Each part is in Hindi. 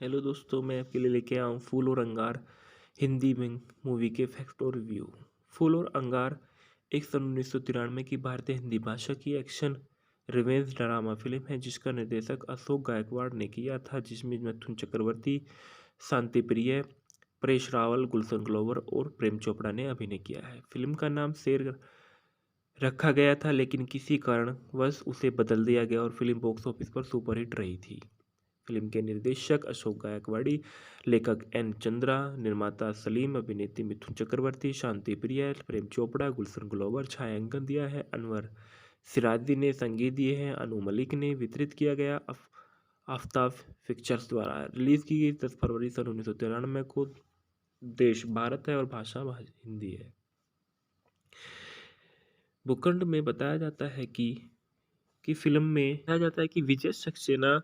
हेलो दोस्तों, मैं आपके लिए लेके आया हूँ फूल और अंगार हिंदी में मूवी के फैक्ट और रिव्यू। फूल और अंगार एक सन 1993 की भारतीय हिंदी भाषा की एक्शन रिवेंज ड्रामा फिल्म है जिसका निर्देशक अशोक गायकवाड़ ने किया था, जिसमें मिथुन चक्रवर्ती, शांति प्रिय, परेश रावल, गुलशन ग्लोवर और प्रेम चोपड़ा ने अभिनय किया है। फिल्म का नाम शेर रखा गया था, लेकिन किसी कारणवश उसे बदल दिया गया और फिल्म बॉक्स ऑफिस पर सुपरहिट रही थी। फिल्म के निर्देशक अशोक गायकवाड़ी, लेखक एन चंद्रा, निर्माता सलीम, अभिनेत्री मिथुन चक्रवर्ती, शांति प्रिया, प्रेम चोपड़ा, गुलशन ग्लोवर। छायांकन दिया है अनवर सिराजी ने, संगीत दिए हैं अनु मलिक ने। वितरित किया गया आफ्ताब पिक्चर्स द्वारा। रिलीज की गई 10 फरवरी सन 1993 को। देश भारत है और भाषा हिंदी है। भूखंड में बताया जाता है कि फिल्म में बताया जाता है कि विजय सक्सेना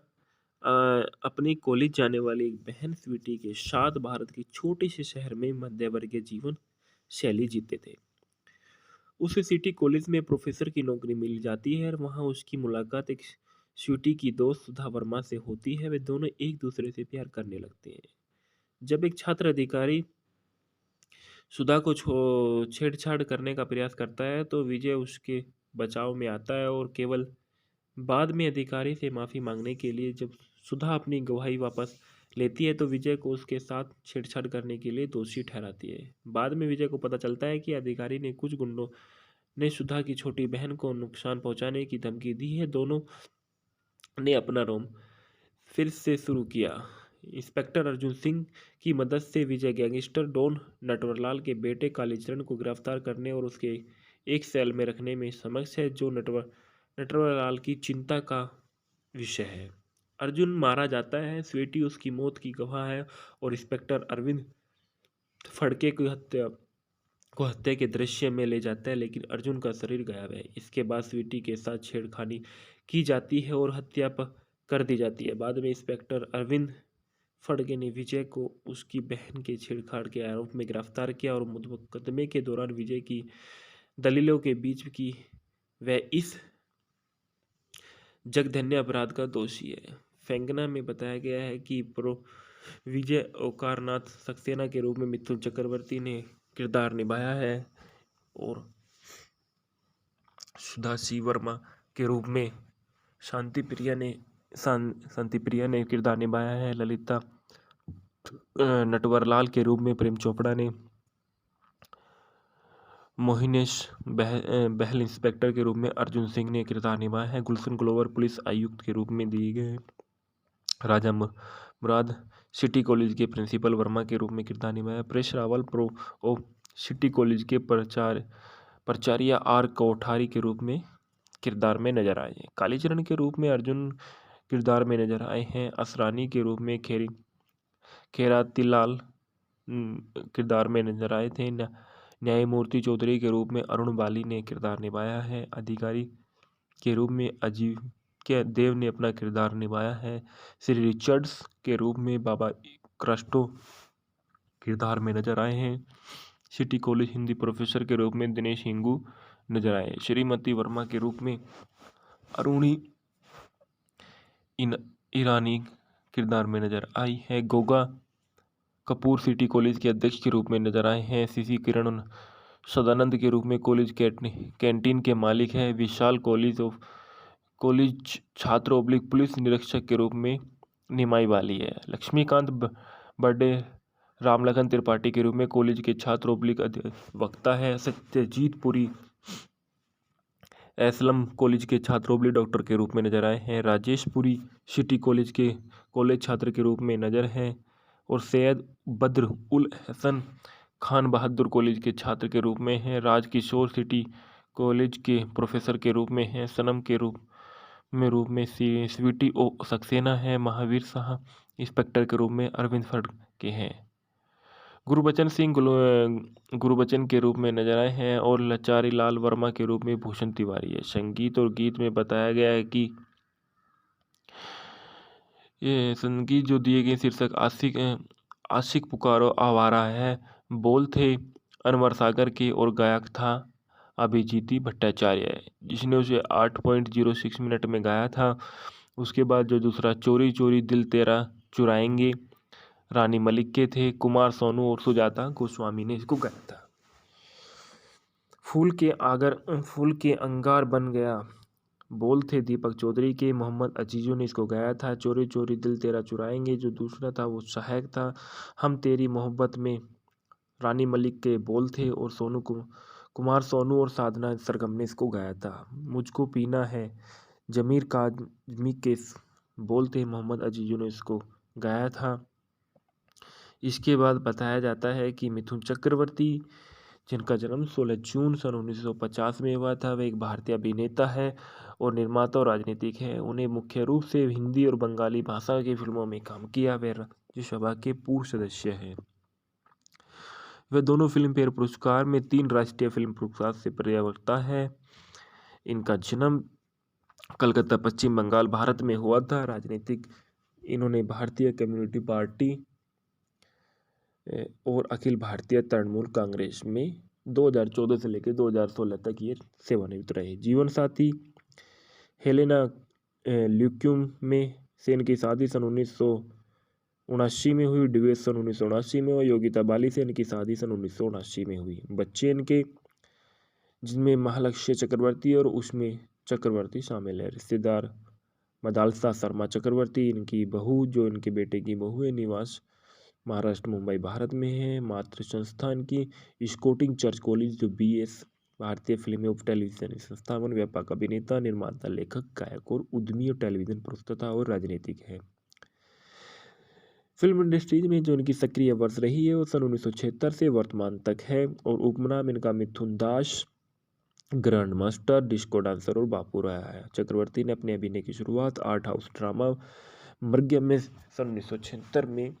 अपनी कॉलेज जाने वाली एक बहन स्वीटी के साथ भारत के छोटे से शहर में मध्यवर्गीय जीवन शैली जीते थे। उसे सिटी कॉलेज में प्रोफेसर की नौकरी मिल जाती है और वहाँ उसकी मुलाकात एक स्वीटी की दोस्त सुधा वर्मा से होती है। वे दोनों एक दूसरे से प्यार करने लगते हैं। जब एक छात्र अधिकारी सुधा को छेड़छाड़ करने का प्रयास करता है तो विजय उसके बचाव में आता है और केवल बाद में अधिकारी से माफ़ी मांगने के लिए जब सुधा अपनी गवाही वापस लेती है तो विजय को उसके साथ छेड़छाड़ करने के लिए दोषी ठहराती है। बाद में विजय को पता चलता है कि अधिकारी ने कुछ गुंडों ने सुधा की छोटी बहन को नुकसान पहुंचाने की धमकी दी है। दोनों ने अपना रोम फिर से शुरू किया। इंस्पेक्टर अर्जुन सिंह की मदद से विजय गैंगस्टर डॉन नटवरलाल के बेटे कालीचरण को गिरफ्तार करने और उसके एक सेल में रखने में समक्ष है, जो नटवरलाल की चिंता का विषय है। अर्जुन मारा जाता है, स्वीटी उसकी मौत की गवाह है और इंस्पेक्टर अरविंद फड़के को हत्या के दृश्य में ले जाता है, लेकिन अर्जुन का शरीर गायब है। इसके बाद स्वीटी के साथ छेड़खानी की जाती है और हत्या कर दी जाती है। बाद में इंस्पेक्टर अरविंद फड़के ने विजय को उसकी बहन के छेड़छाड़ के आरोप में गिरफ्तार किया और मुकदमे के दौरान विजय की दलीलों के बीच की वह इस जघन्य अपराध का दोषी है। फेंगना में बताया गया है कि प्रो विजय ओकारनाथ सक्सेना के रूप में मिथुन चक्रवर्ती ने किरदार निभाया है और सुधा सी वर्मा के रूप में शांति प्रिया ने किरदार निभाया है। ललिता नटवरलाल के रूप में प्रेम चोपड़ा ने, मोहिनेश बहल इंस्पेक्टर के रूप में अर्जुन सिंह ने किरदार निभाया है। गुलशन ग्लोवर पुलिस आयुक्त के रूप में दिए गए। राजा मुराद सिटी कॉलेज के प्रिंसिपल वर्मा के रूप में किरदार निभाया। परेश रावल सिटी कॉलेज के प्राचार्य आर कोठारी के रूप में किरदार में नजर आए हैं। कालीचरण के रूप में अर्जुन किरदार में नजर आए हैं। असरानी के रूप में खेरातीलाल किरदार में नजर आए थे। न्यायमूर्ति चौधरी के रूप में अरुण बाली ने किरदार निभाया है। अधिकारी के रूप में अजीव के देव ने अपना किरदार निभाया है। श्री रिचर्ड्स के रूप में बाबा क्रस्टो किरदार में नजर आए हैं। सिटी कॉलेज हिंदी प्रोफेसर के रूप में दिनेश हिंगू नजर आए। श्रीमती वर्मा के रूप में अरुणी ईरानी किरदार में नजर आई है। गोगा कपूर सिटी कॉलेज के अध्यक्ष के रूप में नजर आए हैं। सीसी किरण सदानंद के रूप में कॉलेज कैंटीन के मालिक हैं। विशाल कॉलेज छात्र ओब्लिक पुलिस निरीक्षक के रूप में निमाई वाली है। लक्ष्मीकांत बर्थडे रामलखन त्रिपाठी के रूप में कॉलेज के छात्र ओब्लिक वक्ता है। सत्यजीत पुरी एसलम कॉलेज के छात्र ओब्लिक डॉक्टर के रूप में नजर आए हैं। राजेश पुरी सिटी कॉलेज के कॉलेज छात्र के रूप में नजर हैं और सैयद बद्र उल हसन खान बहादुर कॉलेज के छात्र के रूप में हैं। राजकिशोर सिटी कॉलेज के प्रोफेसर के रूप में हैं। सनम के रूप में स्वीटी ओ सक्सेना है। महावीर शाह इंस्पेक्टर के रूप में अरविंद फड़ के हैं। गुरुबचन के रूप में नजर आए हैं और लचारी लाल वर्मा के रूप में भूषण तिवारी है। संगीत और गीत में बताया गया है कि ये संगीत जो दिए गए शीर्षक आशिक पुकारो आवारा है, बोल थे अनवर सागर के और गायक था अभिजीत भट्टाचार्य, जिसने उसे 8.06 मिनट में गाया था। उसके बाद जो दूसरा चोरी चोरी दिल तेरा चुराएंगे रानी मलिक के थे। कुमार सोनू और सुजाता गोस्वामी ने इसको गाया था। फूल के अंगार बन गया बोल थे दीपक चौधरी के। मोहम्मद अजीजों ने इसको गाया था। चोरी चोरी दिल तेरा चुराएंगे जो दूसरा था वो सहायक था। हम तेरी मोहब्बत में रानी मलिक के बोल थे और कुमार सोनू और साधना सरगम ने इसको गाया था। मुझको पीना है जमीर काज़मी के बोल थे। मोहम्मद अजीजों ने इसको गाया था। इसके बाद बताया जाता है कि मिथुन चक्रवर्ती, जिनका जन्म 16 जून सन 1950 में हुआ था, वह एक भारतीय अभिनेता है और निर्माता और राजनीतिक है। उन्हें मुख्य रूप से हिंदी और बंगाली भाषा की फिल्मों में काम किया। वे राज्यसभा के पूर्व सदस्य हैं। वह दोनों फिल्म फेयर पुरस्कार में 3 राष्ट्रीय फिल्म पुरस्कार से प्रवक्ता है। इनका जन्म कलकत्ता पश्चिम बंगाल भारत में हुआ था। राजनीतिक इन्होंने भारतीय कम्युनिस्ट पार्टी और अखिल भारतीय तृणमूल कांग्रेस में 2014 से लेकर 2016 तक ये सेवानिवृत्त रहे। जीवन साथी हेलेना ल्यूक्यूम में से इनकी शादी सन 1979 में हुई। डिवोर्स सन 1979 में और योगिता बाली से इनकी शादी सन 1979 में हुई। बच्चे इनके जिनमें महालक्ष्य चक्रवर्ती और उसमें चक्रवर्ती शामिल है। रिश्तेदार मदालसा शर्मा चक्रवर्ती इनकी बहू, जो इनके बेटे की बहू है। निवास महाराष्ट्र मुंबई भारत में है। मातृ संस्थान की स्कोटिंग चर्च कॉलेज, जो BS भारतीय फिल्म और टेलीविजन संस्थापन, व्यापक अभिनेता, निर्माता, लेखक, गायक और उद्यमी और टेलीविजन प्रस्तुता और राजनीतिक है। फिल्म इंडस्ट्रीज में जो इनकी सक्रिय वर्ष रही है वो सन 1976 से वर्तमान तक है। और उपनाम इनका मिथुन दास, ग्रैंड मास्टर, डिस्को डांसर और बापू रहा है। चक्रवर्ती ने अपने अभिनय की शुरुआत आर्ट हाउस ड्रामा मर्ग्यम में सन 1976 में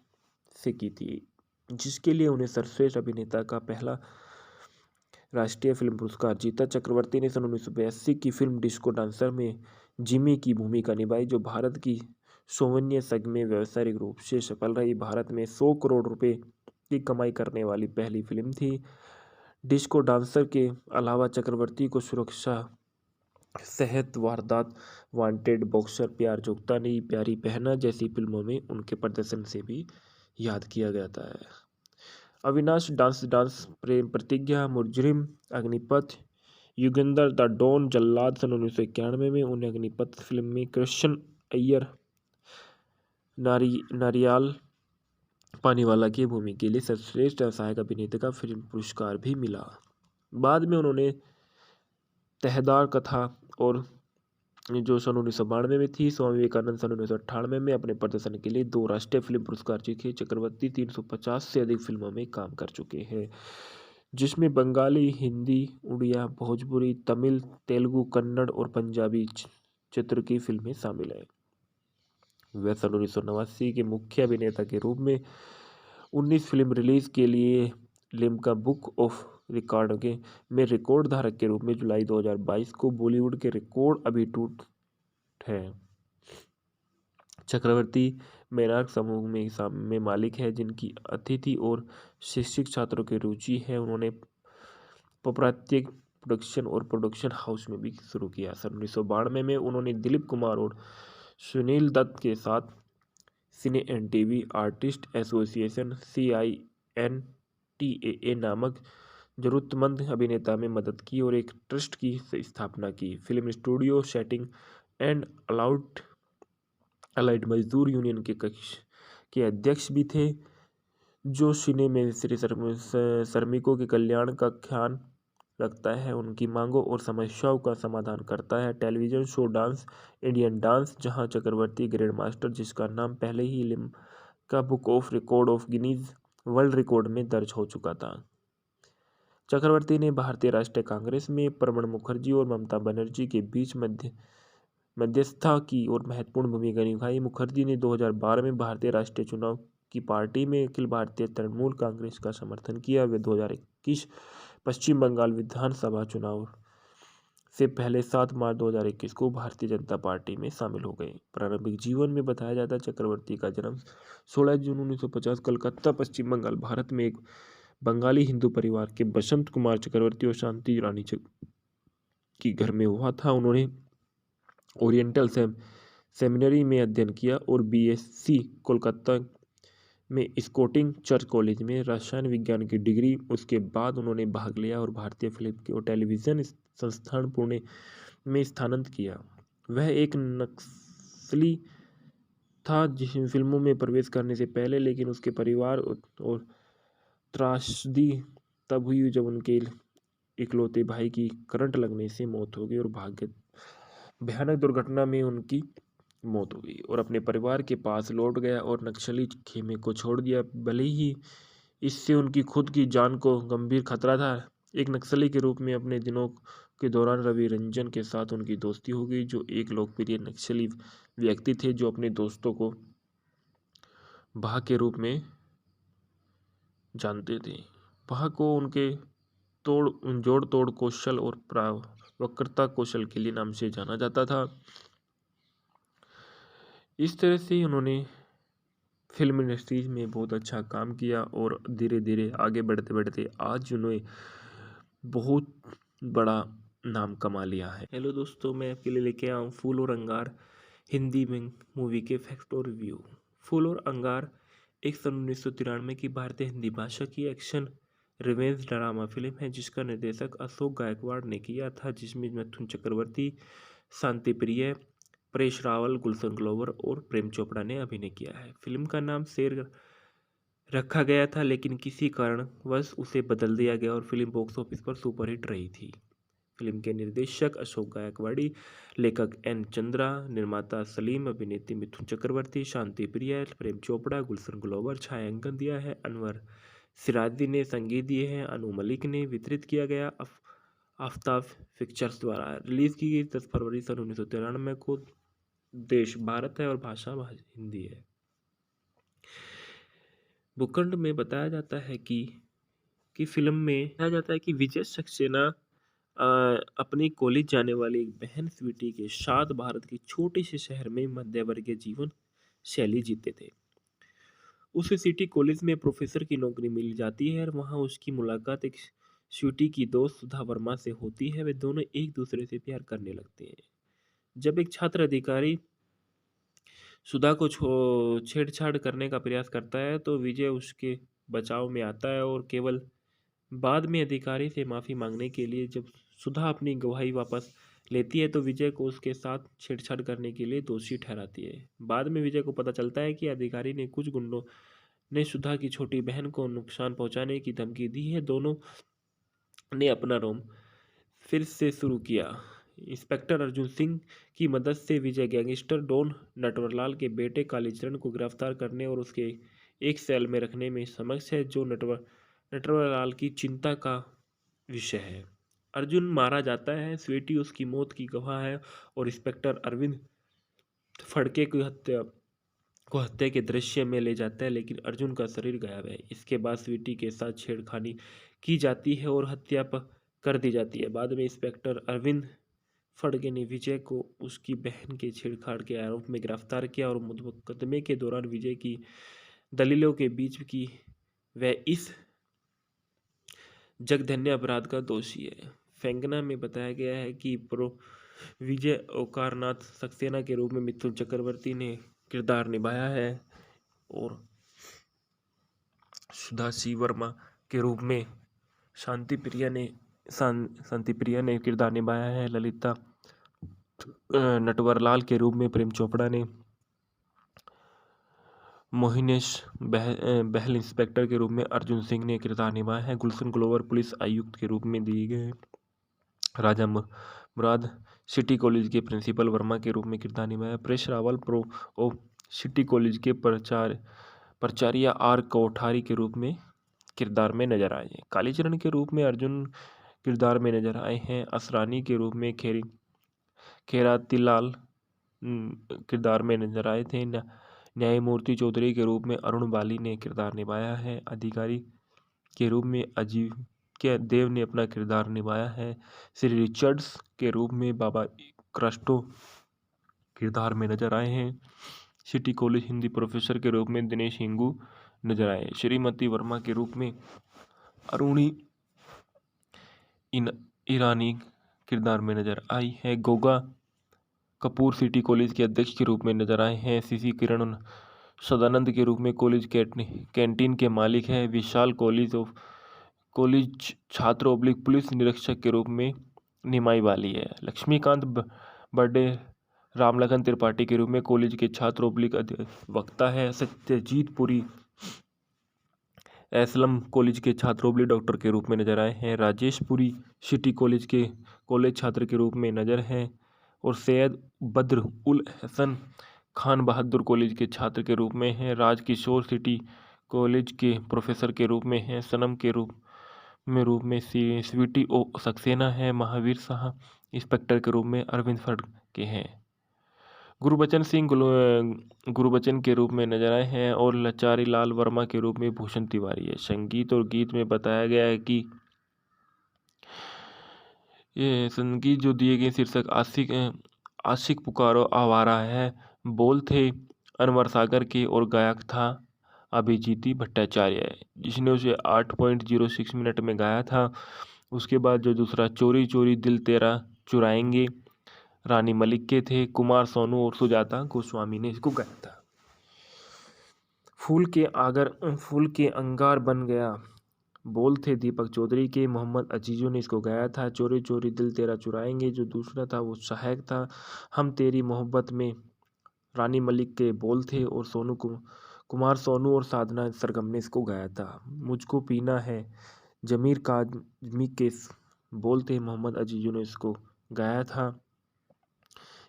से की थी, जिसके लिए उन्हें सर्वश्रेष्ठ अभिनेता का पहला राष्ट्रीय फिल्म पुरस्कार जीता। चक्रवर्ती ने सन 1982 की फिल्म डिस्को डांसर में जिमी की भूमिका निभाई, जो भारत की सौवन्य संघ में व्यावसायिक रूप से सफल रही। भारत में 100 करोड़ रुपए की कमाई करने वाली पहली फिल्म थी। डिस्को डांसर के अलावा चक्रवर्ती को सुरक्षा, सेहत, वारदात, वांटेड, बॉक्सर, प्यार जुगता नहीं, प्यारी बहना जैसी फिल्मों में उनके प्रदर्शन से भी याद किया जाता है। अविनाश डांस डांस, प्रेम प्रतिज्ञा, मुजरिम, अग्निपथ, युगंधर, द डॉन, जल्लाद सन 1991 में उन्हें अग्निपथ फिल्म में कृष्ण अय्यर नारियाल पानीवाला की भूमि के लिए सर्वश्रेष्ठ सहायक अभिनेता का फिल्म पुरस्कार भी मिला। बाद में उन्होंने तहदार कथा और जो सन 1992 में थी, स्वामी विवेकानंद सन 1998 में अपने प्रदर्शन के लिए 2 राष्ट्रीय फिल्म पुरस्कार जीते। चक्रवर्ती 350 से अधिक फिल्मों में काम कर चुके हैं, जिसमें बंगाली, हिंदी, उड़िया, भोजपुरी, तमिल, तेलुगु, कन्नड़ और पंजाबी चित्र की फिल्में शामिल हैं। वह सन 1989 के मुख्य अभिनेता के रूप में 19 फिल्म रिलीज के लिए लिम्का बुक ऑफ रिकॉर्ड में रिकॉर्ड धारक के रूप में जुलाई 2022 को बॉलीवुड के रिकॉर्ड अभी टूट है। चक्रवर्ती मेनार्क समूह में मालिक है, जिनकी अतिथि और शिक्षक छात्रों की रुचि है। उन्होंने पौरात्य प्रोडक्शन और प्रोडक्शन हाउस में भी शुरू किया। सन 1992 में उन्होंने दिलीप कुमार और सुनील दत्त के साथ cine and TV artist association CINTAA नामक जरूरतमंद अभिनेता में मदद की और एक ट्रस्ट की स्थापना की। Film studio setting and allied मजदूर यूनियन के कक्ष के अध्यक्ष भी थे, जो सिने में श्रमिकों के कल्याण का ख्याल रखता है, उनकी मांगों और समस्याओं का समाधान करता है। Television show dance Indian dance, जहां चक्रवर्ती ग्रैंड मास्टर, जिसका नाम पहले ही Limca book of record of Guinness world record में दर्ज हो चुका था। चक्रवर्ती ने भारतीय राष्ट्रीय कांग्रेस में प्रणब मुखर्जी और ममता बनर्जी के बीच मध्यस्थता की और महत्वपूर्ण भूमिका निभाई। मुखर्जी ने 2012 में भारतीय राष्ट्रीय चुनाव की पार्टी में अखिल भारतीय तृणमूल कांग्रेस का समर्थन किया। वे 2021 पश्चिम बंगाल विधानसभा चुनाव से पहले 7 मार्च 2021 को भारतीय जनता पार्टी में शामिल हो गए। प्रारंभिक जीवन में बताया जाता है चक्रवर्ती का जन्म 16 जून 1950 कलकत्ता पश्चिम बंगाल भारत में एक बंगाली हिंदू परिवार के बसंत कुमार चक्रवर्ती और शांति रानी की घर में हुआ था। उन्होंने ओरिएंटल सेमिनरी में अध्ययन किया और BSc कोलकाता में स्कॉटिश चर्च कॉलेज में रसायन विज्ञान की डिग्री। उसके बाद उन्होंने भाग लिया और भारतीय फिल्म और टेलीविज़न संस्थान पुणे में स्थानांतरित किया। वह एक नक्सली था जिस फिल्मों में प्रवेश करने से पहले, लेकिन उसके परिवार और त्रासदी तब हुई जब उनके इकलौते भाई की करंट लगने से मौत हो गई और भयानक दुर्घटना में उनकी मौत हो गई और अपने परिवार के पास लौट गया और नक्सली खेमे को छोड़ दिया। भले ही इससे उनकी खुद की जान को गंभीर खतरा था। एक नक्सली के रूप में अपने दिनों के दौरान रवि रंजन के साथ उनकी दोस्ती हो गई, जो एक लोकप्रिय नक्सली व्यक्ति थे जो अपने दोस्तों को भाग के रूप में जानते थे। भाग को उनके जोड़ तोड़ कौशल और वक्रता कौशल के लिए नाम से जाना जाता था। इस तरह से उन्होंने फिल्म इंडस्ट्रीज में बहुत अच्छा काम किया और धीरे धीरे आगे बढ़ते बढ़ते आज उन्हें बहुत बड़ा नाम कमा लिया है। हेलो दोस्तों, मैं आपके लिए लेके आया हूँ फूल और अंगार हिंदी में मूवी के फैक्ट और रिव्यू। फूल और अंगार एक सन 1993 की भारतीय हिंदी भाषा की एक्शन रिवेंज ड्रामा फिल्म है जिसका निर्देशक अशोक गायकवाड़ ने किया था, जिसमें मिथुन चक्रवर्ती, शांति प्रिय, परेश रावल, गुलशन ग्लोवर और प्रेम चोपड़ा ने अभिनय किया है। फिल्म का नाम शेर रखा गया था, लेकिन किसी कारणवश उसे बदल दिया गया और फिल्म बॉक्स ऑफिस पर सुपरहिट रही थी। फिल्म के निर्देशक अशोक गायकवाड़ी, लेखक एन चंद्रा, निर्माता सलीम, अभिनेत्री मिथुन चक्रवर्ती, शांति प्रिया, प्रेम चोपड़ा, गुलशन ग्लोवर। छायांकन दिया है अनवर सिराजी ने, संगीत दिए हैं अनु मलिक ने। वितरित किया गया आफ्ताब पिक्चर्स द्वारा। रिलीज की गई 10 फरवरी सन 1993 को। देश भारत है और भाषा हिंदी है। भूखंड में बताया जाता है कि फिल्म में बताया जाता है कि विजय सक्सेना अपनी कॉलेज जाने वाली एक बहन स्वीटी के साथ भारत के छोटे से शहर में मध्यवर्गीय जीवन शैली जीते थे। उसे सिटी कॉलेज में प्रोफेसर की नौकरी मिल जाती है और वहाँ उसकी मुलाकात एक स्वीटी की दोस्त सुधा वर्मा से होती है। वे दोनों एक दूसरे से प्यार करने लगते हैं। जब एक छात्र अधिकारी सुधा को छेड़छाड़ करने का प्रयास करता है तो विजय उसके बचाव में आता है और केवल बाद में अधिकारी से माफ़ी मांगने के लिए जब सुधा अपनी गवाही वापस लेती है तो विजय को उसके साथ छेड़छाड़ करने के लिए दोषी ठहराती है। बाद में विजय को पता चलता है कि अधिकारी ने कुछ गुंडों ने सुधा की छोटी बहन को नुकसान पहुंचाने की धमकी दी है। दोनों ने अपना रोम फिर से शुरू किया। इंस्पेक्टर अर्जुन सिंह की मदद से विजय गैंगस्टर डॉन नटवरलाल के बेटे कालीचरण को गिरफ्तार करने और उसके एक सेल में रखने में समक्ष है, जो नटवरलाल की चिंता का विषय है। अर्जुन मारा जाता है, स्वीटी उसकी मौत की गवाह है और इंस्पेक्टर अरविंद फड़के की हत्या के दृश्य में ले जाता है, लेकिन अर्जुन का शरीर गायब है। इसके बाद स्वीटी के साथ छेड़खानी की जाती है और हत्या कर दी जाती है। बाद में इंस्पेक्टर अरविंद फड़के ने विजय को उसकी बहन के छेड़छाड़ के आरोप में गिरफ्तार किया और मुकदमे के दौरान विजय की दलीलों के बीच की वह इस जघन्य अपराध का दोषी है। फेंगना में बताया गया है कि प्रो विजय ओकारनाथ सक्सेना के रूप में मिथुन चक्रवर्ती ने किरदार निभाया है और सुधा सी वर्मा के रूप में शांति प्रिया ने किरदार निभाया है। ललिता नटवरलाल के रूप में प्रेम चोपड़ा ने, मोहिनेश बहल इंस्पेक्टर के रूप में अर्जुन सिंह ने किरदार निभाया है। गुलशन ग्लोवर पुलिस आयुक्त के रूप में दिए गए। राजा मुराद सिटी कॉलेज के प्रिंसिपल वर्मा के रूप में किरदार निभाया। परेश रावल सिटी कॉलेज के प्राचार्य आर कोठारी के रूप में किरदार में नजर आए हैं। कालीचरण के रूप में अर्जुन किरदार में नजर आए हैं। असरानी के रूप में खेरातीलाल किरदार में नजर आए थे। न्यायमूर्ति चौधरी के रूप में अरुण बाली ने किरदार निभाया है। अधिकारी के रूप में अजीव के देव ने अपना किरदार निभाया है। श्री रिचर्ड्स के रूप में बाबा क्रस्टो किरदार में नजर आए हैं। सिटी कॉलेज हिंदी प्रोफेसर के रूप में दिनेश हिंगू नजर आए। श्रीमती वर्मा के रूप में अरुणी ईरानी किरदार में नजर आई है। गोगा कपूर सिटी कॉलेज के अध्यक्ष के रूप में नजर आए हैं। सीसी किरण सदानंद के रूप में कॉलेज कैंटीन के मालिक हैं। विशाल कॉलेज छात्र ओब्लिक पुलिस निरीक्षक के रूप में निमाई वाली है। लक्ष्मीकांत बर्थडे रामलखन त्रिपाठी के रूप में कॉलेज के छात्र ओब्लिक वक्ता है। सत्यजीत पुरी एसलम कॉलेज के छात्र ओब्लिक डॉक्टर के रूप में नजर आए हैं। राजेश पुरी सिटी कॉलेज के कॉलेज छात्र के रूप में नजर हैं। और सैयद बद्र उल हसन खान बहादुर कॉलेज के छात्र के रूप में हैं। राजकिशोर सिटी कॉलेज के प्रोफेसर के रूप में हैं। सनम के रूप में स्वीटी ओ सक्सेना है। महावीर शाह इंस्पेक्टर के रूप में अरविंद फर्ड के हैं। गुरबचन के रूप में नजर आए हैं। और लचारी लाल वर्मा के रूप में भूषण तिवारी है। संगीत और गीत में बताया गया है कि ये संगीत जो दिए गए शीर्षक आशिक पुकारो आवारा है। बोल थे अनवर सागर के और गायक था अभिजीती भट्टाचार्य, जिसने उसे 8.06 मिनट में गाया था। उसके बाद जो दूसरा चोरी चोरी दिल तेरा चुराएंगे रानी मलिक के थे। कुमार सोनू और सुजाता गोस्वामी ने इसको गाया था। फूल के अंगार बन गया बोल थे दीपक चौधरी के। मोहम्मद अजीजों ने इसको गाया था। चोरी चोरी दिल तेरा चुराएंगे जो दूसरा था वो सहायक था। हम तेरी मोहब्बत में रानी मलिक के बोल थे। और कुमार सोनू और साधना सरगम ने इसको गाया था। मुझको पीना है जमीर काजमी के बोल थे मोहम्मद अजीजों ने इसको गाया था।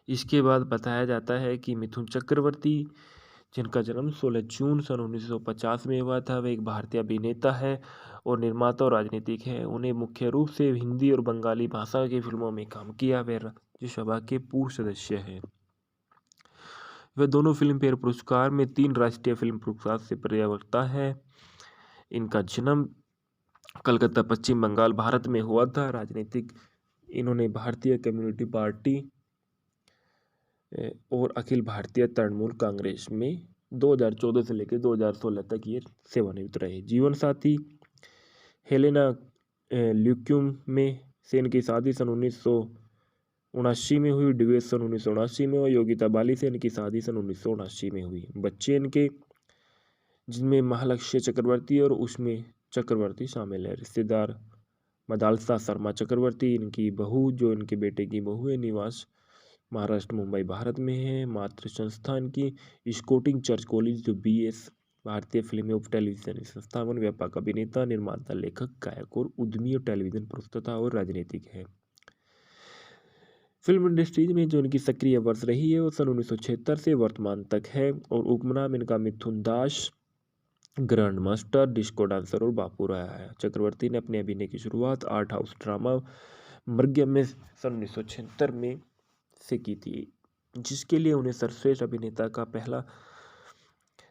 इसके बाद बताया जाता है कि मिथुन चक्रवर्ती, जिनका जन्म 16 जून सन 1950 में हुआ था, वे एक भारतीय अभिनेता है और निर्माता और राजनीतिक है। उन्हें मुख्य रूप से हिंदी और बंगाली भाषा की फिल्मों में काम किया। वे राज्यसभा के पूर्व सदस्य हैं। वे दोनों फिल्म फेयर पुरस्कार में 3 राष्ट्रीय फिल्म पुरस्कार से पर्यावक्ता है। इनका जन्म कलकत्ता पश्चिम बंगाल भारत में हुआ था। राजनीतिक इन्होंने भारतीय कम्युनिस्ट पार्टी और अखिल भारतीय तृणमूल कांग्रेस में 2014 से लेकर 2016 तक ये सेवानिवृत्त रहे। जीवन साथी हेलेना ल्यूक्यूम में से इनकी शादी सन 1979 में हुई। डिवेश सन 1979 में और योगिता बाली से इनकी शादी सन 1979 में हुई। बच्चे इनके जिनमें महालक्ष्य चक्रवर्ती और उसमें चक्रवर्ती शामिल है। रिश्तेदार मदालसा शर्मा चक्रवर्ती इनकी बहू, जो इनके बेटे की बहू है। निवास महाराष्ट्र मुंबई भारत में है। मातृ संस्थान की स्कोटिंग चर्च कॉलेज जो BS भारतीय फिल्म और टेलीविजन संस्थापन व्यापक अभिनेता निर्माता लेखक गायक और उद्यमी और टेलीविजन प्रस्तुता और राजनीतिक है। फिल्म इंडस्ट्रीज में जो इनकी सक्रिय वर्ष रही है वो सन 1976 से वर्तमान तक है। और उपनाम इनका मिथुन दास, ग्रैंड मास्टर, डिस्को डांसर और बापू रहा है। चक्रवर्ती ने अपने अभिनय की शुरुआत आर्ट हाउस ड्रामा मृग्यम में सन 1976 में से की थी, जिसके लिए उन्हें सर्वश्रेष्ठ अभिनेता का पहला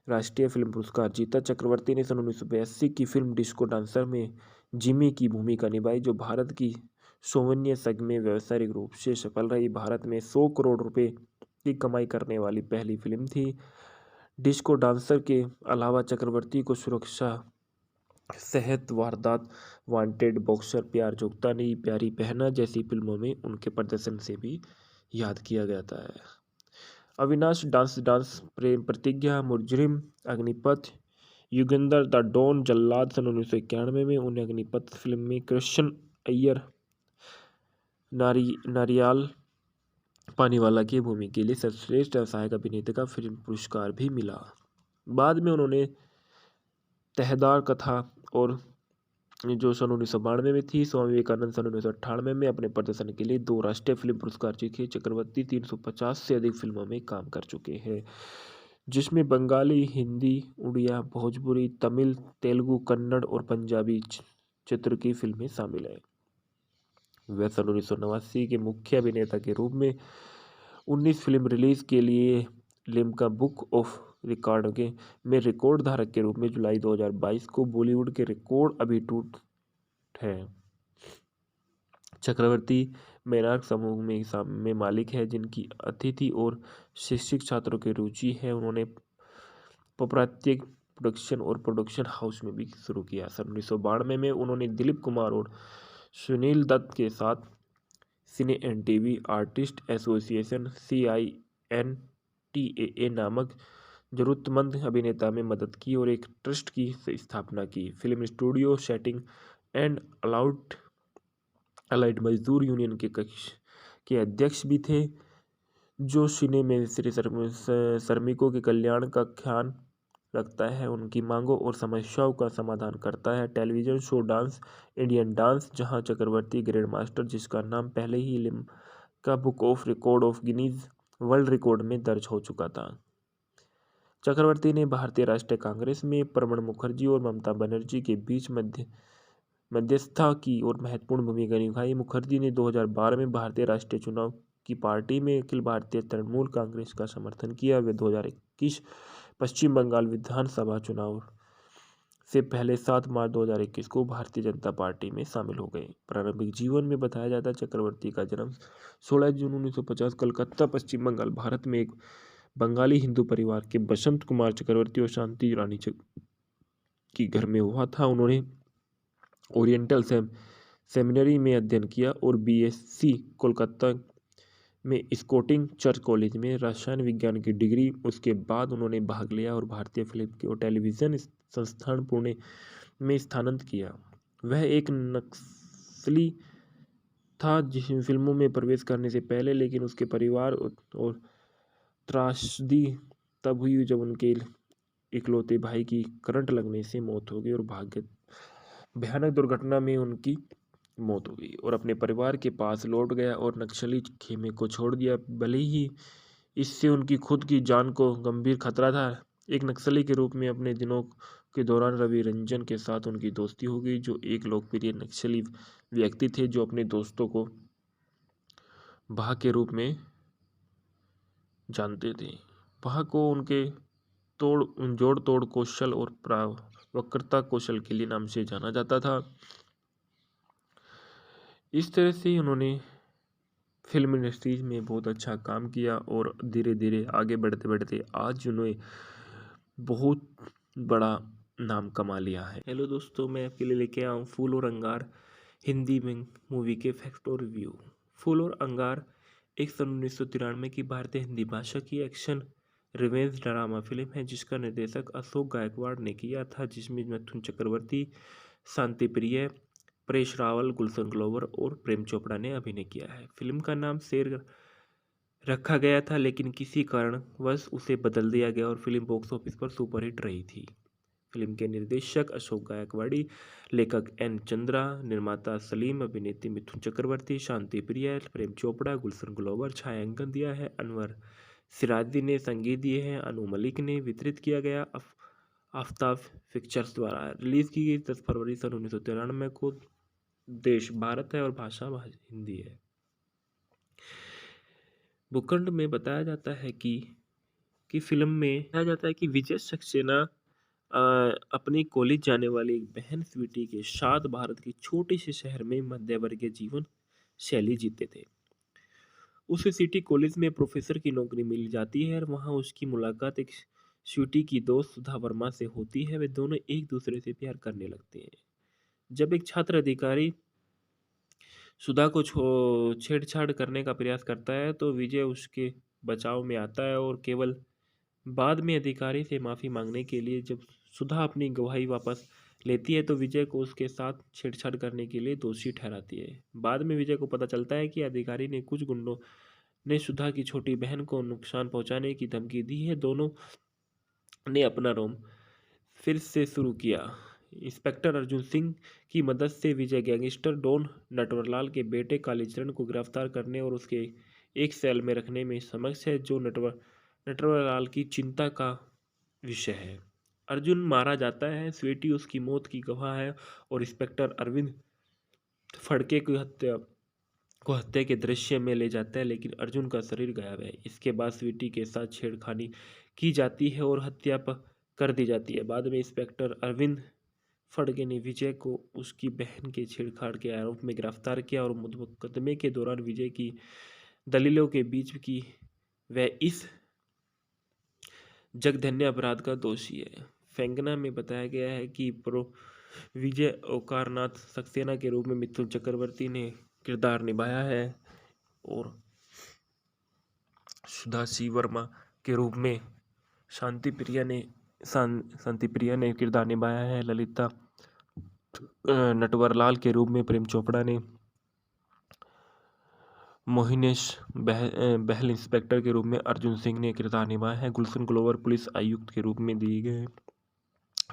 राष्ट्रीय फिल्म पुरस्कार जीता। चक्रवर्ती ने सन 1982 की फिल्म डिस्को डांसर में जिमी की भूमिका निभाई, जो भारत की सौवन्य संघ में व्यावसायिक रूप से सफल रही। भारत में 100 करोड़ रुपए की कमाई करने वाली पहली फिल्म थी। डिस्को डांसर के अलावा चक्रवर्ती को सुरक्षा, सेहत, वारदात, वांटेड, बॉक्सर, प्यार जुगता नहीं, प्यारी बहना जैसी फिल्मों में उनके प्रदर्शन से भी याद किया जाता है। अविनाश डांस, प्रेम प्रतिज्ञा, मुजरिम, अग्निपथ, युगंधर, द डॉन, जल्लाद सन 1991 में उन्हें अग्निपथ फिल्म में कृष्ण अय्यर नारियाल पानीवाला की भूमिका के लिए सर्वश्रेष्ठ सहायक अभिनेता का फिल्म पुरस्कार भी मिला। बाद में उन्होंने तहदार कथा और जो सन 1992 में थी, स्वामी विवेकानंद सन 1998 में अपने प्रदर्शन के लिए 2 राष्ट्रीय फिल्म पुरस्कार जीते। चक्रवर्ती 350 से अधिक फिल्मों में काम कर चुके हैं, जिसमें बंगाली, हिंदी, उड़िया, भोजपुरी, तमिल, तेलुगु, कन्नड़ और पंजाबी चित्र की फिल्में शामिल हैं। वह सन 1989 के मुख्य अभिनेता के रूप में 19 फिल्म रिलीज के लिए लिम्का बुक ऑफ रिकॉर्ड में रिकॉर्ड धारक के रूप में जुलाई 2022 को बॉलीवुड के रिकॉर्ड अभी टूट है। चक्रवर्ती मेनार्क समूह में मालिक है, जिनकी अतिथि और शिक्षक छात्रों की रुचि है। उन्होंने पौरात्य प्रोडक्शन और प्रोडक्शन हाउस में भी शुरू किया। सन 1992 में उन्होंने दिलीप कुमार और सुनील दत्त के साथ cine and TV artist association CINTAA नामक जरूरतमंद अभिनेता में मदद की और एक ट्रस्ट की स्थापना की। Film studio setting and allied मजदूर यूनियन के कक्ष के अध्यक्ष भी थे, जो सिने में श्रमिकों के कल्याण का ख्याल रखता है, उनकी मांगों और समस्याओं का समाधान करता है। Television show dance Indian dance, जहां चक्रवर्ती ग्रैंड मास्टर, जिसका नाम पहले ही Limca book of record of Guinness world record में दर्ज हो चुका था। चक्रवर्ती ने भारतीय राष्ट्रीय कांग्रेस में प्रणब मुखर्जी और ममता बनर्जी के बीच मध्यस्थता की और महत्वपूर्ण भूमिका निभाई। मुखर्जी ने 2012 में भारतीय राष्ट्रीय चुनाव की पार्टी में अखिल भारतीय तृणमूल कांग्रेस का समर्थन किया। वे 2021 पश्चिम बंगाल विधानसभा चुनाव से पहले 7 मार्च 2021 को भारतीय जनता पार्टी में शामिल हो गए। प्रारंभिक जीवन में बताया जाता है चक्रवर्ती का जन्म 16 जून 1950 कलकत्ता, पश्चिम बंगाल, भारत में एक बंगाली हिंदू परिवार के बसंत कुमार चक्रवर्ती और शांति रानी की घर में हुआ था। उन्होंने ओरिएंटल सेमिनरी में अध्ययन किया और बीएससी कोलकाता में स्कॉटिश चर्च कॉलेज में रसायन विज्ञान की डिग्री। उसके बाद उन्होंने भाग लिया और भारतीय फिल्म और टेलीविज़न संस्थान पुणे में स्थानांतरित किया। वह एक नक्सली था जिस फिल्मों में प्रवेश करने से पहले, लेकिन उसके परिवार और त्रासदी तब हुई जब उनके इकलौते भाई की करंट लगने से मौत हो गई और भयानक दुर्घटना में उनकी मौत हो गई और अपने परिवार के पास लौट गया और नक्सली खेमे को छोड़ दिया। भले ही इससे उनकी खुद की जान को गंभीर खतरा था। एक नक्सली के रूप में अपने दिनों के दौरान रवि रंजन के साथ उनकी दोस्ती हो गई, जो एक लोकप्रिय नक्सली व्यक्ति थे जो अपने दोस्तों को भाग के रूप में जानते थे। भाग को उनके जोड़ तोड़ कौशल और वक्रता कौशल के लिए नाम से जाना जाता था। इस तरह से उन्होंने फिल्म इंडस्ट्रीज में बहुत अच्छा काम किया और धीरे धीरे आगे बढ़ते बढ़ते आज उन्होंने बहुत बड़ा नाम कमा लिया है। हेलो दोस्तों, मैं आपके लिए लेके आया हूँ फूल और अंगार हिंदी में मूवी के फैक्ट और रिव्यू। फूल और अंगार एक सन 1993 की भारतीय हिंदी भाषा की एक्शन रिवेंज ड्रामा फिल्म है, जिसका निर्देशक अशोक गायकवाड़ ने किया था, जिसमें मिथुन चक्रवर्ती, शांति प्रिय, परेश रावल, गुलशन ग्लोवर और प्रेम चोपड़ा ने अभिनय किया है। फिल्म का नाम शेर रखा गया था, लेकिन किसी कारणवश उसे बदल दिया गया और फिल्म बॉक्स ऑफिस पर सुपरहिट रही थी। फिल्म के निर्देशक अशोक गायकवाड़ी, लेखक एन चंद्रा, निर्माता सलीम, अभिनेत्री मिथुन चक्रवर्ती, शांति प्रिया, प्रेम चोपड़ा, गुलशन ग्लोवर। छायांकन दिया है अनवर सिराजी ने, संगीत दिए हैं अनु मलिक ने। वितरित किया गया आफ्ताब पिक्चर्स द्वारा। रिलीज की गई 10 फरवरी सन 1993 को। देश भारत है और भाषा हिंदी है। भूखंड में बताया जाता है कि फिल्म में बताया जाता है कि विजय सक्सेना अपनी कॉलेज जाने वाली एक बहन स्वीटी के साथ भारत के छोटे से शहर में मध्यवर्गीय जीवन शैली जीते थे। उसे सिटी कॉलेज में प्रोफेसर की नौकरी मिल जाती है और वहाँ उसकी मुलाकात एक स्वीटी की दोस्त सुधा वर्मा से होती है। वे दोनों एक दूसरे से प्यार करने लगते हैं। जब एक छात्र अधिकारी सुधा को छेड़छाड़ करने का प्रयास करता है तो विजय उसके बचाव में आता है और केवल बाद में अधिकारी से माफ़ी मांगने के लिए। जब सुधा अपनी गवाही वापस लेती है तो विजय को उसके साथ छेड़छाड़ करने के लिए दोषी ठहराती है। बाद में विजय को पता चलता है कि अधिकारी ने कुछ गुंडों ने सुधा की छोटी बहन को नुकसान पहुंचाने की धमकी दी है। दोनों ने अपना रोम फिर से शुरू किया। इंस्पेक्टर अर्जुन सिंह की मदद से विजय गैंगस्टर डॉन नटवरलाल के बेटे कालीचरण को गिरफ्तार करने और उसके एक सेल में रखने में समक्ष है, जो नटवरलाल की चिंता का विषय है। अर्जुन मारा जाता है, स्वीटी उसकी मौत की गवाह है और इंस्पेक्टर अरविंद फड़के की हत्या के दृश्य में ले जाता है, लेकिन अर्जुन का शरीर गायब है। इसके बाद स्वीटी के साथ छेड़खानी की जाती है और हत्या कर दी जाती है। बाद में इंस्पेक्टर अरविंद फड़के ने विजय को उसकी बहन के छेड़छाड़ के आरोप में गिरफ्तार किया और मुकदमे के दौरान विजय की दलीलों के बीच की वह इस जघन्य अपराध का दोषी है। फेंगना में बताया गया है कि विजय ओकारनाथ सक्सेना के रूप में मिथुन चक्रवर्ती ने किरदार निभाया है और सुधा सी वर्मा के रूप में शांति प्रिया ने किरदार निभाया है। ललिता नटवरलाल के रूप में प्रेम चोपड़ा ने, मोहिनेश बहल इंस्पेक्टर के रूप में अर्जुन सिंह ने किरदार निभाया है। गुलशन ग्लोवर पुलिस आयुक्त के रूप में दिए गए।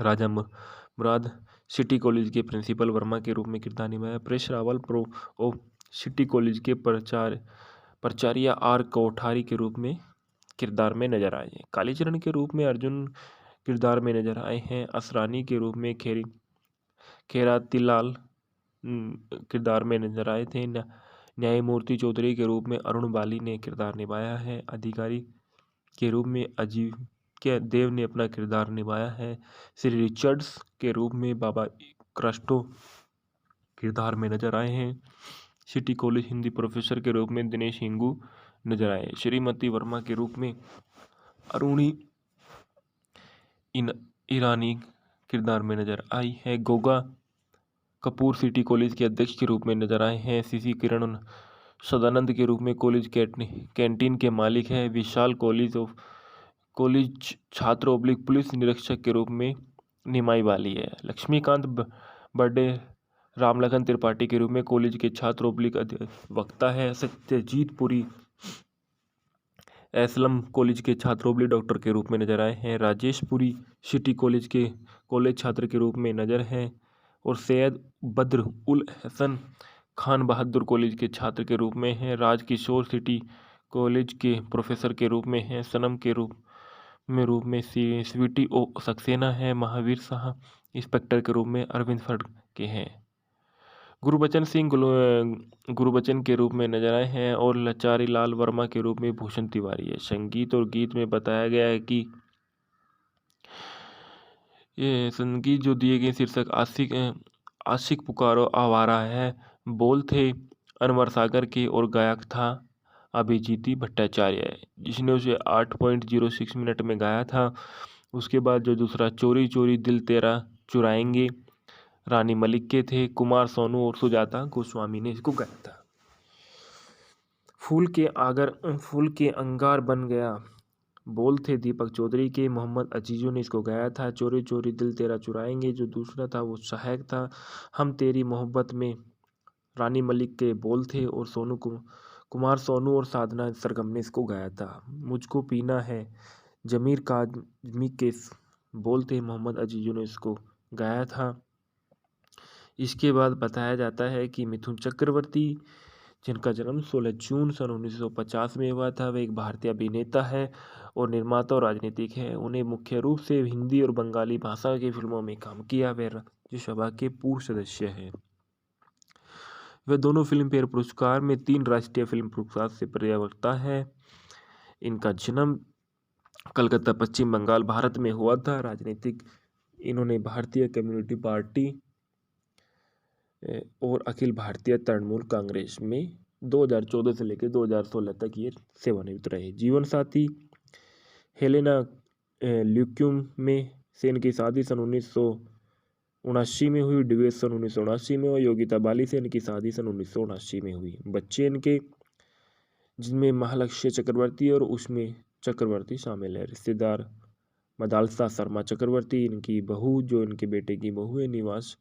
राजा मुराद सिटी कॉलेज के प्रिंसिपल वर्मा के रूप में किरदार निभाया। परेश रावल प्रो ओ सिटी कॉलेज के प्राचार्य आर कोठारी के रूप में किरदार में नजर आए हैं। कालीचरण के रूप में अर्जुन किरदार में नजर आए हैं। असरानी के रूप में खेरातीलाल किरदार में नजर आए थे। न्यायमूर्ति चौधरी के रूप में अरुण बाली ने किरदार निभाया है। अधिकारी के रूप में अजीक्य देव ने अपना किरदार निभाया है। श्री रिचर्ड्स के रूप में बाबा क्रास्टो किरदार में नजर आए हैं। सिटी कॉलेज हिंदी प्रोफेसर के रूप में दिनेश हिंगू नजर आए। श्रीमती वर्मा के रूप में अरुणी ईरानी किरदार में नजर आई है। गोगा कपूर सिटी कॉलेज के अध्यक्ष के रूप में नजर आए हैं। सीसी किरण सदानंद के रूप में कॉलेज कैंटीन के मालिक है। विशाल कॉलेज छात्र ओब्लिक पुलिस निरीक्षक के रूप में निमाई वाली है। लक्ष्मीकांत बर्थडे रामलखन त्रिपाठी के रूप में कॉलेज के छात्र ओब्लिक वक्ता है। सत्यजीत पुरी एसलम कॉलेज के छात्र ओब्लिक डॉक्टर के रूप में नजर आए हैं। राजेश पुरी सिटी कॉलेज के कॉलेज छात्र के रूप में नजर है। और सैयद बद्र उल हसन खान बहादुर कॉलेज के छात्र के रूप में है। राजकिशोर सिटी कॉलेज के प्रोफेसर के रूप में है। सनम के रूप में स्वीटी ओ सक्सेना है। महावीर शाह इंस्पेक्टर के रूप में अरविंद फर्ड के हैं। गुरबचन के रूप में नजर आए हैं। और लचारी लाल वर्मा के रूप में भूषण तिवारी है। संगीत और गीत में बताया गया है कि ये संगीत जो दिए गए शीर्षक आशिक पुकारो आवारा है, बोल थे अनवर सागर के और गायक था अभिजीत भट्टाचार्य, जिसने उसे 8.06 मिनट में गाया था। उसके बाद जो दूसरा चोरी चोरी दिल तेरा चुराएंगे रानी मलिक के थे। कुमार सोनू और सुजाता गोस्वामी ने इसको गाया था। फूल के अंगार बन गया बोल थे दीपक चौधरी के। मोहम्मद अजीजों ने इसको गाया था। चोरी चोरी दिल तेरा चुराएंगे जो दूसरा था वो सहायक था। हम तेरी मोहब्बत में रानी मलिक के बोल थे। और कुमार सोनू और साधना सरगम ने इसको गाया था। मुझको पीना है जमीर काजमी के बोल थे मोहम्मद अजीजों ने इसको गाया था। इसके बाद बताया जाता है कि मिथुन चक्रवर्ती, जिनका जन्म 16 जून सन 1950 में हुआ था, वे एक भारतीय अभिनेता है और निर्माता और राजनीतिक है। उन्हें मुख्य रूप से हिंदी और बंगाली भाषा की फिल्मों में काम किया। वे राज्यसभा के पूर्व सदस्य हैं। वे दोनों फिल्म फेयर पुरस्कार में 3 राष्ट्रीय फिल्म पुरस्कार से पर्यावक्ता है। इनका जन्म कलकत्ता पश्चिम बंगाल भारत में हुआ था। राजनीतिक इन्होंने भारतीय कम्युनिस्ट पार्टी और अखिल भारतीय तृणमूल कांग्रेस में 2014 से लेकर 2016 तक ये सेवानिवृत्त रहे। जीवन साथी हेलेना ल्यूक्यूम में से इनकी शादी सन 1979 में हुई। डिवेश सन 1979 में और योगिता बाली से इनकी शादी सन 1979 में हुई। बच्चे इनके जिनमें महालक्ष्य चक्रवर्ती और उसमें चक्रवर्ती शामिल है। रिश्तेदार मदालसा शर्मा चक्रवर्ती इनकी बहू, जो इनके बेटे की बहू है। निवास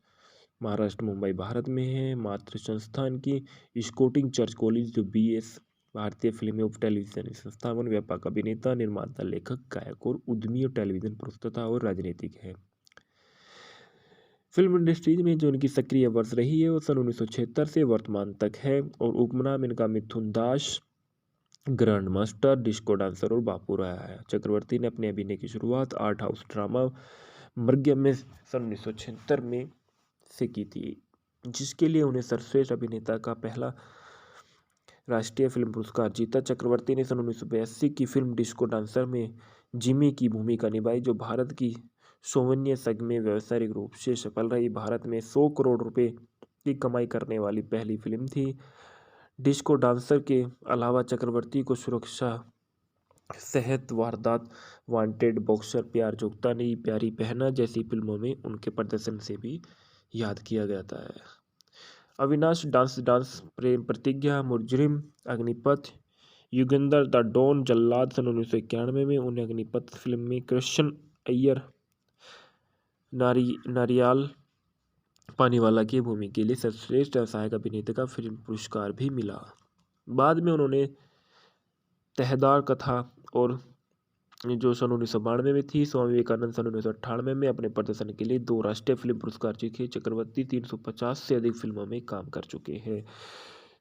महाराष्ट्र मुंबई भारत में है। मातृ संस्थान की स्कोटिंग चर्च कॉलेज, जो BS भारतीय फिल्म और टेलीविजन संस्थापन, व्यापक अभिनेता, निर्माता, लेखक, गायक और उद्यमी और टेलीविजन प्रस्तुता और राजनीतिक है। फिल्म इंडस्ट्रीज में जो इनकी सक्रिय वर्ष रही है वो सन 1976 से वर्तमान तक है। और उपनाम इनका मिथुन दास, ग्रैंड मास्टर, डिस्को डांसर और बापू रहा है। चक्रवर्ती ने अपने अभिनय की शुरुआत आर्ट हाउस ड्रामा मर्ग्यम में सन 1976 में से की थी, जिसके लिए उन्हें सर्वश्रेष्ठ अभिनेता का पहला राष्ट्रीय फिल्म पुरस्कार जीता। चक्रवर्ती ने सन 1982 की फिल्म डिस्को डांसर में जिमी की भूमिका निभाई, जो भारत की सौवन्य संघ में व्यावसायिक रूप से सफल रही। भारत में 100 करोड़ रुपए की कमाई करने वाली पहली फिल्म थी। डिस्को डांसर के अलावा चक्रवर्ती को सुरक्षा, सेहत, वारदात, वांटेड, बॉक्सर, प्यार जुगता नहीं, प्यारी बहना जैसी फिल्मों में उनके प्रदर्शन से भी याद किया जाता है। अविनाश डांस, प्रेम प्रतिज्ञा, मुजरिम, अग्निपथ, युगंधर द डॉन जल्लाद सन 1991 में, उन्हें अग्निपथ फिल्म में कृष्ण अय्यर नारियाल पानीवाला की भूमिका के लिए सर्वश्रेष्ठ सहायक अभिनेता का फिल्म पुरस्कार भी मिला। बाद में उन्होंने तहदार कथा और जो सन 1992 में थी, स्वामी विवेकानंद सन 1998 में अपने प्रदर्शन के लिए 2 राष्ट्रीय फिल्म पुरस्कार जीते। चक्रवर्ती 350 से अधिक फिल्मों में काम कर चुके हैं,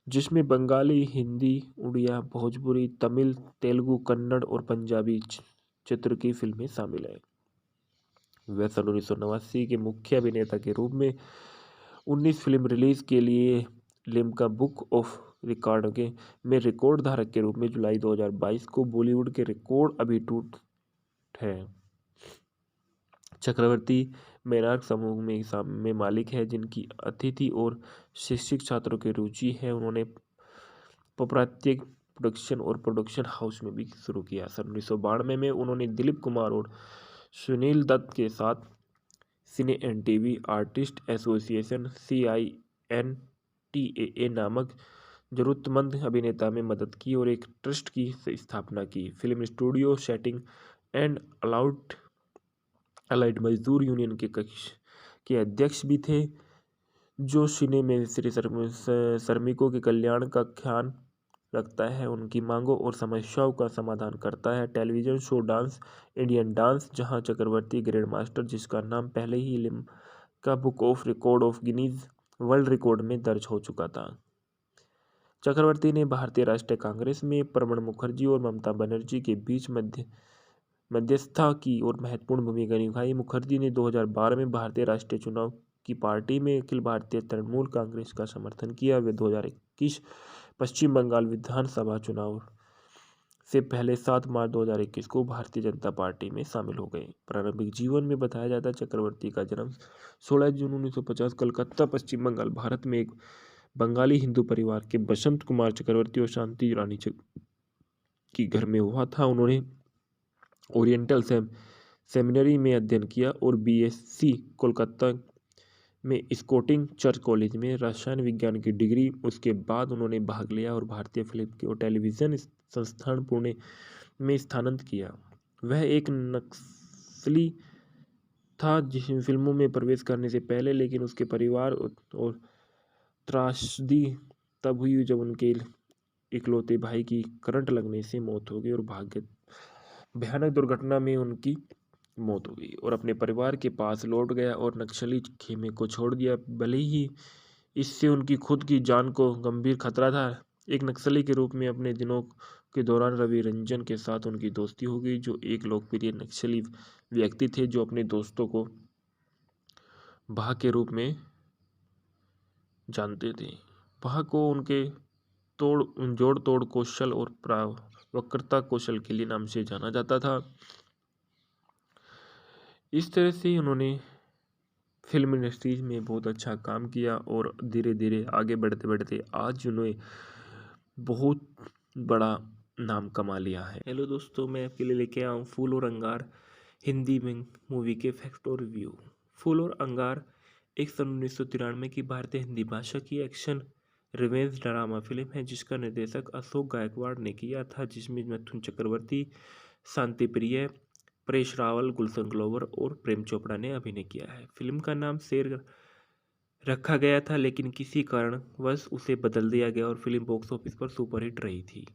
जिसमें बंगाली, हिंदी, उड़िया, भोजपुरी, तमिल, तेलुगु, कन्नड़ और पंजाबी चित्र की फिल्में शामिल हैं। वह सन 1989 के मुख्य अभिनेता के रूप में 19 फिल्म रिलीज के लिए लिम्का बुक ऑफ रिकॉर्ड में रिकॉर्ड धारक के रूप में जुलाई 2022 को बॉलीवुड के रिकॉर्ड अभिटूट है। चक्रवर्ती मेनार्क समूह में मालिक है, जिनकी अतिथि और शिक्षक छात्रों की रुचि है। उन्होंने पौरात्य प्रोडक्शन और प्रोडक्शन हाउस में भी शुरू किया। सन 1992 में उन्होंने दिलीप कुमार और सुनील दत्त के साथ cine and TV artist association CINTAA नामक जरूरतमंद अभिनेता में मदद की और एक ट्रस्ट की स्थापना की। Film studio setting and allied मजदूर यूनियन के कक्ष के अध्यक्ष भी थे, जो सिने में श्रमिकों के कल्याण का ख्याल रखता है, उनकी मांगों और समस्याओं का समाधान करता है। Television show dance Indian dance, जहां चक्रवर्ती ग्रैंड मास्टर, जिसका नाम पहले ही Limca book of record of Guinness world record में दर्ज हो चुका था। चक्रवर्ती ने भारतीय राष्ट्रीय कांग्रेस में प्रणब मुखर्जी और ममता बनर्जी के बीच मध्यस्थता की और महत्वपूर्ण भूमिका निभाई। मुखर्जी ने 2012 में भारतीय राष्ट्रीय चुनाव की पार्टी में अखिल भारतीय तृणमूल कांग्रेस का समर्थन किया। वे 2021 पश्चिम बंगाल विधानसभा चुनाव से पहले 7 मार्च 2021 को भारतीय जनता पार्टी में शामिल हो गए। प्रारंभिक जीवन में बताया जाता है चक्रवर्ती का जन्म 16 जून 1950 कलकत्ता, पश्चिम बंगाल, भारत में एक बंगाली हिंदू परिवार के बसंत कुमार चक्रवर्ती और शांति रानी की घर में हुआ था। उन्होंने ओरिएंटल सेमिनरी में अध्ययन किया और BSc कोलकाता में स्कॉटिश चर्च कॉलेज में रसायन विज्ञान की डिग्री। उसके बाद उन्होंने भाग लिया और भारतीय फिल्म और टेलीविज़न संस्थान पुणे में स्थानांतरित किया। वह एक नक्सली था जिस फिल्मों में प्रवेश करने से पहले, लेकिन उसके परिवार और त्रासदी तब हुई जब उनके इकलौते भाई की करंट लगने से मौत हो गई और भयानक दुर्घटना में उनकी मौत हो गई और अपने परिवार के पास लौट गया और नक्सली खेमे को छोड़ दिया। भले ही इससे उनकी खुद की जान को गंभीर खतरा था। एक नक्सली के रूप में अपने दिनों के दौरान रवि रंजन के साथ उनकी दोस्ती हो गई, जो एक लोकप्रिय नक्सली व्यक्ति थे जो अपने दोस्तों को भाह के रूप में जानते थे। भाह को उनके जोड़ तोड़ कौशल और वक्रता कौशल के लिए नाम से जाना जाता था। इस तरह से उन्होंने फिल्म इंडस्ट्रीज में बहुत अच्छा काम किया और धीरे धीरे आगे बढ़ते बढ़ते आज उन्हें बहुत बड़ा नाम कमा लिया है। हेलो दोस्तों, मैं आपके लिए लेके आया हूँ फूल और अंगार हिंदी में मूवी के फैक्ट और रिव्यू। फूल और अंगार एक सन 1993 की भारतीय हिंदी भाषा की एक्शन रिवेंज ड्रामा फिल्म है, जिसका निर्देशक अशोक गायकवाड़ ने किया था, जिसमें मिथुन चक्रवर्ती, शांति प्रिय, परेश रावल, गुलशन ग्लोवर और प्रेम चोपड़ा ने अभिनय किया है। फिल्म का नाम शेर रखा गया था, लेकिन किसी कारणवश उसे बदल दिया गया और फिल्म बॉक्स ऑफिस पर सुपरहिट रही थी।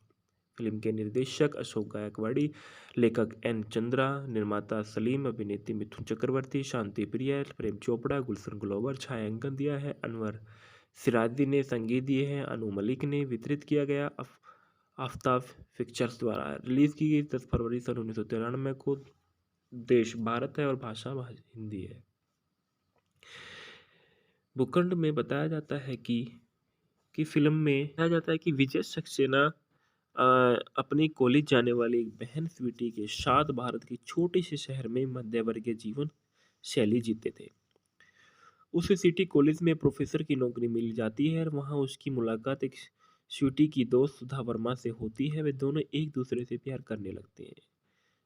फिल्म के निर्देशक अशोक गायकवाड़ी, लेखक N चंद्रा, निर्माता सलीम, अभिनेत्री मिथुन चक्रवर्ती, शांति प्रिय, प्रेम चोपड़ा, गुलशन ग्लोवर। छायांकन दिया है अनवर सिराजी ने, संगीत दिए हैं अनु मलिक ने। वितरित किया गया आफ्ताब पिक्चर्स द्वारा। रिलीज की गई 10 फरवरी सन 1993 को। देश भारत है और भाषा हिंदी है। भूखंड में बताया जाता है कि फिल्म में बताया जाता है कि विजय सक्सेना अपनी कॉलेज जाने वाली एक बहन स्वीटी के साथ भारत के छोटे से शहर में मध्यवर्गीय जीवन शैली जीते थे। उसे सिटी कॉलेज में प्रोफेसर की नौकरी मिल जाती है और वहाँ उसकी मुलाकात एक स्वीटी की दोस्त सुधा वर्मा से होती है। वे दोनों एक दूसरे से प्यार करने लगते हैं।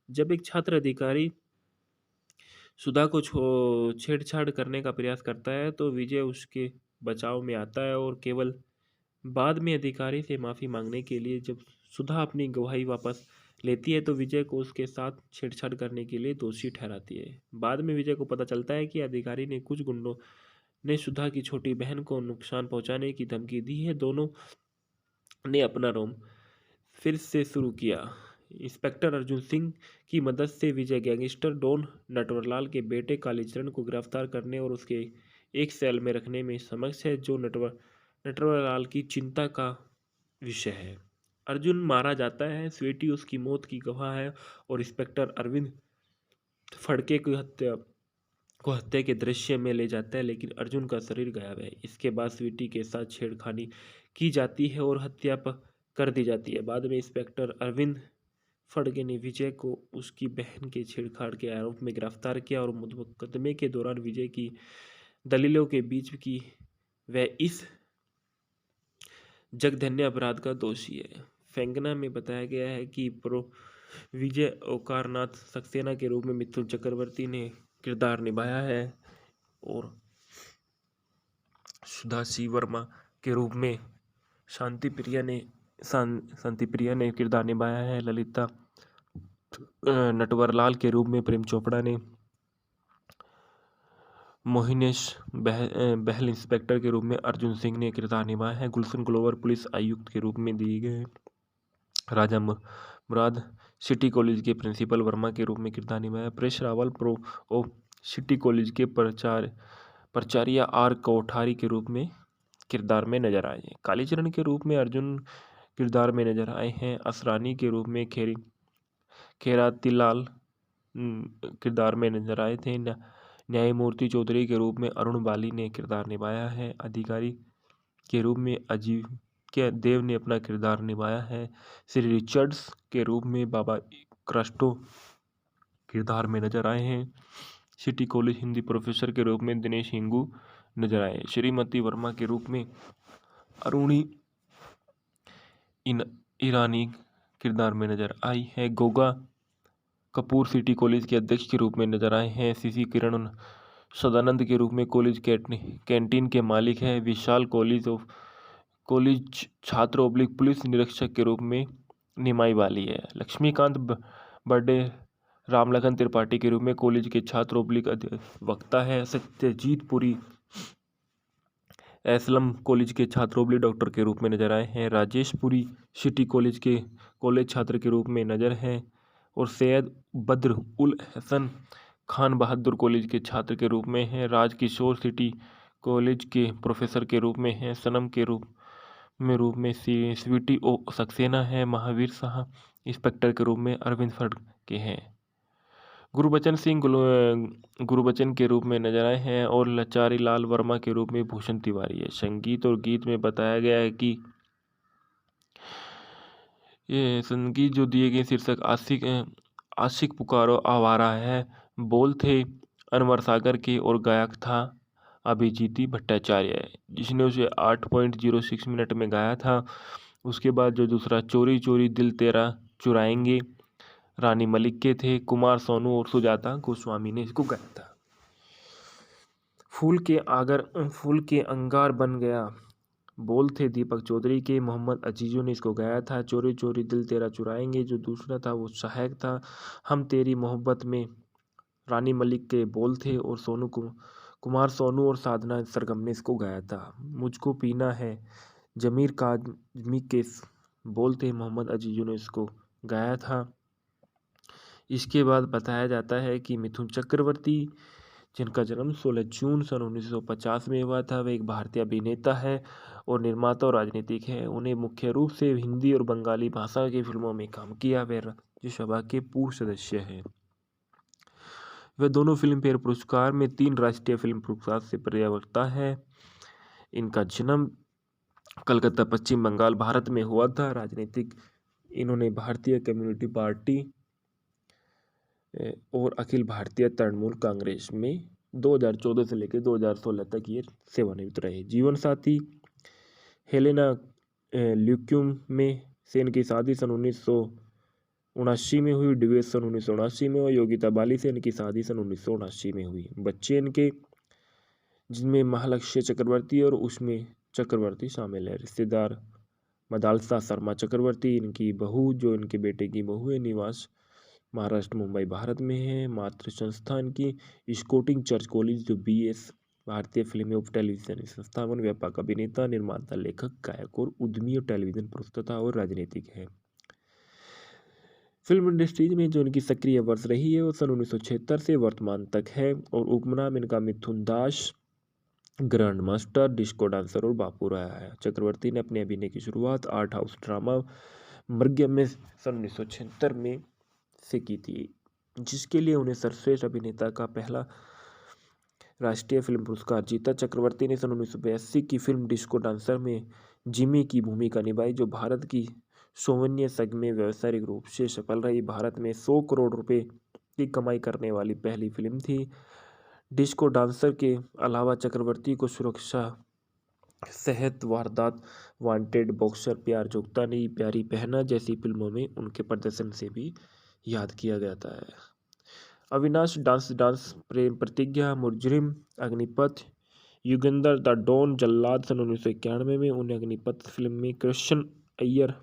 जब एक छात्र अधिकारी सुधा को छेड़छाड़ करने का प्रयास करता है तो विजय उसके बचाव में आता है और केवल बाद में अधिकारी से माफ़ी मांगने के लिए जब सुधा अपनी गवाही वापस लेती है तो विजय को उसके साथ छेड़छाड़ करने के लिए दोषी ठहराती है। बाद में विजय को पता चलता है कि अधिकारी ने कुछ गुंडों ने सुधा की छोटी बहन को नुकसान पहुंचाने की धमकी दी है। दोनों ने अपना रोम फिर से शुरू किया। इंस्पेक्टर अर्जुन सिंह की मदद से विजय गैंगस्टर डॉन नटवरलाल के बेटे कालीचरण को गिरफ्तार करने और उसके एक सेल में रखने में समक्ष है, जो नटवरलाल की चिंता का विषय है। अर्जुन मारा जाता है, स्वीटी उसकी मौत की गवाह है और इंस्पेक्टर अरविंद फड़के को हत्या के दृश्य में ले जाता है, लेकिन अर्जुन का शरीर गायब है। इसके बाद स्वीटी के साथ छेड़खानी की जाती है और हत्या कर दी जाती है। बाद में इंस्पेक्टर अरविंद फड़के ने विजय को उसकी बहन के छेड़छाड़ के आरोप में गिरफ्तार किया और मुकदमे के दौरान विजय की दलीलों के बीच की वह इस जघन्य अपराध का दोषी है। फेंगना में बताया गया है कि प्रो विजय ओकारनाथ सक्सेना के रूप में मिथुन चक्रवर्ती ने किरदार निभाया है और सुधा सी वर्मा के रूप में शांति प्रिया ने किरदार निभाया है। ललिता नटवरलाल के रूप में प्रेम चोपड़ा ने, मोहिनेश बहल इंस्पेक्टर के रूप में अर्जुन सिंह ने किरदार निभाया है। गुलशन ग्लोवर पुलिस आयुक्त के रूप में दिए गए। राजा मुराद सिटी कॉलेज के प्रिंसिपल वर्मा के रूप में किरदार निभाया। प्रेश रावल सिटी कॉलेज के प्राचार्य आर कोठारी के रूप में किरदार में नजर आए हैं। कालीचरण के रूप में अर्जुन किरदार में नजर आए हैं। असरानी के रूप में खेरातीलाल किरदार में नजर आए थे। न्यायमूर्ति चौधरी के रूप में अरुण बाली ने किरदार निभाया है। अधिकारी के रूप में अजीव के देव ने अपना किरदार निभाया है। श्री रिचर्ड्स के रूप में बाबा क्रस्टो किरदार में नजर आए हैं। सिटी कॉलेज हिंदी प्रोफेसर के रूप में दिनेश हिंगू नजर आए। श्रीमती वर्मा के रूप में अरुणी ईरानी किरदार में नजर आई है। गोगा कपूर सिटी कॉलेज के अध्यक्ष के रूप में नजर आए हैं। सीसी किरण सदानंद के रूप में कॉलेज कैंटीन के मालिक है। विशाल कॉलेज छात्र ओब्लिक पुलिस निरीक्षक के रूप में निमाई वाली है। लक्ष्मीकांत बर्थडे रामलखन त्रिपाठी के रूप में कॉलेज के छात्र ओब्लिक वक्ता है। सत्यजीत पुरी एसलम कॉलेज के छात्र ओब्लिक डॉक्टर के रूप में नजर आए हैं। राजेश पुरी सिटी कॉलेज के कॉलेज छात्र के रूप में नजर है और सैयद बद्र उल हसन खान बहादुर कॉलेज के छात्र के रूप में है। राजकिशोर सिटी कॉलेज के प्रोफेसर के रूप में है। सनम के रूप में स्वीटी ओ सक्सेना है। महावीर शाह इंस्पेक्टर के रूप में अरविंद फड़के हैं। गुरबचन के रूप में नजर आए हैं और लचारी लाल वर्मा के रूप में भूषण तिवारी है। संगीत और गीत में बताया गया है कि ये संगीत जो दिए गए शीर्षक आशिक पुकारो आवारा है। बोल थे अनवर सागर के और गायक था अभिजीती भट्टाचार्य, जिसने उसे 8.06 मिनट में गाया था। उसके बाद जो दूसरा चोरी चोरी दिल तेरा चुराएंगे रानी मलिक के थे। कुमार सोनू और सुजाता गोस्वामी ने इसको गाया था। फूल के अंगार बन गया बोल थे दीपक चौधरी के। मोहम्मद अजीजों ने इसको गाया था। चोरी चोरी दिल तेरा चुराएंगे जो दूसरा था वो सहायक था। हम तेरी मोहब्बत में रानी मलिक के बोल थे और कुमार सोनू और साधना सरगम ने इसको गाया था। मुझको पीना है जमीर काजमी के बोल थे मोहम्मद अजीजों ने इसको गाया था। इसके बाद बताया जाता है कि मिथुन चक्रवर्ती, जिनका जन्म 16 जून सन 1950 में हुआ था, वे एक भारतीय अभिनेता है और निर्माता और राजनीतिक है। उन्हें मुख्य रूप से हिंदी और बंगाली भाषा की फिल्मों में काम किया। वे राज्यसभा के पूर्व सदस्य हैं। वे दोनों फिल्म फेयर पुरस्कार में 3 राष्ट्रीय फिल्म पुरस्कार से पर्यावक्ता है। इनका जन्म कलकत्ता पश्चिम बंगाल भारत में हुआ था। राजनीतिक इन्होंने भारतीय कम्युनिस्ट पार्टी और अखिल भारतीय तृणमूल कांग्रेस में 2014 से लेकर 2016 तक ये सेवानिवृत्त रहे। जीवन साथी हेलेना ल्यूक्यूम में से इनकी शादी सन 1979 में हुई। डिवेश सन 1979 में हुई। योगिता बाली से इनकी शादी सन 1979 में हुई। बच्चे इनके जिनमें महालक्ष्य चक्रवर्ती और उसमें चक्रवर्ती शामिल है। रिश्तेदार मदालसा शर्मा चक्रवर्ती इनकी बहू, जो इनके बेटे की बहू है, निवास महाराष्ट्र, मुंबई, भारत में है। मातृ संस्था इनकी स्कोटिंग चर्च कॉलेज, जो BS भारतीय फिल्म और टेलीविजन संस्थापन, व्यापक अभिनेता, निर्माता, लेखक, गायक और उद्यमी और टेलीविजन प्रस्तोता और राजनीतिक है। फिल्म इंडस्ट्रीज में जो इनकी सक्रिय वर्ष रही है वो सन 1976 से वर्तमान तक है। और उपनाम इनका मिथुन दास, ग्रैंड मास्टर, डिस्को डांसर और बापू रहा है। चक्रवर्ती ने अपने अभिनय की शुरुआत आर्ट हाउस ड्रामा मर्ग्यम में सन 1976 में से की थी, जिसके लिए उन्हें सर्वश्रेष्ठ अभिनेता का पहला राष्ट्रीय फिल्म पुरस्कार जीता। चक्रवर्ती ने सन 1982 की फिल्म डिस्को डांसर में जिमी की भूमिका निभाई, जो भारत की सौवन्य संघ में व्यावसायिक रूप से सफल रही। भारत में 100 करोड़ रुपए की कमाई करने वाली पहली फिल्म थी। डिस्को डांसर के अलावा चक्रवर्ती को सुरक्षा, सेहत, वारदात, वांटेड, बॉक्सर, प्यार जोगता नहीं, प्यारी बहना जैसी फिल्मों में उनके प्रदर्शन से भी याद किया जाता है। अविनाश, डांस डांस, प्रेम प्रतिज्ञा, मुजरिम, अग्निपथ, युगंधर, द डॉन, जल्लाद सन 1991 में उन्हें अग्निपथ फिल्म में कृष्ण अय्यर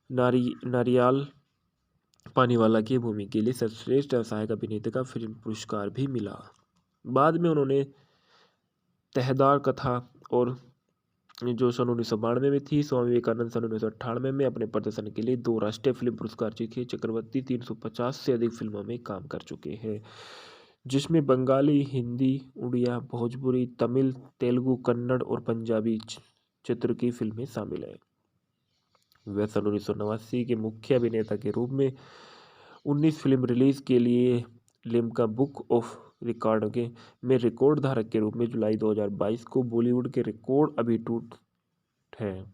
नारियाल पानीवाला की भूमिका के लिए सर्वश्रेष्ठ सहायक अभिनेता का फिल्म पुरस्कार भी मिला। बाद में उन्होंने तहदार कथा और जो सन 1992 में थी, स्वामी विवेकानंद सन 1998 में अपने प्रदर्शन के लिए 2 राष्ट्रीय फिल्म पुरस्कार जीते। चक्रवर्ती 350 से अधिक फिल्मों में काम कर चुके हैं, जिसमें बंगाली, हिंदी, उड़िया, भोजपुरी, तमिल, तेलुगु, कन्नड़ और पंजाबी चित्र की फिल्में शामिल हैं। वह सन 1989 के मुख्य अभिनेता के रूप में 19 फिल्म रिलीज के लिए लिम्का बुक ऑफ रिकॉर्ड के में रिकॉर्ड धारक के रूप में जुलाई 2022 को बॉलीवुड के रिकॉर्ड अभी टूट है।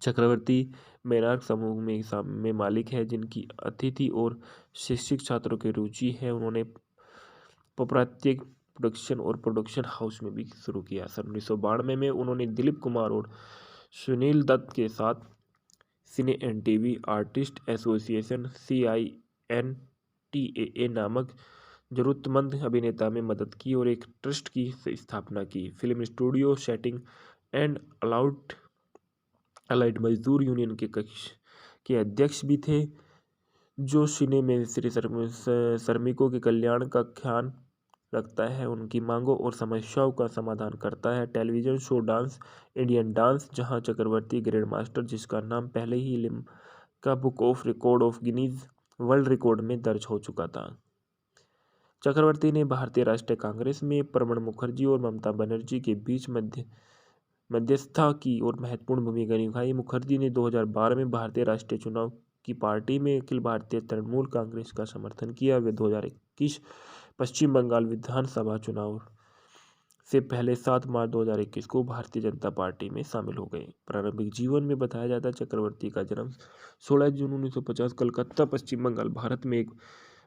चक्रवर्ती मेनार्क समूह में मालिक है, जिनकी अतिथि और शिक्षक छात्रों की रुचि है। उन्होंने पौरात्य प्रोडक्शन और प्रोडक्शन हाउस में भी शुरू किया। सन 1992 में उन्होंने दिलीप कुमार और सुनील दत्त के साथ cine and TV artist association CINTAA नामक जरूरतमंद अभिनेता में मदद की और एक ट्रस्ट की स्थापना की। Film studio setting and allied मजदूर यूनियन के कक्ष के अध्यक्ष भी थे, जो सिने में श्रमिकों के कल्याण का ख्याल रखता है, उनकी मांगों और समस्याओं का समाधान करता है। Television show dance Indian dance, जहां चक्रवर्ती ग्रैंड मास्टर, जिसका नाम पहले ही Limca book of record of Guinness world record में दर्ज हो चुका था। चक्रवर्ती ने भारतीय राष्ट्रीय कांग्रेस में प्रणब मुखर्जी और ममता बनर्जी के बीच मध्यस्थता की और महत्वपूर्ण भूमिका निभाई। मुखर्जी ने 2012 में भारतीय राष्ट्रीय चुनाव की पार्टी में अखिल भारतीय तृणमूल कांग्रेस का समर्थन किया। वे 2021 पश्चिम बंगाल विधानसभा चुनाव से पहले 7 मार्च 2021 को भारतीय जनता पार्टी में शामिल हो गए। प्रारंभिक जीवन में बताया जाता है चक्रवर्ती का जन्म 16 जून 1950 कलकत्ता, पश्चिम बंगाल, भारत में एक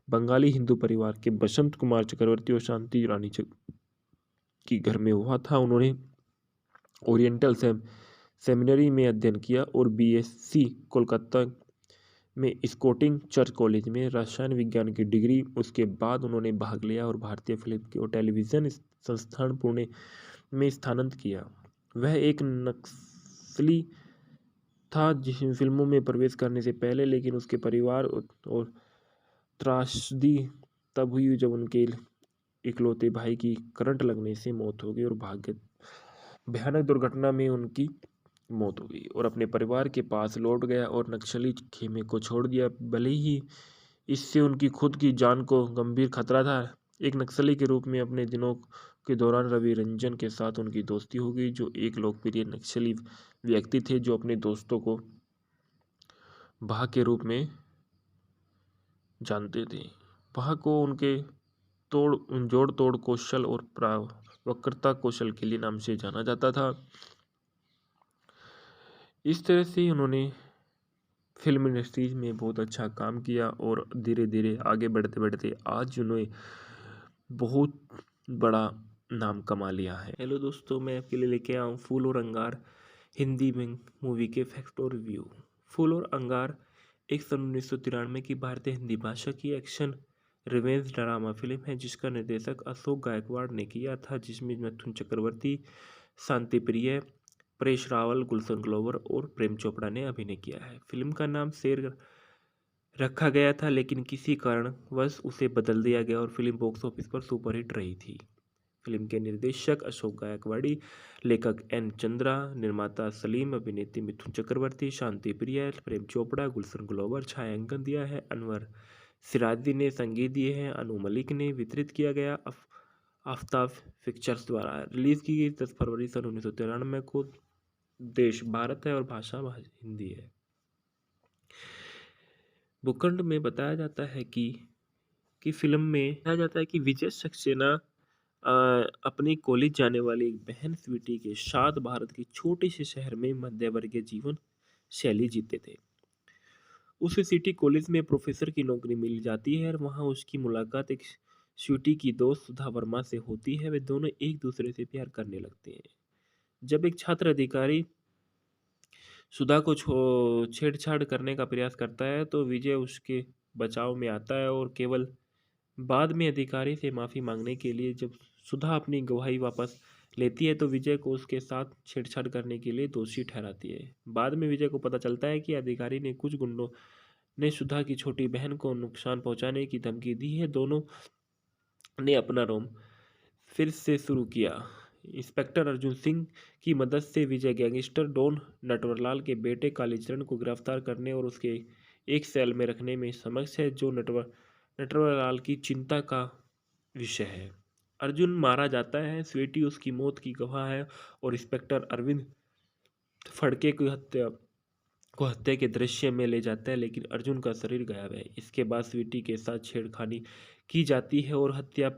बंगाली हिंदू परिवार के बसंत कुमार चक्रवर्ती और शांति रानी की घर में हुआ था। उन्होंने ओरिएंटल सेमिनरी में अध्ययन किया और BSc कोलकाता में स्कोटिंग चर्च कॉलेज में रसायन विज्ञान की डिग्री। उसके बाद उन्होंने भाग लिया और भारतीय फिल्म और टेलीविजन संस्थान पुणे में स्थानांतरित किया। वह एक नक्सली था जिस फिल्मों में प्रवेश करने से पहले, लेकिन उसके परिवार और त्रासदी तब हुई जब उनके इकलौते भाई की करंट लगने से मौत हो गई और भयानक दुर्घटना में उनकी मौत हो गई और अपने परिवार के पास लौट गया और नक्सली खेमे को छोड़ दिया। भले ही इससे उनकी खुद की जान को गंभीर खतरा था। एक नक्सली के रूप में अपने दिनों के दौरान रवि रंजन के साथ उनकी दोस्ती हो गई, जो एक लोकप्रिय नक्सली व्यक्ति थे जो अपने दोस्तों को भाग के रूप में जानते थे। भाग को उनके जोड़ तोड़ कौशल और वक्रता कौशल के लिए नाम से जाना जाता था। इस तरह से उन्होंने फिल्म इंडस्ट्रीज में बहुत अच्छा काम किया और धीरे धीरे आगे बढ़ते बढ़ते आज उन्हें बहुत बड़ा नाम कमा लिया है। हेलो दोस्तों, मैं आपके लिए लेके आया हूँ फूल और अंगार हिंदी में मूवी के फैक्ट और रिव्यू। फूल और अंगार एक सन 1993 की भारतीय हिंदी भाषा की एक्शन रिवेंज ड्रामा फिल्म है, जिसका निर्देशक अशोक गायकवाड़ ने किया था, जिसमें मिथुन चक्रवर्ती, शांति प्रिय, परेश रावल, गुलशन ग्लोवर और प्रेम चोपड़ा ने अभिनय किया है। फिल्म का नाम शेर रखा गया था, लेकिन किसी कारणवश उसे बदल दिया गया और फिल्म बॉक्स ऑफिस पर सुपरहिट रही थी। फिल्म के निर्देशक अशोक गायकवाड़ी, लेखक एन चंद्रा, निर्माता सलीम, अभिनेत्री मिथुन चक्रवर्ती, शांति प्रिया, प्रेम चोपड़ा, गुलशन ग्लोवर। छायांकन दिया है अनवर सिराजी ने, संगीत दिए हैं अनु मलिक ने, वितरित किया गया आफ्ताब पिक्चर्स द्वारा। रिलीज की गई 10 फरवरी सन 1993 को। देश भारत है और भाषा हिंदी है। भूखंड में बताया जाता है कि फिल्म में बताया जाता है कि विजय सक्सेना अपनी कॉलेज जाने वाली एक बहन स्वीटी के साथ भारत के छोटे से शहर में मध्यवर्गीय जीवन शैली जीते थे। उसे सिटी कॉलेज में प्रोफेसर की नौकरी मिल जाती है और वहाँ उसकी मुलाकात एक स्वीटी की दोस्त सुधा वर्मा से होती है। वे दोनों एक दूसरे से प्यार करने लगते हैं। जब एक छात्र अधिकारी सुधा को छेड़छाड़ करने का प्रयास करता है तो विजय उसके बचाव में आता है और केवल बाद में अधिकारी से माफ़ी मांगने के लिए। जब सुधा अपनी गवाही वापस लेती है तो विजय को उसके साथ छेड़छाड़ करने के लिए दोषी ठहराती है। बाद में विजय को पता चलता है कि अधिकारी ने कुछ गुंडों ने सुधा की छोटी बहन को नुकसान पहुंचाने की धमकी दी है। दोनों ने अपना रोम फिर से शुरू किया। इंस्पेक्टर अर्जुन सिंह की मदद से विजय गैंगस्टर डॉन नटवरलाल के बेटे कालीचरण को गिरफ्तार करने और उसके एक सेल में रखने में समक्ष है, जो नटवरलाल की चिंता का विषय है। अर्जुन मारा जाता है, स्वीटी उसकी मौत की गवाह है और इंस्पेक्टर अरविंद फड़के को हत्या के दृश्य में ले जाता है, लेकिन अर्जुन का शरीर गायब है। इसके बाद स्वीटी के साथ छेड़खानी की जाती है और हत्या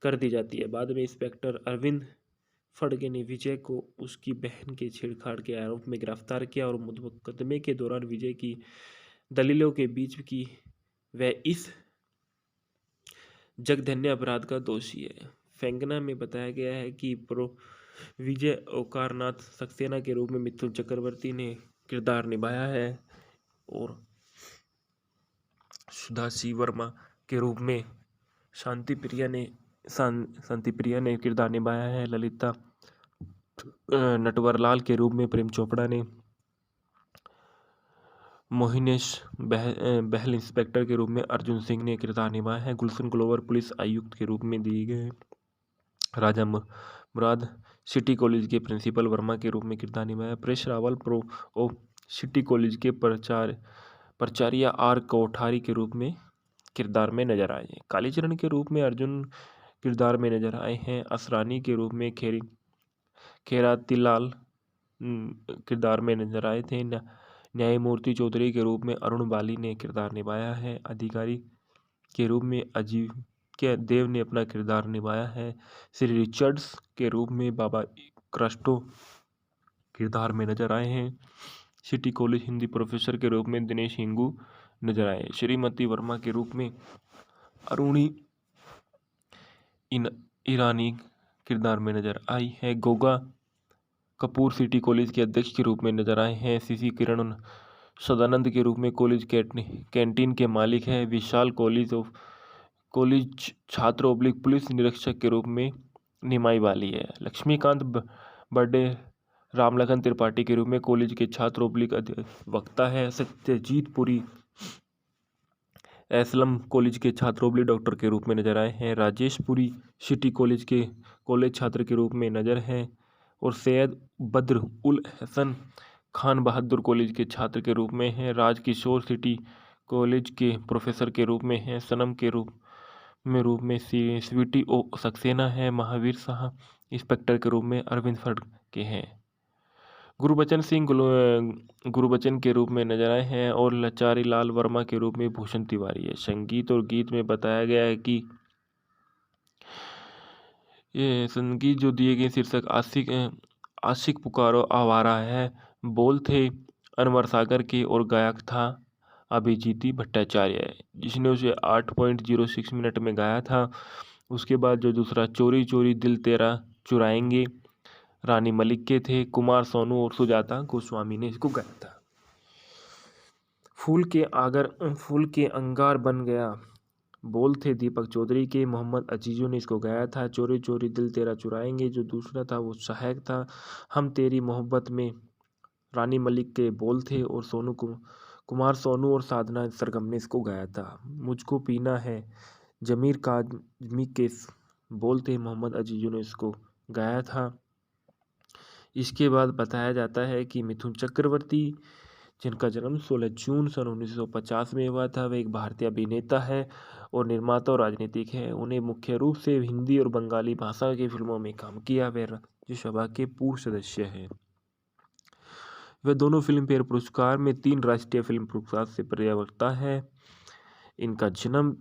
कर दी जाती है। बाद में इंस्पेक्टर अरविंद फड़के ने विजय को उसकी बहन के छेड़छाड़ के आरोप में गिरफ्तार किया और मुकदमे के दौरान विजय की दलीलों के बीच की वह इस जघन्य अपराध का दोषी है। फेंगना में बताया गया है कि प्रो विजय ओकारनाथ सक्सेना के रूप में मिथुन चक्रवर्ती ने किरदार निभाया है और सुधा सी वर्मा के रूप में शांति प्रिया ने किरदार निभाया है। ललिता नटवरलाल के रूप में प्रेम चोपड़ा ने, मोहिनेश बहल इंस्पेक्टर के रूप में अर्जुन सिंह ने किरदार निभाया है। गुलशन ग्लोवर पुलिस आयुक्त के रूप में दिए गए। राजा मुराद सिटी कॉलेज के प्रिंसिपल वर्मा के रूप में किरदार निभाया। परेश रावल सिटी कॉलेज के प्राचार्य आर कोठारी के रूप में किरदार में नजर आए हैं। कालीचरण के रूप में अर्जुन किरदार में नजर आए हैं। असरानी के रूप में खेरातीलाल किरदार में नजर आए थे। न्यायमूर्ति चौधरी के रूप में अरुण बाली ने किरदार निभाया है। अधिकारी के रूप में अजीव के देव ने अपना किरदार निभाया है। श्री रिचर्ड्स के रूप में बाबा क्रस्टो किरदार में नजर आए हैं। सिटी कॉलेज हिंदी प्रोफेसर के रूप में दिनेश हिंगू नजर आए। श्रीमती वर्मा के रूप में अरुणी ईरानी किरदार में नजर आई है। गोगा कपूर सिटी कॉलेज के अध्यक्ष के रूप में नजर आए हैं। सीसी किरण सदानंद के रूप में कॉलेज कैंटीन के मालिक है। विशाल कॉलेज छात्र ओब्लिक पुलिस निरीक्षक के रूप में निमाई वाली है। लक्ष्मीकांत बर्थडे रामलखन त्रिपाठी के रूप में कॉलेज के छात्र ओब्लिक वक्ता है। सत्यजीत पुरी एसलम कॉलेज के छात्र ओब्लिक डॉक्टर के रूप में नजर आए हैं। राजेश पुरी सिटी कॉलेज के कॉलेज छात्र के रूप में नजर हैं और सैयद बद्र उल हसन खान बहादुर कॉलेज के छात्र के रूप में हैं। राजकिशोर सिटी कॉलेज के प्रोफेसर के रूप में हैं। सनम के रूप में स्वीटी ओ सक्सेना है। महावीर शाह इंस्पेक्टर के रूप में अरविंद फड़ के हैं। गुरबचन के रूप में नजर आए हैं और लचारी लाल वर्मा के रूप में भूषण तिवारी है। संगीत और गीत में बताया गया है कि ये संगीत जो दिए गए शीर्षक आशिक पुकारो आवारा है। बोल थे अनवर सागर के और गायक था अभिजीत भट्टाचार्य, जिसने उसे 8.06 मिनट में गाया था। उसके बाद जो दूसरा चोरी चोरी दिल तेरा चुराएंगे रानी मलिक के थे। कुमार सोनू और सुजाता गोस्वामी ने इसको गाया था। फूल के अंगार बन गया बोल थे दीपक चौधरी के। मोहम्मद अजीजों ने इसको गाया था। चोरी चोरी दिल तेरा चुराएंगे जो दूसरा था वो सहायक था। हम तेरी मोहब्बत में रानी मलिक के बोल थे और कुमार सोनू और साधना सरगम ने इसको गाया था। मुझको पीना है जमीर काजमी के बोल थे। मोहम्मद अजीजों ने इसको गाया था। इसके बाद बताया जाता है कि मिथुन चक्रवर्ती, जिनका जन्म 16 जून सन 1950 में हुआ था, वे एक भारतीय अभिनेता है और निर्माता और राजनीतिक हैं। उन्हें मुख्य रूप से हिंदी और बंगाली भाषा की फिल्मों में काम किया। वे राज्यसभा के पूर्व सदस्य हैं। वे दोनों फिल्म फेयर पुरस्कार में 3 राष्ट्रीय फिल्म पुरस्कार से प्रवक्ता है। इनका जन्म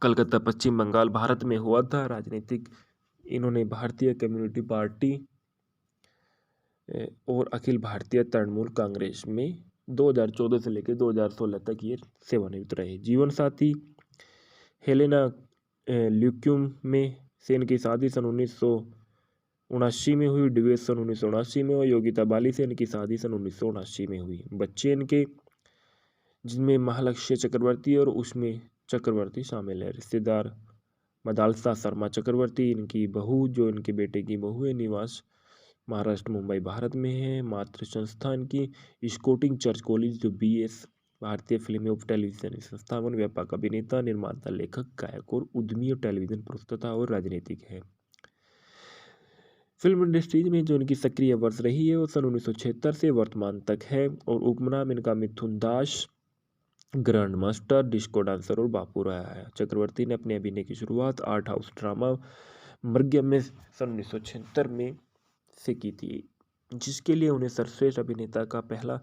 कलकत्ता, पश्चिम बंगाल, भारत में हुआ था। राजनीतिक इन्होंने भारतीय कम्युनिस्ट पार्टी और अखिल भारतीय तृणमूल कांग्रेस में 2014 से लेकर 2016 तक ये सेवानिवृत्त रहे। जीवन साथी हेलेना ल्यूक्यूम में से इनकी शादी सन 1979 में हुई। डिवेश सन 1979 में और योगिता बाली से इनकी शादी सन 1979 में हुई। बच्चे इनके, जिनमें महालक्ष्य चक्रवर्ती और उसमें चक्रवर्ती शामिल है। रिश्तेदार मदालसा शर्मा चक्रवर्ती इनकी बहू, जो इनके बेटे की बहू है। निवास महाराष्ट्र, मुंबई, भारत में है। मातृ संस्थान की स्कोटिंग चर्च कॉलेज, जो BS भारतीय फिल्म और टेलीविजन संस्थापन, व्यापक अभिनेता, निर्माता, लेखक, गायक और उद्यमी और टेलीविजन प्रस्तुता और राजनीतिक है। फिल्म इंडस्ट्रीज में जो इनकी सक्रिय वर्ष रही है वो सन 1976 से वर्तमान तक है। और उपनाम इनका मिथुन दास, ग्रैंड मास्टर, डिस्को डांसर और बापू रहा है। चक्रवर्ती ने अपने अभिनय की शुरुआत आर्ट हाउस ड्रामा मर्गम में सन 1976 में से की थी, जिसके लिए उन्हें सर्वश्रेष्ठ अभिनेता का पहला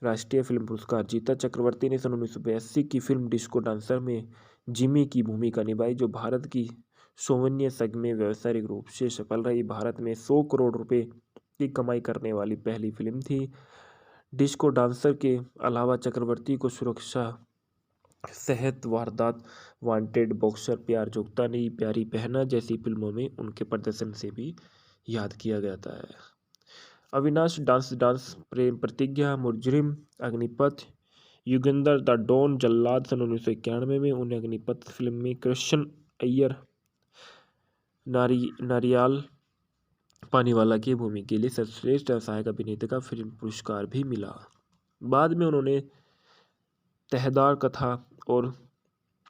राष्ट्रीय फिल्म पुरस्कार जीता। चक्रवर्ती ने सन 1982 की फिल्म डिस्को डांसर में जिमी की भूमिका निभाई, जो भारत की सौवन्य संघ में व्यावसायिक रूप से सफल रही। भारत में 100 करोड़ रुपए की कमाई करने वाली पहली फिल्म थी। डिस्को डांसर के अलावा चक्रवर्ती को सुरक्षा, सेहत, वारदात, वांटेड, बॉक्सर, प्यार जुगता नहीं, प्यारी बहना जैसी फिल्मों में उनके प्रदर्शन से भी याद किया जाता है। अविनाश डांस डांस, प्रेम प्रतिज्ञा, मुजरिम, अग्निपथ, युगंधर, द डॉन, जल्लाद सन 1991 में उन्हें अग्निपथ फिल्म में कृष्ण अय्यर नारियाल पानीवाला की भूमिका के लिए सर्वश्रेष्ठ सहायक अभिनेता का फिल्म पुरस्कार भी मिला। बाद में उन्होंने तहदार कथा और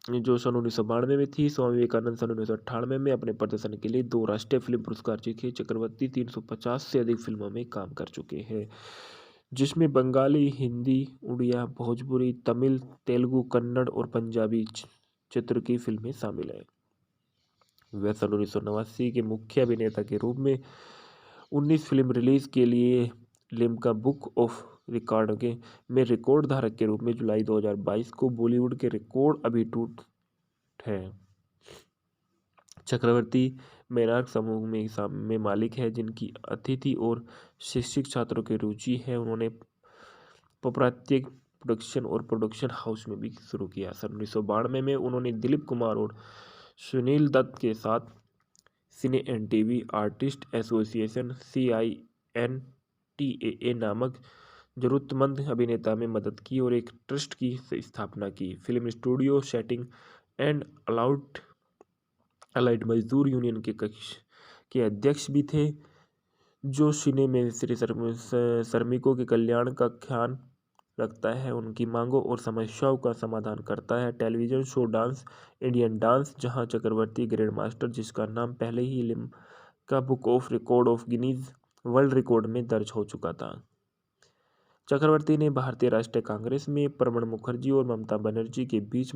जो सन 1992 में थी, स्वामी विवेकानंद सन 1998 में अपने प्रदर्शन के लिए 2 राष्ट्रीय फिल्म पुरस्कार जीते। चक्रवर्ती 350 से अधिक फिल्मों में काम कर चुके हैं, जिसमें बंगाली, हिंदी, उड़िया, भोजपुरी, तमिल, तेलुगु, कन्नड़ और पंजाबी चित्र की फिल्में शामिल हैं। वह सन 1989 के मुख्य अभिनेता के रूप में 19 फिल्म रिलीज के लिए लिम्का बुक ऑफ रिकॉर्ड में रिकॉर्ड धारक के रूप में जुलाई 2022 को बॉलीवुड के रिकॉर्ड अभिटूट है। चक्रवर्ती मेनार्क समूह में मालिक है, जिनकी अतिथि और शिक्षक छात्रों की रुचि है। उन्होंने पौरात्य प्रोडक्शन और प्रोडक्शन हाउस में भी शुरू किया। सन 1992 में उन्होंने दिलीप कुमार और सुनील दत्त के साथ cine and TV artist association CINTAA नामक जरूरतमंद अभिनेता में मदद की और एक ट्रस्ट की स्थापना की। Film studio setting and allied मजदूर यूनियन के कक्ष के अध्यक्ष भी थे, जो सिने में श्रमिकों के कल्याण का ख्याल रखता है, उनकी मांगों और समस्याओं का समाधान करता है। Television show dance Indian dance, जहां चक्रवर्ती ग्रैंड मास्टर, जिसका नाम पहले ही Limca book of record of Guinness world record में दर्ज हो चुका था। चक्रवर्ती ने भारतीय राष्ट्रीय कांग्रेस में प्रणब मुखर्जी और ममता बनर्जी के बीच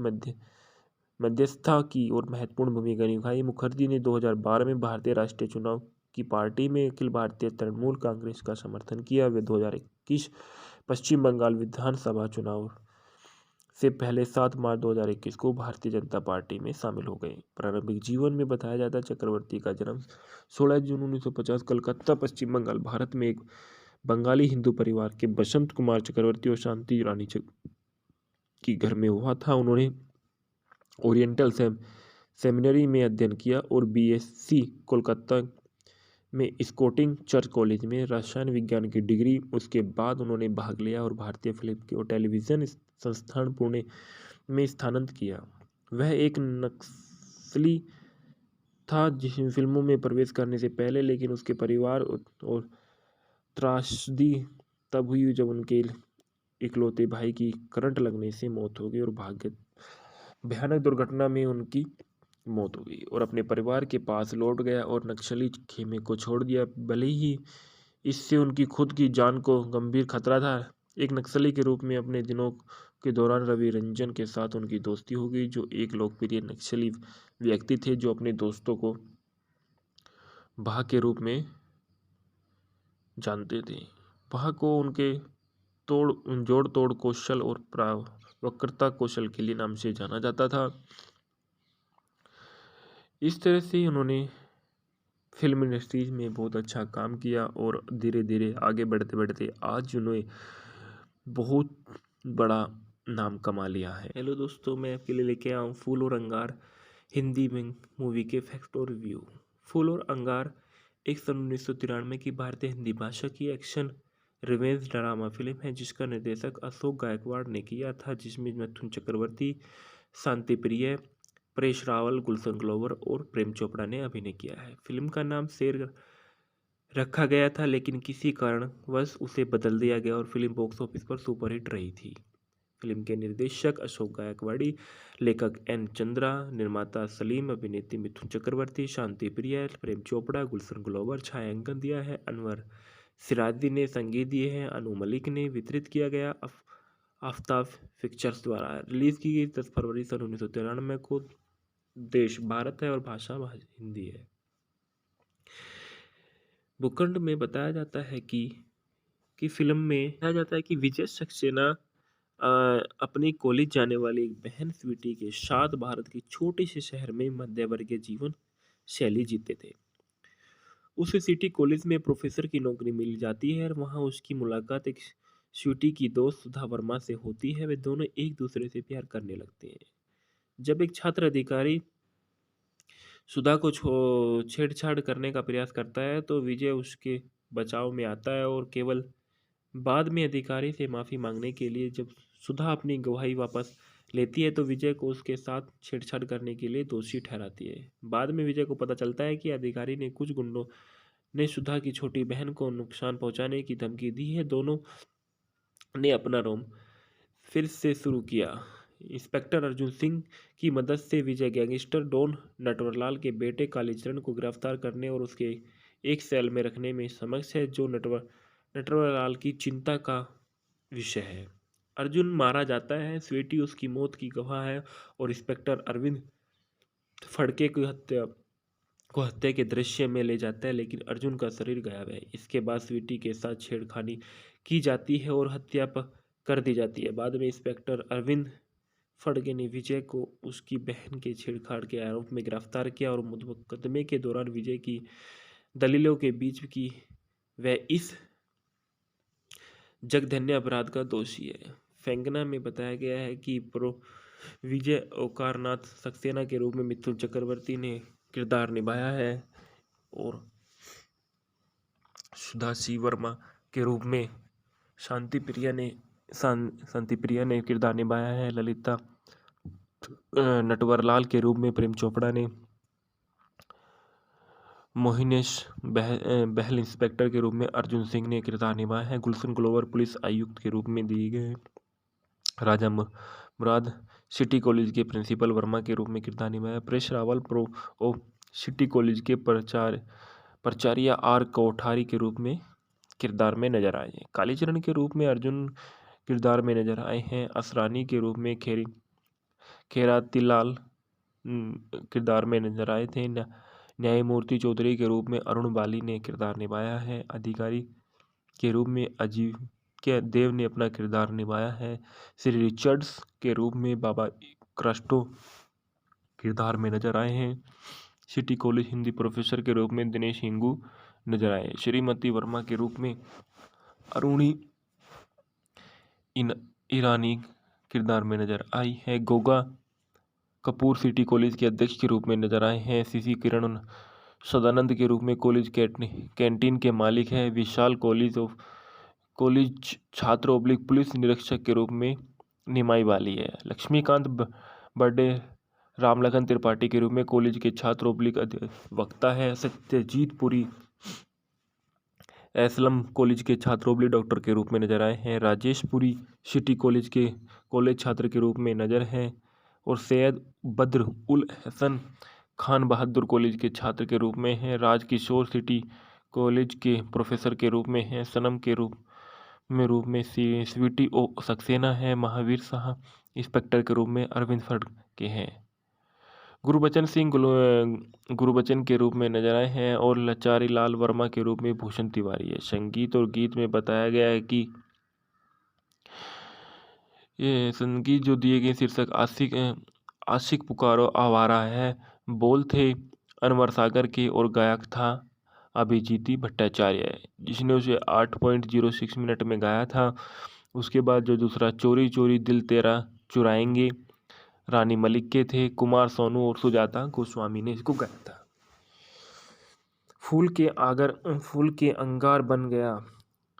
मध्यस्थता की और महत्वपूर्ण भूमिका निभाई। मुखर्जी ने 2012 में भारतीय राष्ट्रीय चुनाव की पार्टी में अखिल भारतीय तृणमूल कांग्रेस का समर्थन किया। वे 2021 पश्चिम बंगाल विधानसभा चुनाव से पहले 7 मार्च 2021 को भारतीय जनता पार्टी में शामिल हो गए। प्रारंभिक जीवन में बताया जाता है चक्रवर्ती का जन्म 16 जून 1950 कलकत्ता, पश्चिम बंगाल, भारत में एक बंगाली हिंदू परिवार के बसंत कुमार चक्रवर्ती और शांति रानी की घर में हुआ था। उन्होंने ओरिएंटल सेमिनरी में अध्ययन किया और BSc कोलकाता में स्कोटिंग चर्च कॉलेज में रसायन विज्ञान की डिग्री। उसके बाद उन्होंने भाग लिया और भारतीय फिल्म और टेलीविजन संस्थान पुणे में स्थानांतरित किया। वह एक नक्सली था जिस फिल्मों में प्रवेश करने से पहले, लेकिन उसके परिवार और त्रासदी तब हुई जब उनके इकलौते भाई की करंट लगने से मौत हो गई और भयानक दुर्घटना में उनकी मौत हो गई और अपने परिवार के पास लौट गया और नक्सली खेमे को छोड़ दिया। भले ही इससे उनकी खुद की जान को गंभीर खतरा था। एक नक्सली के रूप में अपने दिनों के दौरान रवि रंजन के साथ उनकी दोस्ती हो गई, जो एक लोकप्रिय नक्सली व्यक्ति थे जो अपने दोस्तों को भाह के रूप में जानते थे। भाह को उनके जोड़ तोड़ कौशल और वक्रता कौशल के लिए नाम से जाना जाता था। इस तरह से उन्होंने फिल्म इंडस्ट्रीज में बहुत अच्छा काम किया और धीरे धीरे आगे बढ़ते बढ़ते आज उन्हें बहुत बड़ा नाम कमा लिया है। हेलो दोस्तों, मैं आपके लिए लेके आया हूँ फूल और अंगार हिंदी में मूवी के फैक्ट और रिव्यू। फूल और अंगार एक सन 1993 की भारतीय हिंदी भाषा की एक्शन रिवेंज ड्रामा फिल्म है जिसका निर्देशक अशोक गायकवाड़ ने किया था, जिसमें मिथुन चक्रवर्ती, शांति प्रिय, परेश रावल, गुलशन ग्लोवर और प्रेम चोपड़ा ने अभिनय किया है। फिल्म का नाम शेर रखा गया था, लेकिन किसी कारणवश उसे बदल दिया गया और फिल्म बॉक्स ऑफिस पर सुपरहिट रही थी। फिल्म के निर्देशक अशोक गायकवाड़ी, लेखक एन चंद्रा, निर्माता सलीम, अभिनेत्री मिथुन चक्रवर्ती, शांति प्रिया, प्रेम चोपड़ा, गुलशन ग्लोवर। छायांकन दिया है अनवर सिराजी ने, संगीत दिए हैं अनु मलिक ने। वितरित किया गया आफ्ताब पिक्चर्स द्वारा। रिलीज की गई 10 फरवरी सन 1993 को। देश भारत है और भाषा हिंदी है। भूखंड में बताया जाता है कि फिल्म में बताया जाता है कि विजय सक्सेना अपनी कॉलेज जाने वाली एक बहन स्वीटी के साथ भारत के छोटे से शहर में मध्यवर्गीय जीवन शैली जीते थे। उसे सिटी कॉलेज में प्रोफेसर की नौकरी मिल जाती है और वहाँ उसकी मुलाकात एक स्वीटी की दोस्त सुधा वर्मा से होती है। वे दोनों एक दूसरे से प्यार करने लगते हैं। जब एक छात्र अधिकारी सुधा को छेड़छाड़ करने का प्रयास करता है तो विजय उसके बचाव में आता है और केवल बाद में अधिकारी से माफ़ी मांगने के लिए जब सुधा अपनी गवाही वापस लेती है तो विजय को उसके साथ छेड़छाड़ करने के लिए दोषी ठहराती है। बाद में विजय को पता चलता है कि अधिकारी ने कुछ गुंडों ने सुधा की छोटी बहन को नुकसान पहुंचाने की धमकी दी है। दोनों ने अपना रोम फिर से शुरू किया। इंस्पेक्टर अर्जुन सिंह की मदद से विजय गैंगस्टर डॉन नटवरलाल के बेटे कालीचरण को गिरफ्तार करने और उसके एक सेल में रखने में समक्ष है, जो नटवरलाल की चिंता का विषय है। अर्जुन मारा जाता है, स्वीटी उसकी मौत की गवाह है और इंस्पेक्टर अरविंद फड़के की हत्या के दृश्य में ले जाता है, लेकिन अर्जुन का शरीर गायब है। इसके बाद स्वीटी के साथ छेड़खानी की जाती है और हत्या कर दी जाती है। बाद में इंस्पेक्टर अरविंद फड़के ने विजय को उसकी बहन के छेड़छाड़ के आरोप में गिरफ्तार किया और मुकदमे के दौरान विजय की दलीलों के बीच की वह इस जघन्य अपराध का दोषी है। फेंगना में बताया गया है कि प्रो विजय ओकारनाथ सक्सेना के रूप में मिथुन चक्रवर्ती ने किरदार निभाया है और सुधा सी वर्मा के रूप में शांति प्रिया ने किरदार निभाया है। ललिता नटवरलाल के रूप में प्रेम चोपड़ा ने, मोहिनेश बहल इंस्पेक्टर के रूप में अर्जुन सिंह ने किरदार निभाया है। गुलशन ग्लोवर पुलिस आयुक्त के रूप में दिए गए। राजा मुराद सिटी कॉलेज के प्रिंसिपल वर्मा के रूप में किरदार निभाया। परेश रावल सिटी कॉलेज के प्राचार्य आर कोठारी के रूप में किरदार में नजर आए हैं। कालीचरण के रूप में अर्जुन किरदार में नजर आए हैं। असरानी के रूप में खेरातीलाल किरदार में नजर आए थे। न्यायमूर्ति चौधरी के रूप में अरुण बाली ने किरदार निभाया है। अधिकारी के रूप में अजीव के देव ने अपना किरदार निभाया है। श्री रिचर्ड्स के रूप में बाबा क्रस्टो किरदार में नजर आए हैं। सिटी कॉलेज हिंदी प्रोफेसर के रूप में दिनेश हिंगू नजर आए। श्रीमती वर्मा के रूप में अरुणी ईरानी किरदार में नजर आई है। गोगा कपूर सिटी कॉलेज के अध्यक्ष के रूप में नजर आए हैं। सीसी किरण सदानंद के रूप में कॉलेज कैंटीन के मालिक है। विशाल कॉलेज छात्र पुलिस निरीक्षक के रूप में निमाई वाली है। लक्ष्मीकांत बर्थडे रामलखन त्रिपाठी के रूप में कॉलेज के छात्र ओब्लिक अधिवक्ता है। सत्यजीत पुरी एसलम कॉलेज के छात्र ओब्लिक डॉक्टर के रूप में नजर आए हैं। राजेश पुरी सिटी कॉलेज के कॉलेज छात्र के रूप में नजर हैं। और सैयद बद्र उल हसन खान बहादुर कॉलेज के छात्र के रूप में हैं। राजकिशोर सिटी कॉलेज के प्रोफेसर के रूप में हैं। सनम के रूप में स्वीटी ओ सक्सेना है। महावीर शाह इंस्पेक्टर के रूप में अरविंद फर्ड के हैं। गुरबचन के रूप में नजर आए हैं। और लचारी लाल वर्मा के रूप में भूषण तिवारी है। संगीत और गीत में बताया गया है कि ये संगीत जो दिए गए शीर्षक आशिक पुकारो आवारा है। बोल थे अनवर सागर के और गायक था अभिजीती भट्टाचार्य, जिसने उसे 8.06 मिनट में गाया था। उसके बाद जो दूसरा चोरी चोरी दिल तेरा चुराएंगे रानी मलिक के थे। कुमार सोनू और सुजाता गोस्वामी ने इसको गाया था। फूल के अंगार बन गया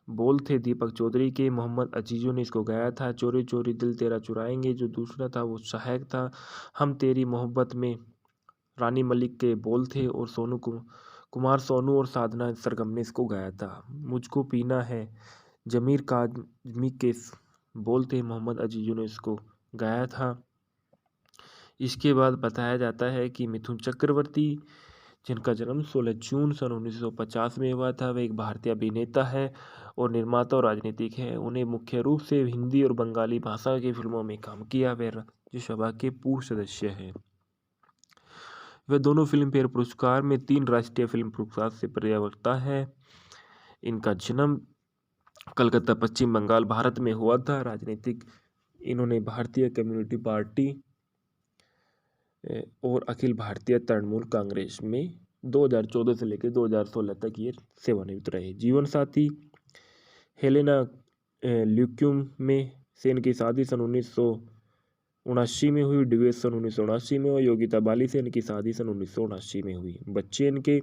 बोल थे दीपक चौधरी के। मोहम्मद अजीजों ने इसको गाया था। चोरी चोरी दिल तेरा चुराएंगे जो दूसरा था वो सहायक था। हम तेरी मोहब्बत में रानी मलिक के बोल थे। और कुमार सोनू और साधना सरगम ने इसको गाया था। मुझको पीना है जमीर काजमी के बोल थे। मोहम्मद अजीजों ने इसको गाया था। इसके बाद बताया जाता है कि मिथुन चक्रवर्ती, जिनका जन्म 16 जून सन 1950 में हुआ था, वह एक भारतीय अभिनेता है और निर्माता और राजनीतिक है। उन्हें मुख्य रूप से हिंदी और बंगाली भाषा की फिल्मों में काम किया। वे राज्यसभा के पूर्व सदस्य हैं। वे दोनों फिल्म फेयर पुरस्कार में 3 राष्ट्रीय फिल्म पुरस्कार से प्रवक्ता है। इनका जन्म कलकत्ता पश्चिम बंगाल भारत में हुआ था। राजनीतिक इन्होंने भारतीय कम्युनिस्ट पार्टी और अखिल भारतीय तृणमूल कांग्रेस में 2014 से लेकर 2016 तक ये सेवानिवृत्त रहे। जीवन साथी हेलेना ल्यूक्यूम में से इनकी शादी सन 1979 में हुई। डिवेस सन 1979 में और योगिता बाली से इनकी शादी सन 1979 में हुई। बच्चे इनके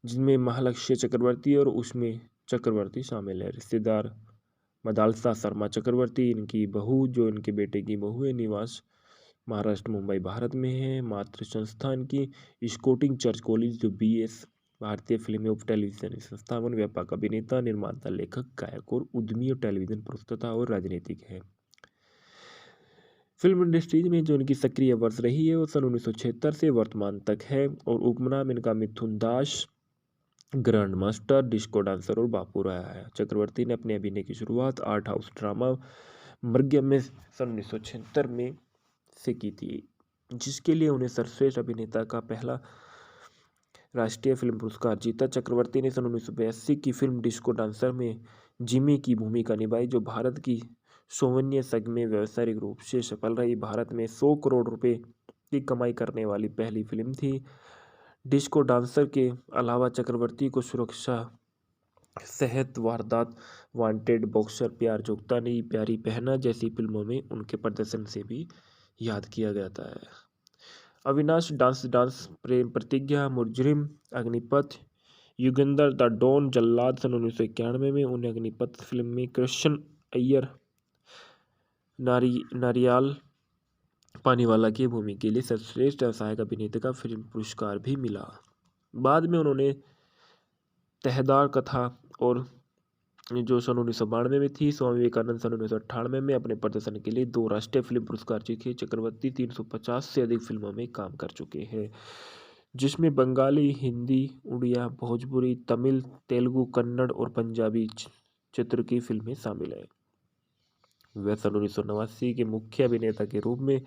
जिनमें महालक्ष्य चक्रवर्ती और उष्मी चक्रवर्ती शामिल है। रिश्तेदार मदालसा शर्मा चक्रवर्ती इनकी बहू, जो इनके बेटे की बहू है। निवास महाराष्ट्र मुंबई भारत में है। मातृ संस्था इनकी स्कोटिंग चर्च कॉलेज जो BS भारतीय फिल्म और टेलीविजन संस्थापन व्यापक अभिनेता निर्माता लेखक गायक और उद्यमी और टेलीविजन प्रस्तुता और राजनीतिक है। फिल्म इंडस्ट्रीज में जो इनकी सक्रिय वर्ष रही है वो सन 1976 से वर्तमान तक है। और उपनाम इनका मिथुन दास, ग्रैंड मास्टर, डिस्को डांसर और बापू रहा है। चक्रवर्ती ने अपने अभिनय की शुरुआत आर्ट हाउस ड्रामा मर्ग्यम में सन 1976 में से की थी, जिसके लिए उन्हें सर्वश्रेष्ठ अभिनेता का पहला राष्ट्रीय फिल्म पुरस्कार जीता। चक्रवर्ती ने सन 1982 की फिल्म डिस्को डांसर में जिमी की भूमिका निभाई, जो भारत की सौवन्य संघ में व्यावसायिक रूप से सफल रही। भारत में 100 करोड़ रुपए की कमाई करने वाली पहली फिल्म थी। डिस्को डांसर के अलावा चक्रवर्ती को सुरक्षा, सेहत, वारदात, वांटेड, बॉक्सर, प्यार जोगता नहीं, प्यारी बहना जैसी फिल्मों में उनके प्रदर्शन से भी याद किया जाता है। अविनाश डांस, प्रेम प्रतिज्ञा, मुजरिम, अग्निपथ, युगंधर, द डॉन, जल्लाद सन 1991 में उन्हें अग्निपथ फिल्म में कृष्ण अय्यर नारियाल पानीवाला की भूमि के लिए सर्वश्रेष्ठ सहायक अभिनेता का फिल्म पुरस्कार भी मिला। बाद में उन्होंने तहदार कथा और जो सन 1992 में थी, स्वामी विवेकानंद सन 1998 में अपने प्रदर्शन के लिए 2 राष्ट्रीय फिल्म पुरस्कार जीते। चक्रवर्ती 350 से अधिक फिल्मों में काम कर चुके हैं, जिसमें बंगाली, हिंदी, उड़िया, भोजपुरी, तमिल, तेलुगु, कन्नड़ और पंजाबी चित्र की फिल्में शामिल हैं। वह सन 1989 के मुख्य अभिनेता के रूप में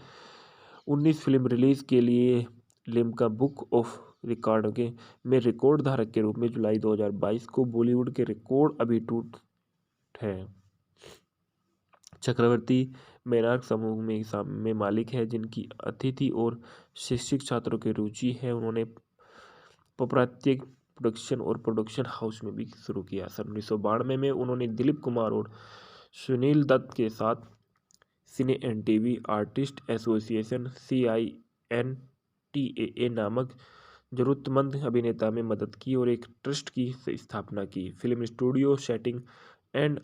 19 फिल्म रिलीज के लिए लिम्का बुक ऑफ रिकॉर्ड में रिकॉर्ड धारक के रूप में जुलाई 2022 को बॉलीवुड के रिकॉर्ड अभिटूट है। चक्रवर्ती मेनार्क समूह में मालिक है, जिनकी अतिथि और शिक्षक छात्रों की रुचि है। उन्होंने पौरात्य प्रोडक्शन और प्रोडक्शन हाउस में भी शुरू किया। सन 1992 में उन्होंने दिलीप कुमार और सुनील दत्त के साथ cine and TV artist association CINTAA नामक जरूरतमंद अभिनेता में मदद की और एक ट्रस्ट की स्थापना की। Film studio setting and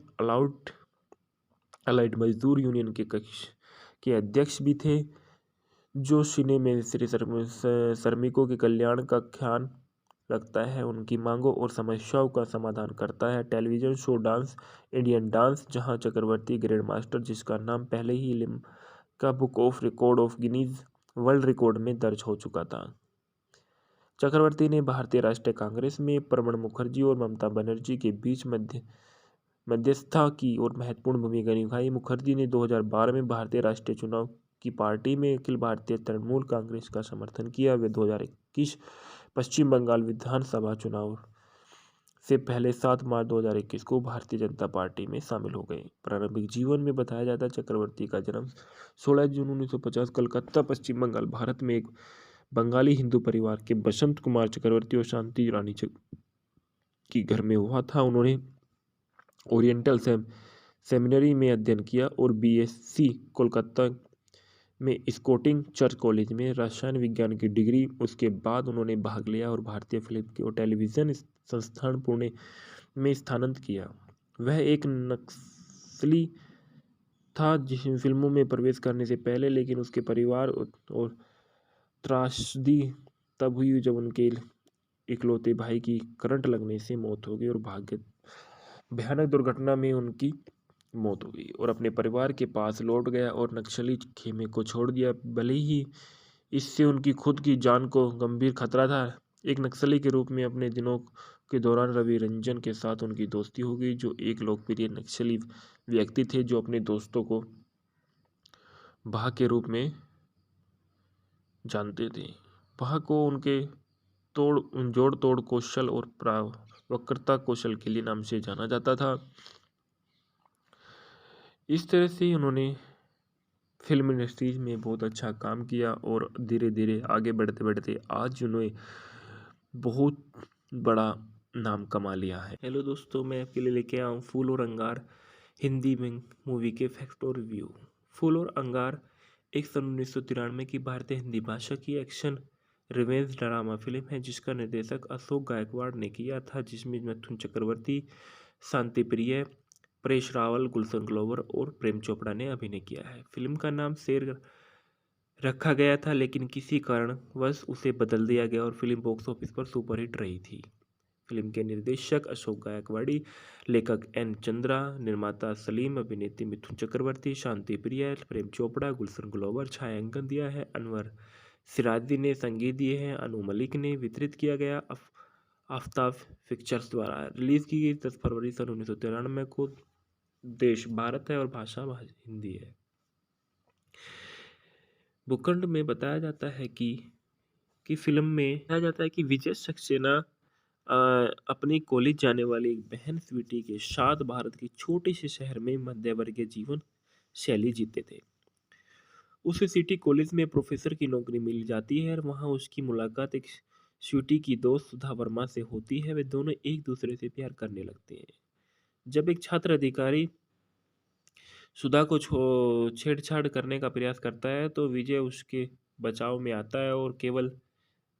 allied मजदूर यूनियन के कक्ष के अध्यक्ष भी थे। जो सिने में श्रमिकों के कल्याण का ख्याल रखता है, उनकी मांगों और समस्याओं का समाधान करता है। Television show dance Indian dance, जहां चक्रवर्ती ग्रैंड मास्टर, जिसका नाम पहले ही Limca book of record of Guinness world record में दर्ज हो चुका था। चक्रवर्ती ने भारतीय राष्ट्रीय कांग्रेस में प्रणब मुखर्जी और ममता बनर्जी के बीच मध्यस्थता की और महत्वपूर्ण भूमिका निभाई। मुखर्जी ने 2012 में भारतीय राष्ट्रीय चुनाव की पार्टी में अखिल भारतीय तृणमूल कांग्रेस का समर्थन किया। वे 2021 पश्चिम बंगाल विधानसभा चुनाव से पहले 7 मार्च 2021 को भारतीय जनता पार्टी में शामिल हो गए। प्रारंभिक जीवन में बताया जाता है चक्रवर्ती का जन्म 16 जून 1950 कलकत्ता, पश्चिम बंगाल, भारत में एक बंगाली हिंदू परिवार के बसंत कुमार चक्रवर्ती और शांति रानी की घर में हुआ था। उन्होंने ओरिएंटल सेमिनरी में अध्ययन किया और बीएससी कोलकाता में स्कॉटिश चर्च कॉलेज में रसायन विज्ञान की डिग्री। उसके बाद उन्होंने भाग लिया और भारतीय फिल्म और टेलीविज़न संस्थान पुणे में स्थानांतरित किया। वह एक नक्सली था जिस फिल्मों में प्रवेश करने से पहले, लेकिन उसके परिवार और त्रासदी तब हुई जब उनके इकलौते भाई की करंट लगने से मौत हो गई और भयानक दुर्घटना में उनकी मौत हो गई और अपने परिवार के पास लौट गया और नक्सली खेमे को छोड़ दिया। भले ही इससे उनकी खुद की जान को गंभीर खतरा था। एक नक्सली के रूप में अपने दिनों के दौरान रवि रंजन के साथ उनकी दोस्ती हो गई, जो एक लोकप्रिय नक्सली व्यक्ति थे जो अपने दोस्तों को भाग के रूप में जानते थे। भाग को उनके जोड़ तोड़ कौशल और वक्रता कौशल के लिए नाम से जाना जाता था। इस तरह से उन्होंने फिल्म इंडस्ट्रीज में बहुत अच्छा काम किया और धीरे धीरे आगे बढ़ते बढ़ते आज उन्हें बहुत बड़ा नाम कमा लिया है। हेलो दोस्तों, मैं आपके लिए लेके आया हूँ फूल और अंगार हिंदी में मूवी के फैक्ट और रिव्यू। फूल और अंगार एक सन 1993 की भारतीय हिंदी भाषा की एक्शन रिवेंज ड्रामा फिल्म है जिसका निर्देशक अशोक गायकवाड़ ने किया था, जिसमें मिथुन चक्रवर्ती, शांति प्रिय, परेश रावल, गुलशन ग्लोवर और प्रेम चोपड़ा ने अभिनय किया है। फिल्म का नाम शेर रखा गया था, लेकिन किसी कारणवश उसे बदल दिया गया और फिल्म बॉक्स ऑफिस पर सुपरहिट रही थी। फिल्म के निर्देशक अशोक गायकवाड़ी, लेखक एन चंद्रा, निर्माता सलीम, अभिनेत्री मिथुन चक्रवर्ती, शांति प्रिया, प्रेम चोपड़ा, गुलशन ग्लोवर। छायांकन दिया है अनवर सिराजी ने, संगीत दिए हैं अनु मलिक ने। वितरित किया गया आफ्ताब पिक्चर्स द्वारा। रिलीज की गई 10 फरवरी सन 1993 को। देश भारत है और भाषा हिंदी है। भूखंड में बताया जाता है कि फिल्म में बताया जाता है कि विजय सक्सेना अपनी कॉलेज जाने वाली एक बहन स्वीटी के साथ भारत के छोटे से शहर में मध्य वर्गीय जीवन शैली जीते थे। उसे सिटी कॉलेज में प्रोफेसर की नौकरी मिल जाती है और वहाँ उसकी मुलाकात एक स्वीटी की दोस्त सुधा वर्मा से होती है। वे दोनों एक दूसरे से प्यार करने लगते हैं। जब एक छात्र अधिकारी सुधा को छेड़छाड़ करने का प्रयास करता है तो विजय उसके बचाव में आता है और केवल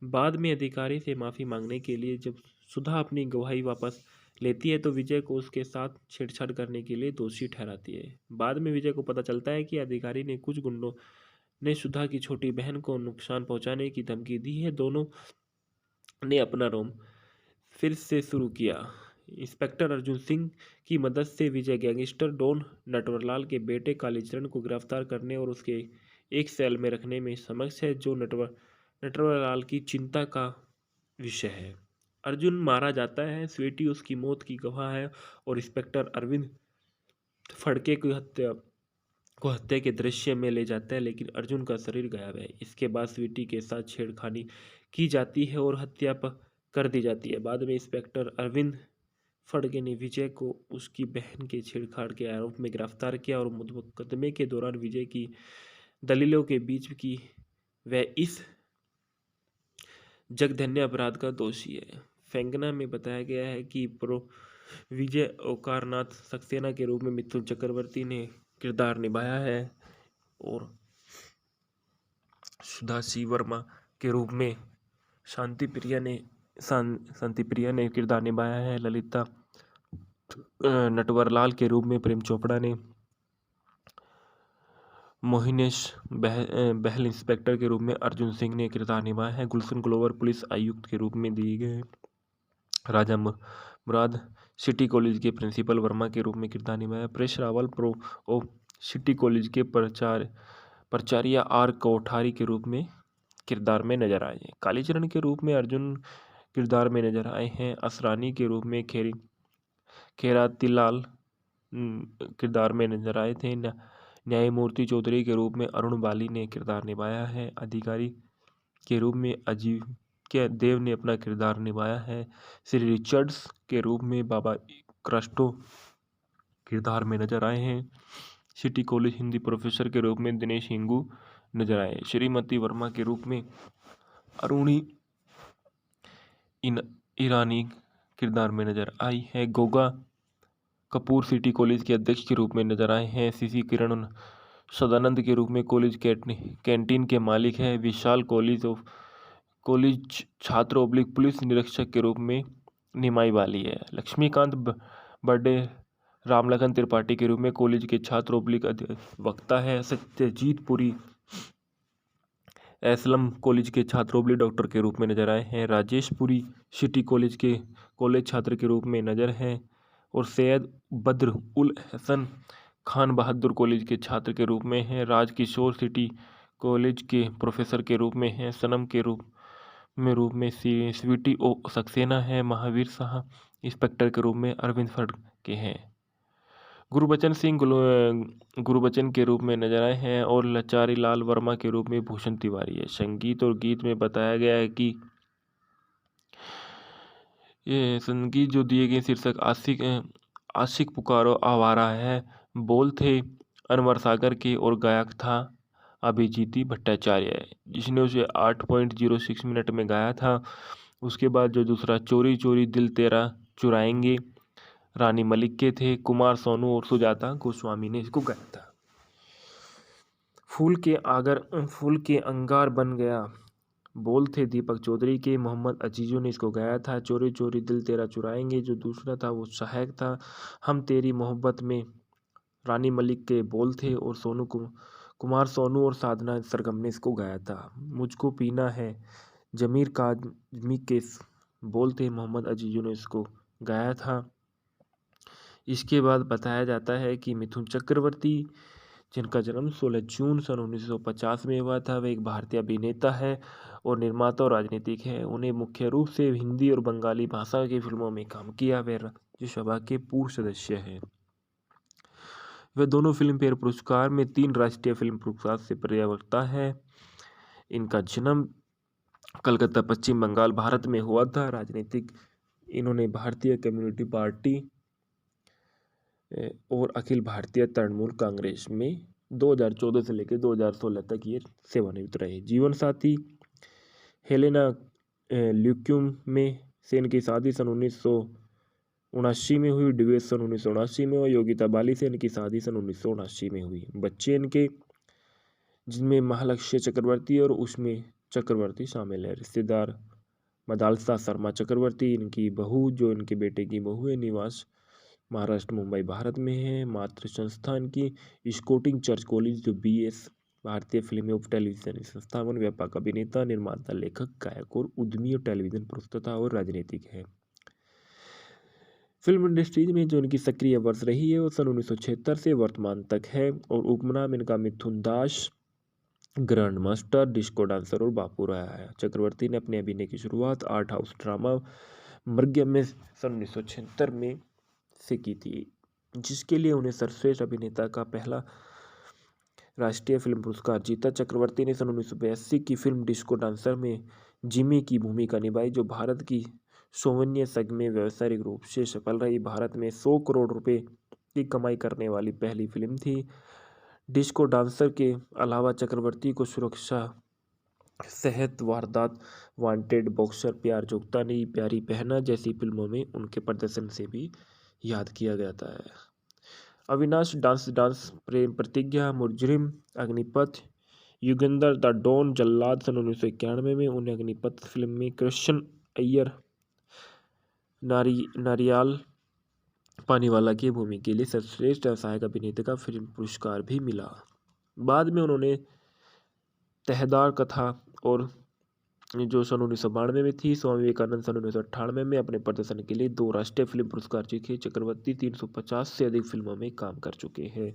बाद में अधिकारी से माफ़ी मांगने के लिए। जब सुधा अपनी गवाही वापस लेती है तो विजय को उसके साथ छेड़छाड़ करने के लिए दोषी ठहराती है। बाद में विजय को पता चलता है कि अधिकारी ने कुछ गुंडों ने सुधा की छोटी बहन को नुकसान पहुंचाने की धमकी दी है। दोनों ने अपना रोम फिर से शुरू किया। इंस्पेक्टर अर्जुन सिंह की मदद से विजय गैंगस्टर डॉन नटवरलाल के बेटे कालीचरण को गिरफ्तार करने और उसके एक सेल में रखने में सक्षम है, जो नटवरलाल की चिंता का विषय है। अर्जुन मारा जाता है, स्वीटी उसकी मौत की गवाह है और इंस्पेक्टर अरविंद फड़के की हत्या के दृश्य में ले जाता है, लेकिन अर्जुन का शरीर गायब है। इसके बाद स्वीटी के साथ छेड़खानी की जाती है और हत्या कर दी जाती है। बाद में इंस्पेक्टर अरविंद फड़के ने विजय को उसकी बहन के छेड़छाड़ के आरोप में गिरफ्तार किया और मुकदमे के दौरान विजय की दलीलों के बीच की वह इस जघन्य अपराध का दोषी है। फेंगना में बताया गया है कि विजय ओकारनाथ सक्सेना के रूप में मिथुन चक्रवर्ती ने किरदार निभाया है और सुधा सी वर्मा के रूप में शांति प्रिया ने किरदार निभाया है। ललिता नटवरलाल के रूप में प्रेम चोपड़ा ने मोहिनेश बहल इंस्पेक्टर के रूप में अर्जुन सिंह ने किरदार निभाया है। गुलशन ग्लोवर पुलिस आयुक्त के रूप में दिए गए। राजा मुराद सिटी कॉलेज के प्रिंसिपल वर्मा के रूप में किरदार निभाया। परेश रावल प्रो ओ सिटी कॉलेज के प्राचार्य आर कोठारी के रूप में किरदार में नजर आए हैं। कालीचरण के रूप में अर्जुन किरदार में नजर आए हैं। असरानी के रूप में खेरातीलाल किरदार में नजर आए थे। न्यायमूर्ति चौधरी के रूप में अरुण बाली ने किरदार निभाया है। अधिकारी के रूप में अजीव के देव ने अपना किरदार निभाया है। श्री रिचर्ड्स के रूप में बाबा क्रस्टो किरदार में नजर आए हैं। सिटी कॉलेज हिंदी प्रोफेसर के रूप में दिनेश हिंगू नजर आए। श्रीमती वर्मा के रूप में अरुणी ईरानी किरदार में नजर आई है। गोगा कपूर सिटी कॉलेज के अध्यक्ष के रूप में नजर आए हैं। सीसी किरण सदानंद के रूप में कॉलेज कैंटीन के मालिक है। विशाल कॉलेज छात्र ओब्लिक पुलिस निरीक्षक के रूप में निमाई वाली है। लक्ष्मीकांत बर्थडे रामलखन त्रिपाठी के रूप में कॉलेज के छात्र ओब्लिक वक्ता है। सत्यजीत पुरी एसलम कॉलेज के छात्र ओब्लिक डॉक्टर के रूप में नजर आए हैं। राजेश पुरी सिटी कॉलेज के कॉलेज छात्र के रूप में नजर हैं। और सैयद बद्र उल हसन खान बहादुर कॉलेज के छात्र के रूप में हैं। राजकिशोर सिटी कॉलेज के प्रोफेसर के रूप में हैं। सनम के रूप में स्वीटी ओ सक्सेना है। महावीर शाह इंस्पेक्टर के रूप में अरविंद फर्ड के हैं। गुरबचन सिंह गुरबचन के रूप में नजर आए हैं। और लचारी लाल वर्मा के रूप में भूषण तिवारी है। संगीत और गीत में बताया गया है कि ये संगीत जो दिए गए शीर्षक आशिक पुकारो आवारा है। बोल थे अनवर सागर के और गायक था अभिजीती भट्टाचार्य जिसने उसे 8.06 मिनट में गाया था। उसके बाद जो दूसरा चोरी चोरी दिल तेरा चुराएंगे रानी मलिक के थे। कुमार सोनू और सुजाता गोस्वामी ने इसको गाया था। फूल के अंगार बन गया बोल थे दीपक चौधरी के। मोहम्मद अजीजों ने इसको गाया था। चोरी चोरी दिल तेरा चुराएंगे जो दूसरा था वो सहायक था। हम तेरी मोहब्बत में रानी मलिक के बोल थे। और कुमार सोनू और साधना सरगम ने इसको गाया था। मुझको पीना है जमीर काजमी के बोल थे। मोहम्मद अजीजों ने इसको गाया था। इसके बाद बताया जाता है कि मिथुन चक्रवर्ती जिनका जन्म 16 जून सन 1950 में हुआ था, वे एक भारतीय अभिनेता है और निर्माता और राजनीतिक है। उन्हें मुख्य रूप से हिंदी और बंगाली भाषा की फिल्मों में काम किया। वे राज्यसभा के पूर्व सदस्य हैं। वे दोनों फिल्म फेयर पुरस्कार में 3 राष्ट्रीय फिल्म पुरस्कार से पर्यावता है। इनका जन्म कलकत्ता पश्चिम बंगाल भारत में हुआ था। राजनीतिक इन्होंने भारतीय कम्युनिस्ट पार्टी और अखिल भारतीय तृणमूल कांग्रेस में 2014 से लेकर 2016 तक ये सेवानिवृत्त रहे। जीवन साथी हेलेना ल्यूक्यूम में से इनकी शादी सन 1979 में हुई। डिवेश सन 1979 में और योगिता बाली से इनकी शादी सन 1979 में हुई। बच्चे इनके जिनमें महालक्ष्य चक्रवर्ती और उसमें चक्रवर्ती शामिल है। रिश्तेदार मदालसा शर्मा चक्रवर्ती इनकी बहू जो इनके बेटे की बहू है। निवास महाराष्ट्र मुंबई भारत में है। मातृ संस्थान की स्कोटिंग चर्च कॉलेज जो BS भारतीय फिल्म और टेलीविजन संस्थापन व्यापक अभिनेता निर्माता लेखक गायक और उद्यमी और टेलीविजन प्रस्तुता और राजनीतिक है। फिल्म इंडस्ट्रीज में जो इनकी सक्रिय वर्ष रही है वो सन 1976 से वर्तमान तक है। और उपनाम इनका मिथुन दास ग्रैंड मास्टर डिस्को डांसर और बापू रहा है। चक्रवर्ती ने अपने अभिनय की शुरुआत आर्ट हाउस ड्रामा मृग्यम में सन 1976 में से की थी, जिसके लिए उन्हें सर्वश्रेष्ठ अभिनेता का पहला राष्ट्रीय फिल्म पुरस्कार जीता। चक्रवर्ती ने सन 1982 की फिल्म डिस्को डांसर में जिमी की भूमिका निभाई जो भारत की सौवन्य सग में व्यावसायिक रूप से सफल रही। भारत में 100 करोड़ रुपए की कमाई करने वाली पहली फिल्म थी। डिस्को डांसर के अलावा चक्रवर्ती को सुरक्षा सेहत वारदात वांटेड बॉक्सर प्यार जोगता नहीं प्यारी पहना जैसी फिल्मों में उनके प्रदर्शन से भी याद किया जाता है। अविनाश डांस प्रेम प्रतिज्ञा मुजरिम अग्निपथ युगंधर द डॉन जल्लाद सन 1991 में उन्हें अग्निपथ फिल्म में कृष्ण अय्यर नारियाल पानीवाला की भूमिका के लिए सर्वश्रेष्ठ सहायक अभिनेता का फिल्म पुरस्कार भी मिला। बाद में उन्होंने तहदार कथा और जो सन 1992 में थी, स्वामी विवेकानंद सन 1998 में अपने प्रदर्शन के लिए 2 राष्ट्रीय फिल्म पुरस्कार जीते। चक्रवर्ती 350 से अधिक फिल्मों में काम कर चुके हैं,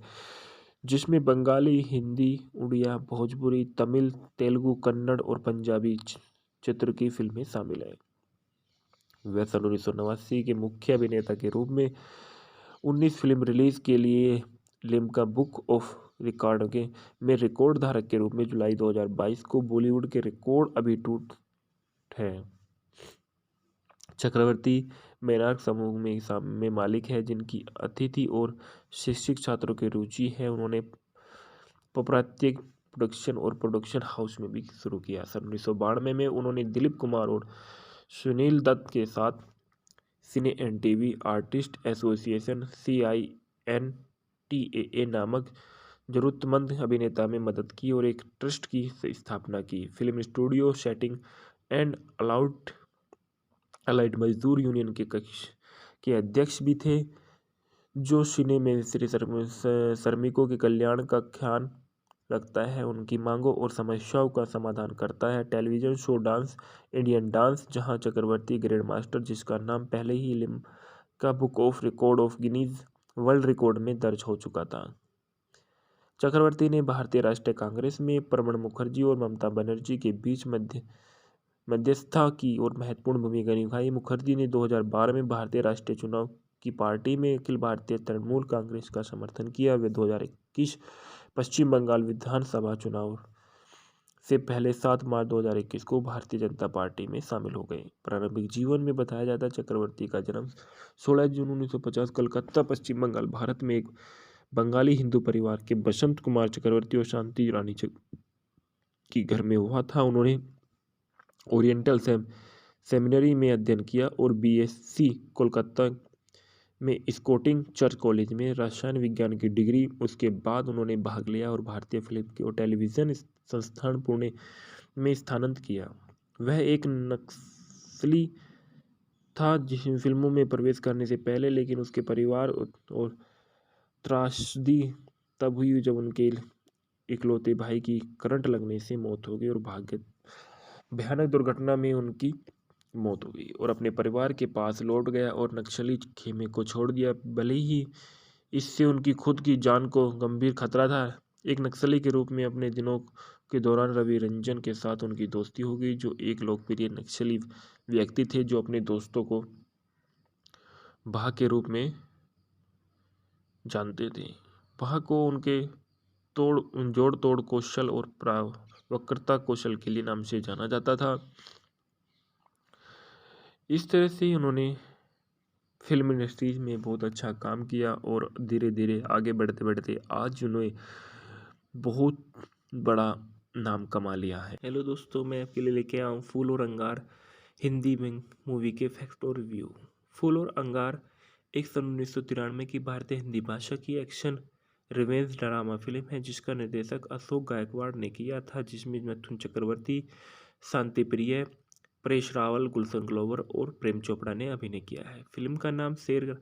जिसमें बंगाली, हिंदी, उड़िया, भोजपुरी, तमिल, तेलुगु, कन्नड़ और पंजाबी चित्र की फिल्में शामिल हैं। वह सन 1989 के मुख्य अभिनेता के रूप में 19 फिल्म रिलीज के लिए लिम्का बुक ऑफ रिकॉर्ड में रिकॉर्ड धारक के रूप में जुलाई 2022 को बॉलीवुड के रिकॉर्ड अभिटूट है। चक्रवर्ती मेनार्क समूह में मालिक है, जिनकी अतिथि और शिक्षक छात्रों की रुचि है। उन्होंने पौरात्रिक प्रोडक्शन और प्रोडक्शन हाउस में भी शुरू किया। सन 1992 में उन्होंने दिलीप कुमार और सुनील दत्त के साथ cine and TV artist association CINTAA नामक जरूरतमंद अभिनेता में मदद की और एक ट्रस्ट की स्थापना की। Film studio setting and allied मजदूर यूनियन के कक्ष के अध्यक्ष भी थे, जो सिने में श्रमिकों के कल्याण का ख्याल रखता है, उनकी मांगों और समस्याओं का समाधान करता है। Television show dance Indian dance, जहां चक्रवर्ती ग्रैंड मास्टर, जिसका नाम पहले ही Limca book of record of Guinness world record में दर्ज हो चुका था। चक्रवर्ती ने भारतीय राष्ट्रीय कांग्रेस में प्रणब मुखर्जी और ममता बनर्जी के बीच मध्यस्थता की और महत्वपूर्ण भूमिका निभाई। मुखर्जी ने 2012 में भारतीय राष्ट्रीय चुनाव की पार्टी में अखिल भारतीय तृणमूल कांग्रेस का समर्थन किया। वे 2021 पश्चिम बंगाल विधानसभा चुनाव से पहले 7 मार्च 2021 को भारतीय जनता पार्टी में शामिल हो गए। प्रारंभिक जीवन में बताया जाता है चक्रवर्ती का जन्म 16 जून 1950 कलकत्ता, पश्चिम बंगाल, भारत में एक बंगाली हिंदू परिवार के बसंत कुमार चक्रवर्ती और शांति रानी की घर में हुआ था। उन्होंने ओरिएंटल सेमिनरी में अध्ययन किया और BSc कोलकाता में स्कॉटिश चर्च कॉलेज में रसायन विज्ञान की डिग्री। उसके बाद उन्होंने भाग लिया और भारतीय फिल्म और टेलीविज़न संस्थान पुणे में स्थानांतरित किया। वह एक नक्सली था जिस फिल्मों में प्रवेश करने से पहले, लेकिन उसके परिवार और त्रासदी तब हुई जब उनके इकलौते भाई की करंट लगने से मौत हो गई और भयानक दुर्घटना में उनकी मौत हो गई और अपने परिवार के पास लौट गया और नक्सली खेमे को छोड़ दिया। भले ही इससे उनकी खुद की जान को गंभीर खतरा था। एक नक्सली के रूप में अपने दिनों के दौरान रवि रंजन के साथ उनकी दोस्ती हो गई, जो एक लोकप्रिय नक्सली व्यक्ति थे जो अपने दोस्तों को भाग के रूप में जानते थे। भाग को उनके जोड़ तोड़ कौशल और वक्रता कौशल के लिए नाम से जाना जाता था। इस तरह से उन्होंने फिल्म इंडस्ट्रीज में बहुत अच्छा काम किया और धीरे धीरे आगे बढ़ते बढ़ते आज उन्हें बहुत बड़ा नाम कमा लिया है। हेलो दोस्तों, मैं आपके लिए लेके आया हूँ फूल और अंगार हिंदी में मूवी के फैक्ट और रिव्यू। फूल और अंगार एक सन 1993 की भारतीय हिंदी भाषा की एक्शन रिवेंज ड्रामा फिल्म है, जिसका निर्देशक अशोक गायकवाड़ ने किया था, जिसमें मिथुन चक्रवर्ती, शांति प्रिय, परेश रावल, गुलशन ग्लोवर और प्रेम चोपड़ा ने अभिनय किया है। फिल्म का नाम शेर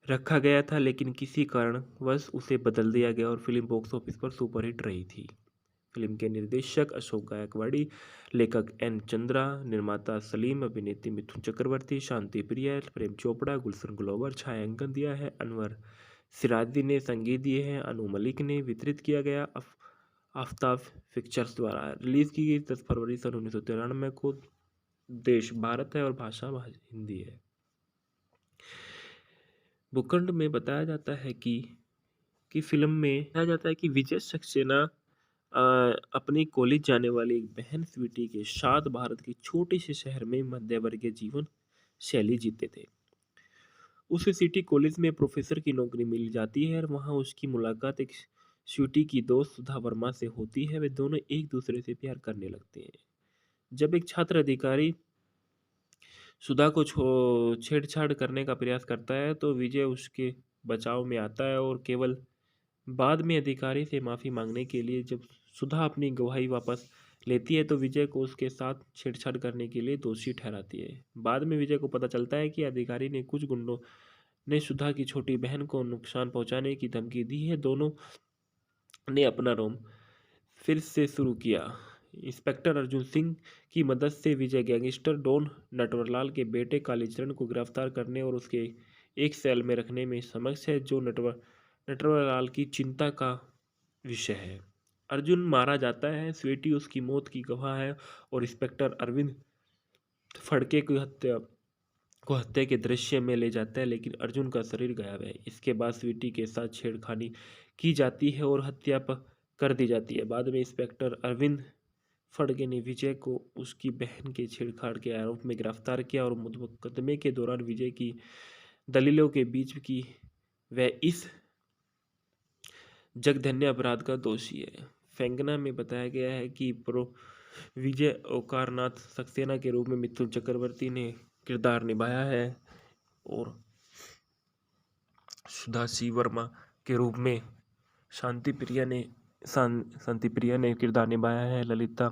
रखा गया था, लेकिन किसी कारणवश उसे बदल दिया गया और फिल्म बॉक्स ऑफिस पर सुपरहिट रही थी। फिल्म के निर्देशक अशोक गायकवाड़ी, लेखक N चंद्रा, निर्माता सलीम, अभिनेत्री मिथुन चक्रवर्ती, शांति प्रिय, प्रेम चोपड़ा, गुलशन ग्लोवर। छायांकन दिया है अनवर सिराजी ने, संगीत दिए हैं अनु मलिक ने। वितरित किया गया आफ्ताब पिक्चर्स द्वारा। रिलीज की गई 10 फरवरी सन 1993 को। देश भारत है और भाषा हिंदी है। भूखंड में बताया जाता है कि फिल्म में बताया जाता है कि विजय सक्सेना अपनी कॉलेज जाने वाली एक बहन स्वीटी के साथ भारत के छोटे से शहर में मध्यवर्गीय जीवन शैली जीते थे। उसे सिटी कॉलेज में प्रोफेसर की नौकरी मिल जाती है और वहाँ उसकी मुलाकात एक स्वीटी की दोस्त सुधा वर्मा से होती है। वे दोनों एक दूसरे से प्यार करने लगते हैं। जब एक छात्र अधिकारी सुधा को छेड़छाड़ करने का प्रयास करता है तो विजय उसके बचाव में आता है और केवल बाद में अधिकारी से माफ़ी मांगने के लिए जब सुधा अपनी गवाही वापस लेती है तो विजय को उसके साथ छेड़छाड़ करने के लिए दोषी ठहराती है। बाद में विजय को पता चलता है कि अधिकारी ने कुछ गुंडों ने सुधा की छोटी बहन को नुकसान पहुंचाने की धमकी दी है। दोनों ने अपना रोम फिर से शुरू किया। इंस्पेक्टर अर्जुन सिंह की मदद से विजय गैंगस्टर डॉन नटवरलाल के बेटे कालीचरण को गिरफ्तार करने और उसके एक सेल में रखने में समक्ष है, जो नटवरलाल की चिंता का विषय है। अर्जुन मारा जाता है, स्वीटी उसकी मौत की गवाह है और इंस्पेक्टर अरविंद फड़के को हत्या के दृश्य में ले जाता है, लेकिन अर्जुन का शरीर गायब है। इसके बाद स्वीटी के साथ छेड़खानी की जाती है और हत्या कर दी जाती है। बाद में इंस्पेक्टर अरविंद फड़के ने विजय को उसकी बहन के छेड़छाड़ के आरोप में गिरफ्तार किया और मुकदमे के दौरान विजय की दलीलों के बीच की वह इस जघन्य अपराध का दोषी है। फेंगना में बताया गया है कि प्रो विजय ओकारनाथ सक्सेना के रूप में मिथुन चक्रवर्ती ने किरदार निभाया है और सुधासी वर्मा के रूप में शांति प्रिया ने किरदार निभाया है। ललिता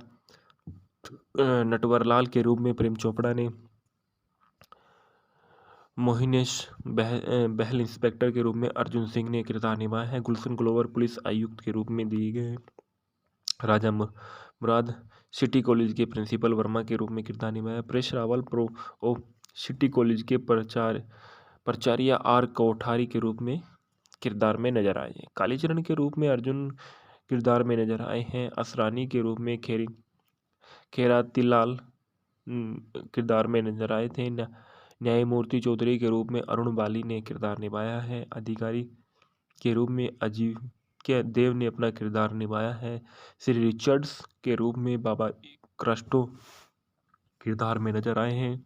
नटवरलाल के रूप में प्रेम चोपड़ा ने, मोहिनेश बहल इंस्पेक्टर के रूप में अर्जुन सिंह ने किरदार निभाया है। गुलशन ग्लोवर पुलिस आयुक्त के रूप में दिए गए। राजा मुराद सिटी कॉलेज के प्रिंसिपल वर्मा के रूप में किरदार निभाया। परेश रावल प्रो ओ सिटी कॉलेज के प्राचार्य आर कोठारी के रूप में किरदार में नजर आए। कालीचरण के रूप में अर्जुन किरदार में नजर आए हैं। असरानी के रूप में खेरातीलाल किरदार में नजर आए थे। न्यायमूर्ति चौधरी के रूप में अरुण बाली ने किरदार निभाया है। अधिकारी के रूप में अजीव के देव ने अपना किरदार निभाया है। श्री रिचर्ड्स के रूप में बाबा क्रस्टो किरदार में नजर आए हैं।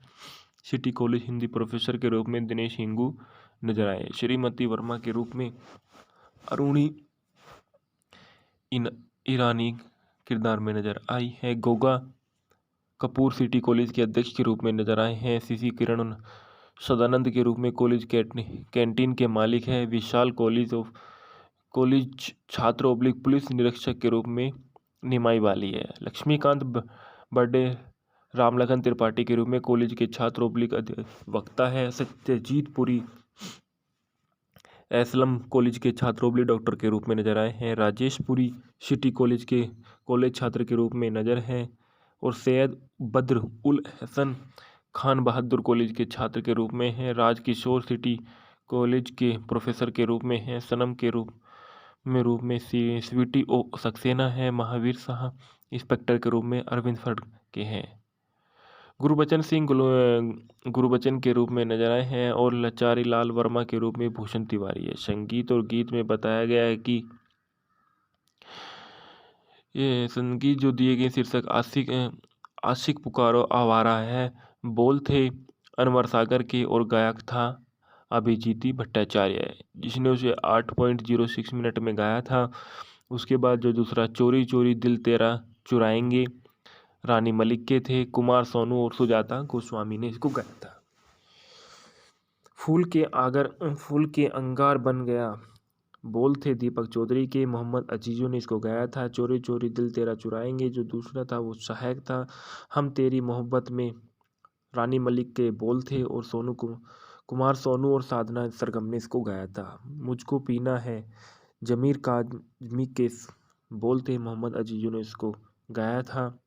सिटी कॉलेज हिंदी प्रोफेसर के रूप में दिनेश हिंगू नजर आए। श्रीमती वर्मा के रूप में अरुणी ईरानी किरदार में नजर आई है। गोगा कपूर सिटी कॉलेज के अध्यक्ष के रूप में नजर आए हैं। सीसी किरण सदानंद के रूप में कॉलेज कैंटीन के मालिक है। विशाल कॉलेज छात्र ओब्लिक पुलिस निरीक्षक के रूप में निमाई वाली है। लक्ष्मीकांत बर्डे रामलखन त्रिपाठी के रूप में कॉलेज के छात्र ओब्लिक वक्ता है। सत्यजीत पुरी एसलम कॉलेज के छात्र ओब्लिक डॉक्टर के रूप में नजर आए हैं। राजेश पुरी सिटी कॉलेज के कॉलेज छात्र के रूप में नजर हैं और सैयद बद्र उल हसन खान बहादुर कॉलेज के छात्र के रूप में हैं। राजकिशोर सिटी कॉलेज के प्रोफेसर के रूप में हैं। सनम के रूप में स्वीटी ओ सक्सेना है। महावीर शाह इंस्पेक्टर के रूप में अरविंद फड़ के हैं। गुरुबचन के रूप में नजर आए हैं और लचारी लाल वर्मा के रूप में भूषण तिवारी है। संगीत और गीत में बताया गया है कि ये संगीत जो दिए गए शीर्षक आशिक पुकारो आवारा है। बोल थे अनवर सागर के और गायक था अभिजीती भट्टाचार्य, जिसने उसे 8.06 मिनट में गाया था। उसके बाद जो दूसरा चोरी चोरी दिल तेरा चुराएंगे रानी मलिक के थे। कुमार सोनू और सुजाता गोस्वामी ने इसको गाया था। फूल के अंगार बन गया बोल थे दीपक चौधरी के। मोहम्मद अजीजों ने इसको गाया था। चोरी चोरी दिल तेरा चुराएंगे जो दूसरा था वो सहायक था। हम तेरी मोहब्बत में रानी मलिक के बोल थे और कुमार सोनू और साधना सरगम ने इसको गाया था। मुझको पीना है जमीर काजमी के बोल थे मोहम्मद अजीजों ने इसको गाया था।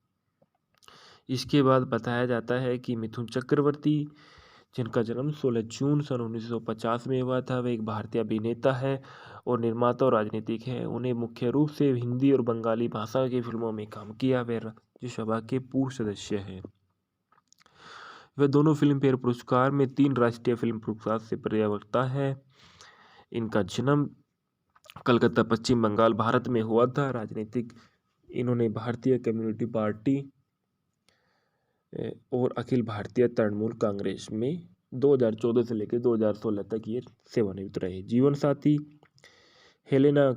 इसके बाद बताया जाता है कि मिथुन चक्रवर्ती, जिनका जन्म 16 जून सन 1950 में हुआ था, वह एक भारतीय अभिनेता है और निर्माता और राजनीतिक है। उन्हें मुख्य रूप से हिंदी और बंगाली भाषा की फिल्मों में काम किया। वे राज्यसभा के पूर्व सदस्य हैं। वह दोनों फिल्म फेयर पुरस्कार में 3 राष्ट्रीय फिल्म पुरस्कार से प्रवक्ता है। इनका जन्म कलकत्ता पश्चिम बंगाल भारत में हुआ था। राजनीतिक इन्होंने भारतीय कम्युनिस्ट पार्टी और अखिल भारतीय तृणमूल कांग्रेस में 2014 से लेकर 2016 तक ये सेवानिवृत्त रहे। जीवन साथी हेलेना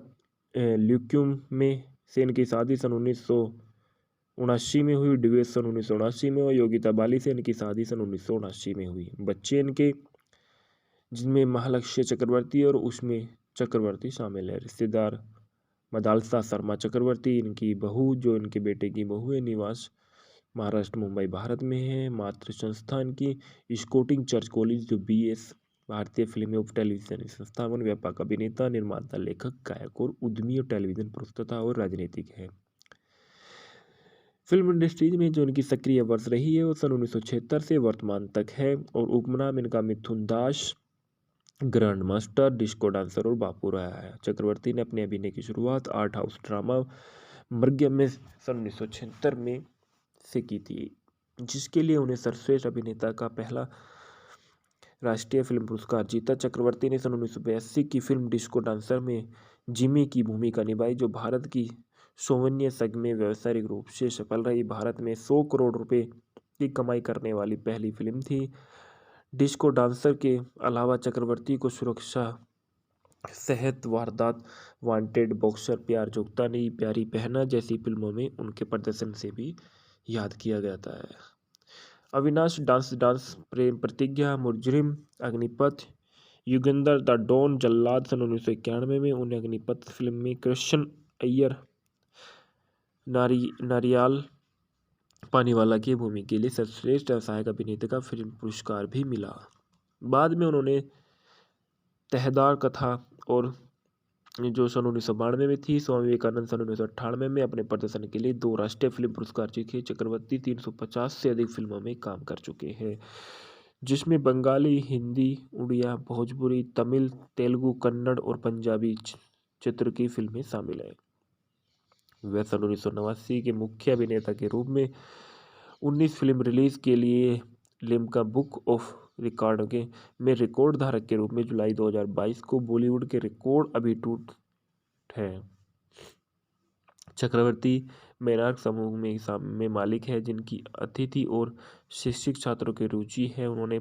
ल्यूक्यूम में से इनकी शादी सन 1979 में हुई। डिवेस सन 1979 में और योगिता बाली से इनकी शादी सन 1979 में हुई। बच्चे इनके जिनमें महालक्ष्य चक्रवर्ती और उष्मी चक्रवर्ती शामिल है। रिश्तेदार मदालसा शर्मा चक्रवर्ती इनकी बहू, जो इनके बेटे की बहू है। निवास महाराष्ट्र मुंबई भारत में है। मातृ संस्था इनकी स्कोटिंग चर्च कॉलेज जो BS भारतीय फिल्म एवं टेलीविजन संस्थापन व्यापक अभिनेता, निर्माता, लेखक, गायक और उद्यमी और टेलीविजन प्रस्तुता और राजनीतिक है। फिल्म इंडस्ट्रीज में जो इनकी सक्रिय वर्ष रही है वो सन 1976 से वर्तमान तक है और उपनाम इनका मिथुन दास, ग्रैंड मास्टर, डिस्को डांसर और बापू रहा है। चक्रवर्ती ने अपने अभिनय की शुरुआत आर्ट हाउस ड्रामा मर्ग्यम में सन 1976 में से की थी, जिसके लिए उन्हें सर्वश्रेष्ठ अभिनेता का पहला राष्ट्रीय फिल्म पुरस्कार जीता। चक्रवर्ती ने सन 1982 की फिल्म डिस्को डांसर में जिमी की भूमिका निभाई, जो भारत की सौवन्य संघ में व्यावसायिक रूप से सफल रही। भारत में 100 करोड़ रुपए की कमाई करने वाली पहली फिल्म थी। डिस्को डांसर के अलावा चक्रवर्ती को सुरक्षा, सेहत, वारदात, वांटेड, बॉक्सर, प्यार जुगता नहीं, प्यारी बहना जैसी फिल्मों में उनके प्रदर्शन से भी याद किया जाता है। अविनाश, डांस डांस, प्रेम प्रतिज्ञा, मुजरिम, अग्निपथ, युगंधर, द डॉन, जल्लाद सन 1991 में उन्हें अग्निपथ फिल्म में कृष्ण अय्यर नारियाल पानीवाला की भूमि के लिए सर्वश्रेष्ठ सहायक अभिनेता का फिल्म पुरस्कार भी मिला। बाद में उन्होंने तहदार कथा और जो सन 1992 में थी, स्वामी विवेकानंद सन 1998 में अपने प्रदर्शन के लिए 2 राष्ट्रीय फिल्म पुरस्कार जीते। चक्रवर्ती 350 से अधिक फिल्मों में काम कर चुके हैं, जिसमें बंगाली, हिंदी, उड़िया, भोजपुरी, तमिल, तेलुगु, कन्नड़ और पंजाबी चित्र की फिल्में शामिल हैं। वह सन 1989 के मुख्य अभिनेता के रूप में 19 फिल्म रिलीज के लिए लिम्का बुक ऑफ रिकॉर्ड में रिकॉर्ड धारक के रूप में जुलाई 2022 को बॉलीवुड के रिकॉर्ड अभी टूट है। चक्रवर्ती मेनार्क समूह में मालिक है, जिनकी अतिथि और शिक्षक छात्रों की रुचि है। उन्होंने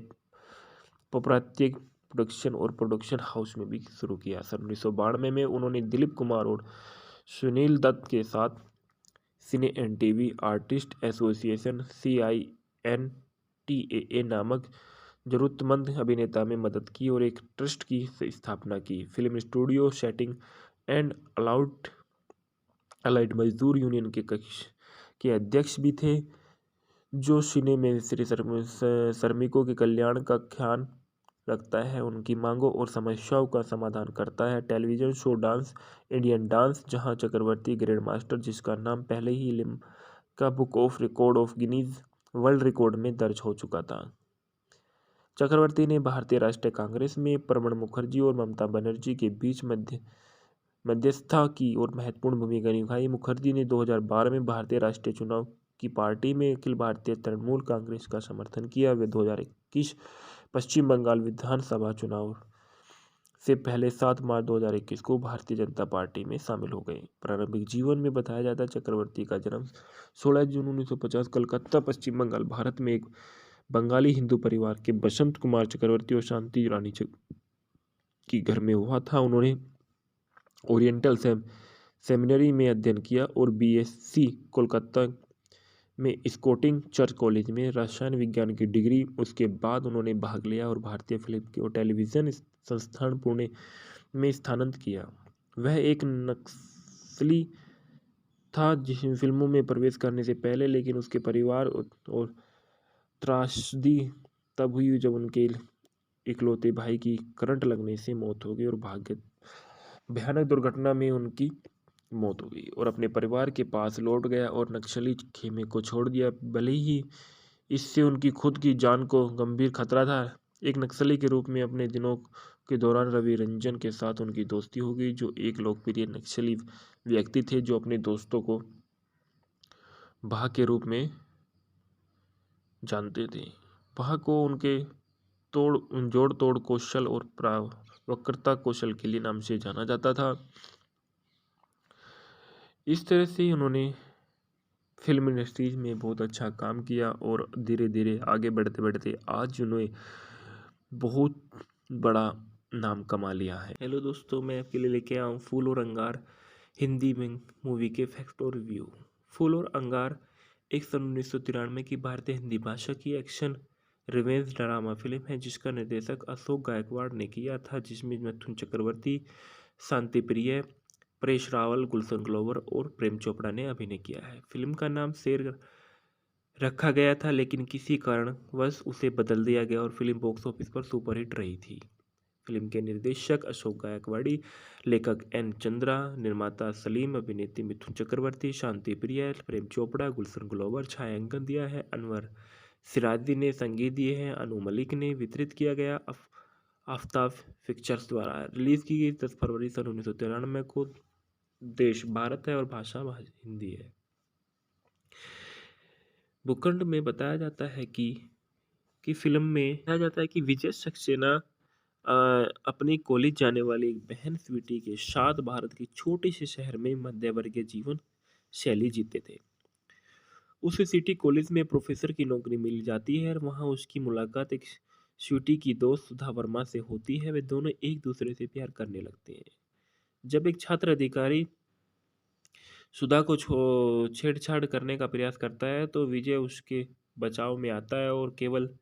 पौरात्य प्रोडक्शन और प्रोडक्शन हाउस में भी शुरू किया। सन 1992 में उन्होंने दिलीप कुमार और सुनील दत्त के साथ cine and TV artist association CINTAA नामक जरूरतमंद अभिनेता में मदद की और एक ट्रस्ट की स्थापना की। Film studio setting and allied मजदूर यूनियन के कक्ष के अध्यक्ष भी थे, जो सिने में श्रमिकों के कल्याण का ध्यान रखता है, उनकी मांगों और समस्याओं का समाधान करता है। Television show dance Indian dance, जहां चक्रवर्ती ग्रैंड मास्टर, जिसका नाम पहले ही Limca book of record of Guinness world record में दर्ज हो चुका था। चक्रवर्ती ने भारतीय राष्ट्रीय कांग्रेस में प्रणब मुखर्जी और ममता बनर्जी के बीच मध्यस्थता की और महत्वपूर्ण भूमिका निभाई। मुखर्जी ने 2012 में भारतीय राष्ट्रीय चुनाव की पार्टी में अखिल भारतीय तृणमूल कांग्रेस का समर्थन किया। वे 2021 पश्चिम बंगाल विधानसभा चुनाव से पहले 7 मार्च 2021 को भारतीय जनता पार्टी में शामिल हो गए। प्रारंभिक जीवन में बताया जाता है चक्रवर्ती का जन्म 16 जून 1950 कलकत्ता, पश्चिम बंगाल, भारत में एक बंगाली हिंदू परिवार के बसंत कुमार चक्रवर्ती और शांति रानी की घर में हुआ था। उन्होंने ओरिएंटल सेमिनरी में अध्ययन किया और BSc कोलकाता में स्कॉटिश चर्च कॉलेज में रसायन विज्ञान की डिग्री। उसके बाद उन्होंने भाग लिया और भारतीय फिल्म और टेलीविजन संस्थान पुणे में स्थानांतरित किया। वह एक नक्सली था जिस फिल्मों में प्रवेश करने से पहले, लेकिन उसके परिवार और त्रासदी तब हुई जब उनके इकलौते भाई की करंट लगने से मौत हो गई और भयानक दुर्घटना में उनकी मौत हो गई और अपने परिवार के पास लौट गया और नक्सली खेमे को छोड़ दिया। भले ही इससे उनकी खुद की जान को गंभीर खतरा था। एक नक्सली के रूप में अपने दिनों के दौरान रवि रंजन के साथ उनकी दोस्ती हो गई, जो एक लोकप्रिय नक्सली व्यक्ति थे जो अपने दोस्तों को भाग के रूप में जानते थे। भाग को उनके जोड़ तोड़ कौशल और वक्रता कौशल के लिए नाम से जाना जाता था। इस तरह से उन्होंने फिल्म इंडस्ट्रीज में बहुत अच्छा काम किया और धीरे धीरे आगे बढ़ते बढ़ते आज उन्हें बहुत बड़ा नाम कमा लिया है। हेलो दोस्तों, मैं आपके लिए लेके आया हूँ फूल और अंगार हिंदी में मूवी के फैक्ट और रिव्यू। फूल और अंगार एक सन 1993 की भारतीय हिंदी भाषा की एक्शन रिवेंज ड्रामा फिल्म है, जिसका निर्देशक अशोक गायकवाड़ ने किया था, जिसमें मिथुन चक्रवर्ती, शांति प्रिय, परेश रावल, गुलशन ग्लोवर और प्रेम चोपड़ा ने अभिनय किया है। फिल्म का नाम शेर रखा गया था, लेकिन किसी कारणवश उसे बदल दिया गया और फिल्म बॉक्स ऑफिस पर सुपरहिट रही थी। फिल्म के निर्देशक अशोक गायकवाड़ी, लेखक एन चंद्रा, निर्माता सलीम, अभिनेत्री मिथुन चक्रवर्ती, शांति प्रिया, प्रेम चोपड़ा, गुलशन ग्लोवर, छायांकन दिया है अनवर सिराजी ने, संगीत दिए हैं अनु मलिक ने, वितरित किया गया आफ्ताब पिक्चर्स द्वारा। रिलीज की गई 10 फरवरी सन 1993 को। देश भारत है और भाषा हिंदी है। भूखंड में बताया जाता है कि फिल्म में बताया जाता है कि विजय सक्सेना अपनी कॉलेज जाने वाली एक बहन स्वीटी के साथ भारत के छोटे से शहर में मध्यवर्गीय जीवन शैली जीते थे। उसे सिटी कॉलेज में प्रोफेसर की नौकरी मिल जाती है और वहाँ उसकी मुलाकात एक स्वीटी की दोस्त सुधा वर्मा से होती है। वे दोनों एक दूसरे से प्यार करने लगते हैं। जब एक छात्र अधिकारी सुधा को छेड़छाड़ करने का प्रयास करता है तो विजय उसके बचाव में आता है और केवल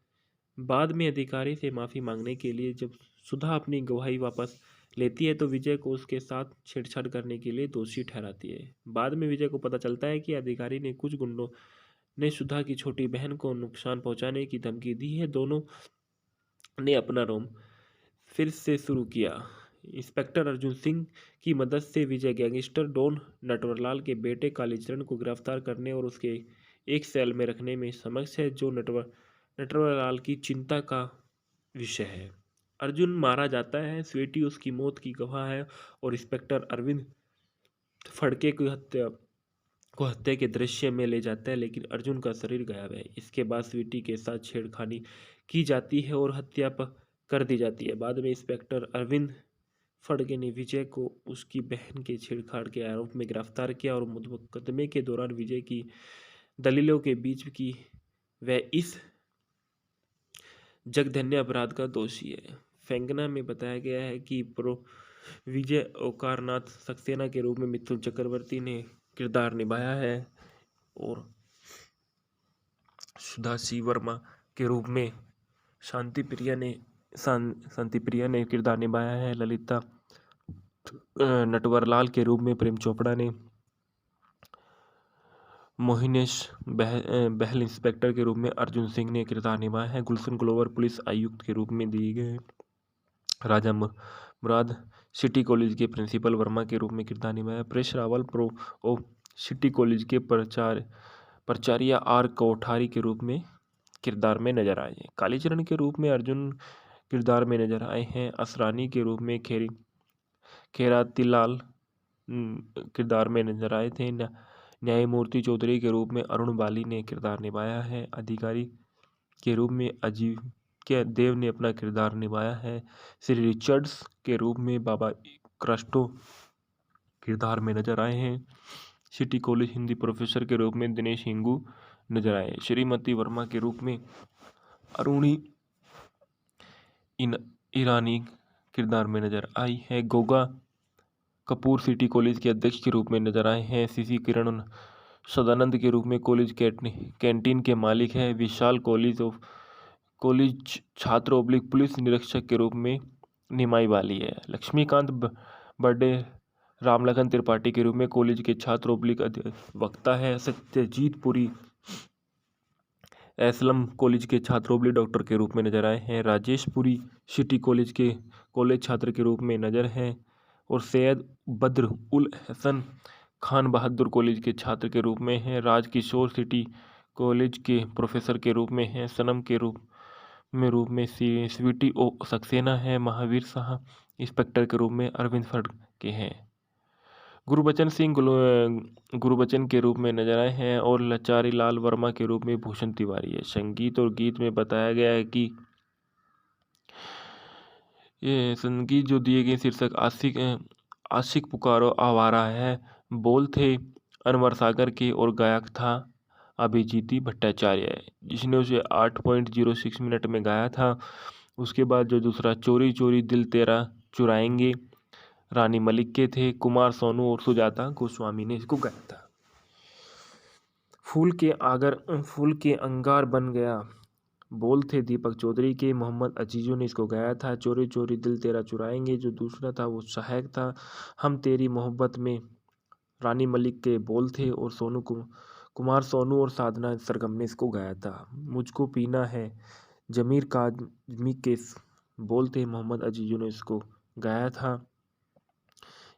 बाद में अधिकारी से माफ़ी मांगने के लिए जब सुधा अपनी गवाही वापस लेती है तो विजय को उसके साथ छेड़छाड़ करने के लिए दोषी ठहराती है। बाद में विजय को पता चलता है कि अधिकारी ने कुछ गुंडों ने सुधा की छोटी बहन को नुकसान पहुंचाने की धमकी दी है। दोनों ने अपना रोम फिर से शुरू किया। इंस्पेक्टर अर्जुन सिंह की मदद से विजय गैंगस्टर डॉन नटवरलाल के बेटे कालीचरण को गिरफ्तार करने और उसके एक सेल में रखने में सक्षम है, जो नटवरलाल की चिंता का विषय है। अर्जुन मारा जाता है, स्वीटी उसकी मौत की गवाह है और इंस्पेक्टर अरविंद फड़के की हत्या के दृश्य में ले जाता है, लेकिन अर्जुन का शरीर गायब है। इसके बाद स्वीटी के साथ छेड़खानी की जाती है और हत्या कर दी जाती है। बाद में इंस्पेक्टर अरविंद फड़के ने विजय को उसकी बहन के छेड़छाड़ के आरोप में गिरफ्तार किया और मुकदमे के दौरान विजय की दलीलों के बीच की वह इस जघन्य अपराध का दोषी है। फेंगना में बताया गया है कि प्रो विजय ओकारनाथ सक्सेना के रूप में मिथुन चक्रवर्ती ने किरदार निभाया है और सुधा सी वर्मा के रूप में शांति प्रिया ने किरदार निभाया है। ललिता नटवरलाल के रूप में प्रेम चोपड़ा ने, मोहिनेश बहल इंस्पेक्टर के रूप में अर्जुन सिंह ने किरदार निभाया है। गुलशन ग्लोवर पुलिस आयुक्त के रूप में दिए गए। राजा मुराद सिटी कॉलेज के प्रिंसिपल वर्मा के रूप में किरदार निभाया। परेश रावल सिटी कॉलेज के प्राचार्य आर कोठारी के रूप में किरदार में नजर आए हैं। कालीचरण के रूप में अर्जुन किरदार में नजर आए हैं। असरानी के रूप में खेरातीलाल किरदार में नजर आए थे। न्यायमूर्ति चौधरी के रूप में अरुण बाली ने किरदार निभाया है। अधिकारी के रूप में अजीव के देव ने अपना किरदार निभाया है। श्री रिचर्ड्स के रूप में बाबा क्रस्टो किरदार में नजर आए हैं। सिटी कॉलेज हिंदी प्रोफेसर के रूप में दिनेश हिंगू नजर आए। श्रीमती वर्मा के रूप में अरुणी ईरानी किरदार में नजर आई है। गोगा कपूर सिटी कॉलेज के अध्यक्ष के रूप में नजर आए हैं। सीसी किरण सदानंद के रूप में कॉलेज कैंटीन के मालिक है। विशाल कॉलेज छात्र ओब्लिक पुलिस निरीक्षक के रूप में निमाई वाली है। लक्ष्मीकांत बर्थडे रामलखन त्रिपाठी के रूप में कॉलेज के छात्र ओब्लिक वक्ता है। सत्यजीत पुरी एसलम कॉलेज के छात्र ओब्लिक डॉक्टर के रूप में नजर आए हैं। राजेश पुरी सिटी कॉलेज के कॉलेज छात्र के रूप में नजर हैं और सैयद बद्र उल हसन खान बहादुर कॉलेज के छात्र के रूप में हैं। राजकिशोर सिटी कॉलेज के प्रोफेसर के रूप में हैं। सनम के रूप में स्वीटी ओ सक्सेना है। महावीर शाह इंस्पेक्टर के रूप में अरविंद फड़के हैं। गुरबचन सिंह गुरबचन के रूप में नजर आए हैं और लचारी लाल वर्मा के रूप में भूषण तिवारी है। संगीत और गीत में बताया गया है कि ये संगीत जो दिए गए शीर्षक आशिक पुकारो आवारा है। बोल थे अनवर सागर के और गायक था अभिजीती भट्टाचार्य, जिसने उसे 8.06 मिनट में गाया था। उसके बाद जो दूसरा चोरी चोरी दिल तेरा चुराएंगे रानी मलिक के थे। कुमार सोनू और सुजाता गोस्वामी ने इसको गाया था। फूल के अंगार बन गया बोल थे दीपक चौधरी के। मोहम्मद अजीजों ने इसको गाया था। चोरी चोरी दिल तेरा चुराएंगे जो दूसरा था वो सहायक था। हम तेरी मोहब्बत में रानी मलिक के बोल थे और कुमार सोनू और साधना सरगम ने इसको गाया था। मुझको पीना है जमीर काजमी के बोलते मोहम्मद अजीजुल ने इसको गाया था।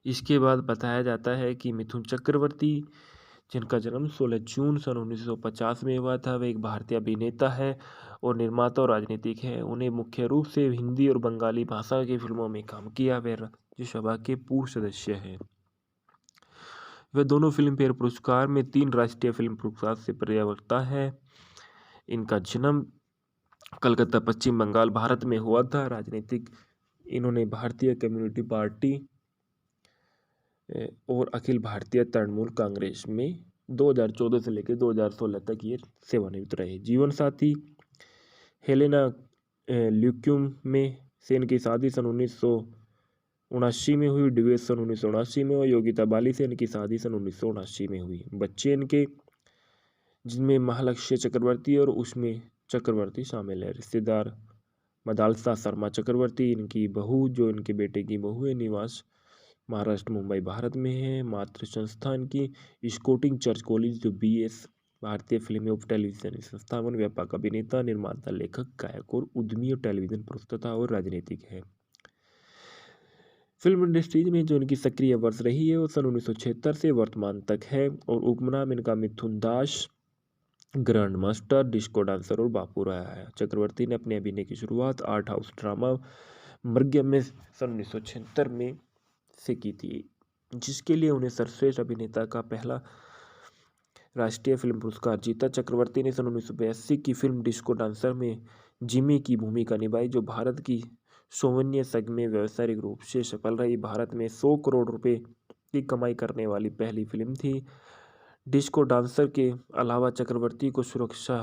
इसके बाद बताया जाता है कि मिथुन चक्रवर्ती, जिनका जन्म 16 जून सन 1950 में हुआ था, वे एक भारतीय अभिनेता है और निर्माता और राजनीतिक हैं। उन्हें मुख्य रूप से हिंदी और बंगाली भाषा की फिल्मों में काम किया। वे राज्यसभा के पूर्व सदस्य हैं। वे दोनों फिल्म फेयर पुरस्कार में 3 राष्ट्रीय फिल्म पुरस्कार से पर्यावता है। इनका जन्म कलकत्ता, पश्चिम बंगाल, भारत में हुआ था। राजनीतिक इन्होंने भारतीय कम्युनिस्ट पार्टी और अखिल भारतीय तृणमूल कांग्रेस में 2014 से लेकर 2016 तक ये सेवानिवृत्त रहे। जीवन साथी हेलेना ल्यूक्यूम में से इनकी शादी सन 1979 में हुई। डिवेश सन 1979 में और योगिता बाली से इनकी शादी सन 1979 में हुई। बच्चे इनके, जिनमें महालक्ष्य चक्रवर्ती और उसमें चक्रवर्ती शामिल है। रिश्तेदार मदालसा शर्मा चक्रवर्ती इनकी बहू, जो इनके बेटे की बहू है। निवास महाराष्ट्र, मुंबई, भारत में है। मातृ संस्थान की स्कोटिंग चर्च कॉलेज, जो BS भारतीय फिल्म और टेलीविजन संस्थापन, व्यापक अभिनेता, निर्माता, लेखक, गायक और उद्यमी और टेलीविजन प्रस्तुता और राजनीतिक है। फिल्म इंडस्ट्रीज में जो इनकी सक्रिय वर्ष रही है वो सन 1976 से वर्तमान तक है। और उपनाम इनका मिथुन दास, ग्रैंड मास्टर, डिस्को डांसर और बापू रहा है। चक्रवर्ती ने अपने अभिनय की शुरुआत आर्ट हाउस ड्रामा मृग्या में सन 1976 में से की थी, जिसके लिए उन्हें सर्वश्रेष्ठ अभिनेता का पहला राष्ट्रीय फिल्म पुरस्कार जीता। चक्रवर्ती ने सन 1982 की फिल्म डिस्को डांसर में जिमी की भूमिका निभाई, जो भारत की सौवन्य संघ में व्यावसायिक रूप से सफल रही। भारत में 100 करोड़ रुपए की कमाई करने वाली पहली फिल्म थी। डिस्को डांसर के अलावा चक्रवर्ती को सुरक्षा,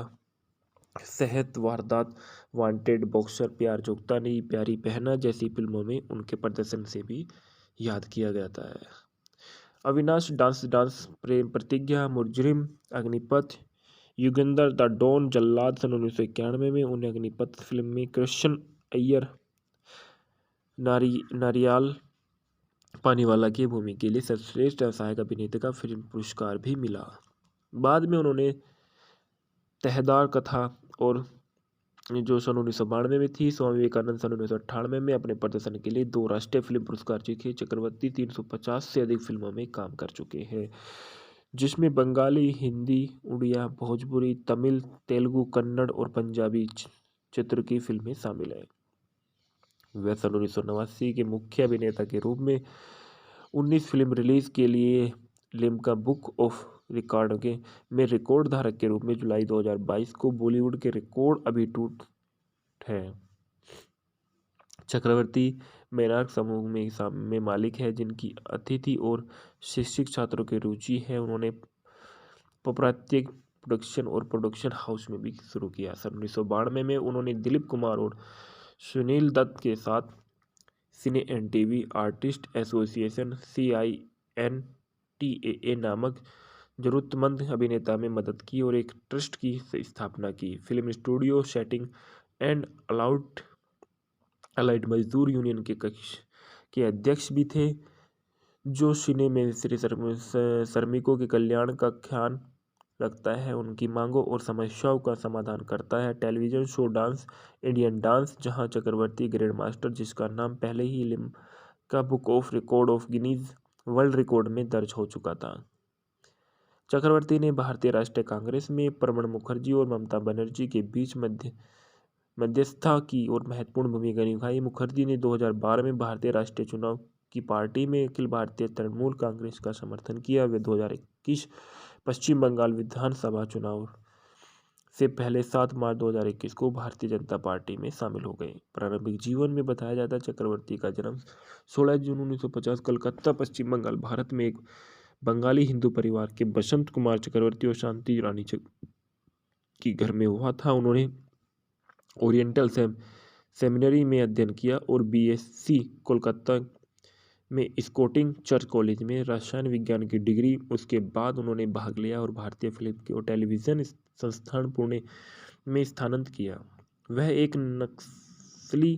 सेहत, वारदात, वांटेड, बॉक्सर, प्यार जुगता नहीं, प्यारी बहना जैसी फिल्मों में उनके प्रदर्शन से भी याद किया जाता है। अविनाश डांस, प्रेम प्रतिज्ञा, मुजरिम, अग्निपथ, युगंधर, द डॉन, जल्लाद सन 1991 में उन्हें अग्निपथ फिल्म में कृष्ण अय्यर नारियाल पानीवाला की भूमिका के लिए सर्वश्रेष्ठ सहायक अभिनेता का फिल्म पुरस्कार भी मिला। बाद में उन्होंने तहदार कथा और जो सन 1992 में थी, स्वामी विवेकानंद सन 1998 में अपने प्रदर्शन के लिए 2 राष्ट्रीय फिल्म पुरस्कार जीते। चक्रवर्ती 350 से अधिक फिल्मों में काम कर चुके हैं, जिसमें बंगाली, हिंदी, उड़िया, भोजपुरी, तमिल, तेलुगु, कन्नड़ और पंजाबी चित्र की फिल्में शामिल हैं। वह सन 1989 के मुख्य अभिनेता के रूप में 19 फिल्म रिलीज के लिए लिम्का बुक ऑफ रिकॉर्ड में रिकॉर्ड धारक के रूप में जुलाई 2022 को बॉलीवुड के रिकॉर्ड अभी टूट है। चक्रवर्ती मेनार्क समूह में मालिक है, जिनकी अतिथि और शिक्षक छात्रों की रुचि है। उन्होंने पौरात्य प्रोडक्शन और प्रोडक्शन हाउस में भी शुरू किया। सन 1992 में उन्होंने दिलीप कुमार और सुनील दत्त के साथ cine and TV artist association CINTAA नामक जरूरतमंद अभिनेता में मदद की और एक ट्रस्ट की स्थापना की। Film studio setting and allied मजदूर यूनियन के कक्ष के अध्यक्ष भी थे, जो सिने में श्रमिकों के कल्याण का ख्याल रखता है, उनकी मांगों और समस्याओं का समाधान करता है। Television show dance Indian dance, जहां चक्रवर्ती ग्रैंड मास्टर, जिसका नाम पहले ही Limca book of record of Guinness world record में दर्ज हो चुका था। चक्रवर्ती ने भारतीय राष्ट्रीय कांग्रेस में प्रणब मुखर्जी और ममता बनर्जी के बीच मध्यस्थता की और महत्वपूर्ण भूमिका निभाई। मुखर्जी ने 2012 में भारतीय राष्ट्रीय चुनाव की पार्टी में अखिल भारतीय तृणमूल कांग्रेस का समर्थन किया। वे 2021 पश्चिम बंगाल विधानसभा चुनाव से पहले 7 मार्च 2021 को भारतीय जनता पार्टी में शामिल हो गए। प्रारंभिक जीवन में बताया जाता है चक्रवर्ती का जन्म 16 जून 1950 कलकत्ता, पश्चिम बंगाल, भारत में एक बंगाली हिंदू परिवार के बसंत कुमार चक्रवर्ती और शांति रानी की घर में हुआ था। उन्होंने ओरिएंटल सेमिनरी में अध्ययन किया और BSc कोलकाता में स्कोटिंग चर्च कॉलेज में रसायन विज्ञान की डिग्री। उसके बाद उन्होंने भाग लिया और भारतीय फिल्म और टेलीविजन संस्थान पुणे में स्थानांतरित किया। वह एक नक्सली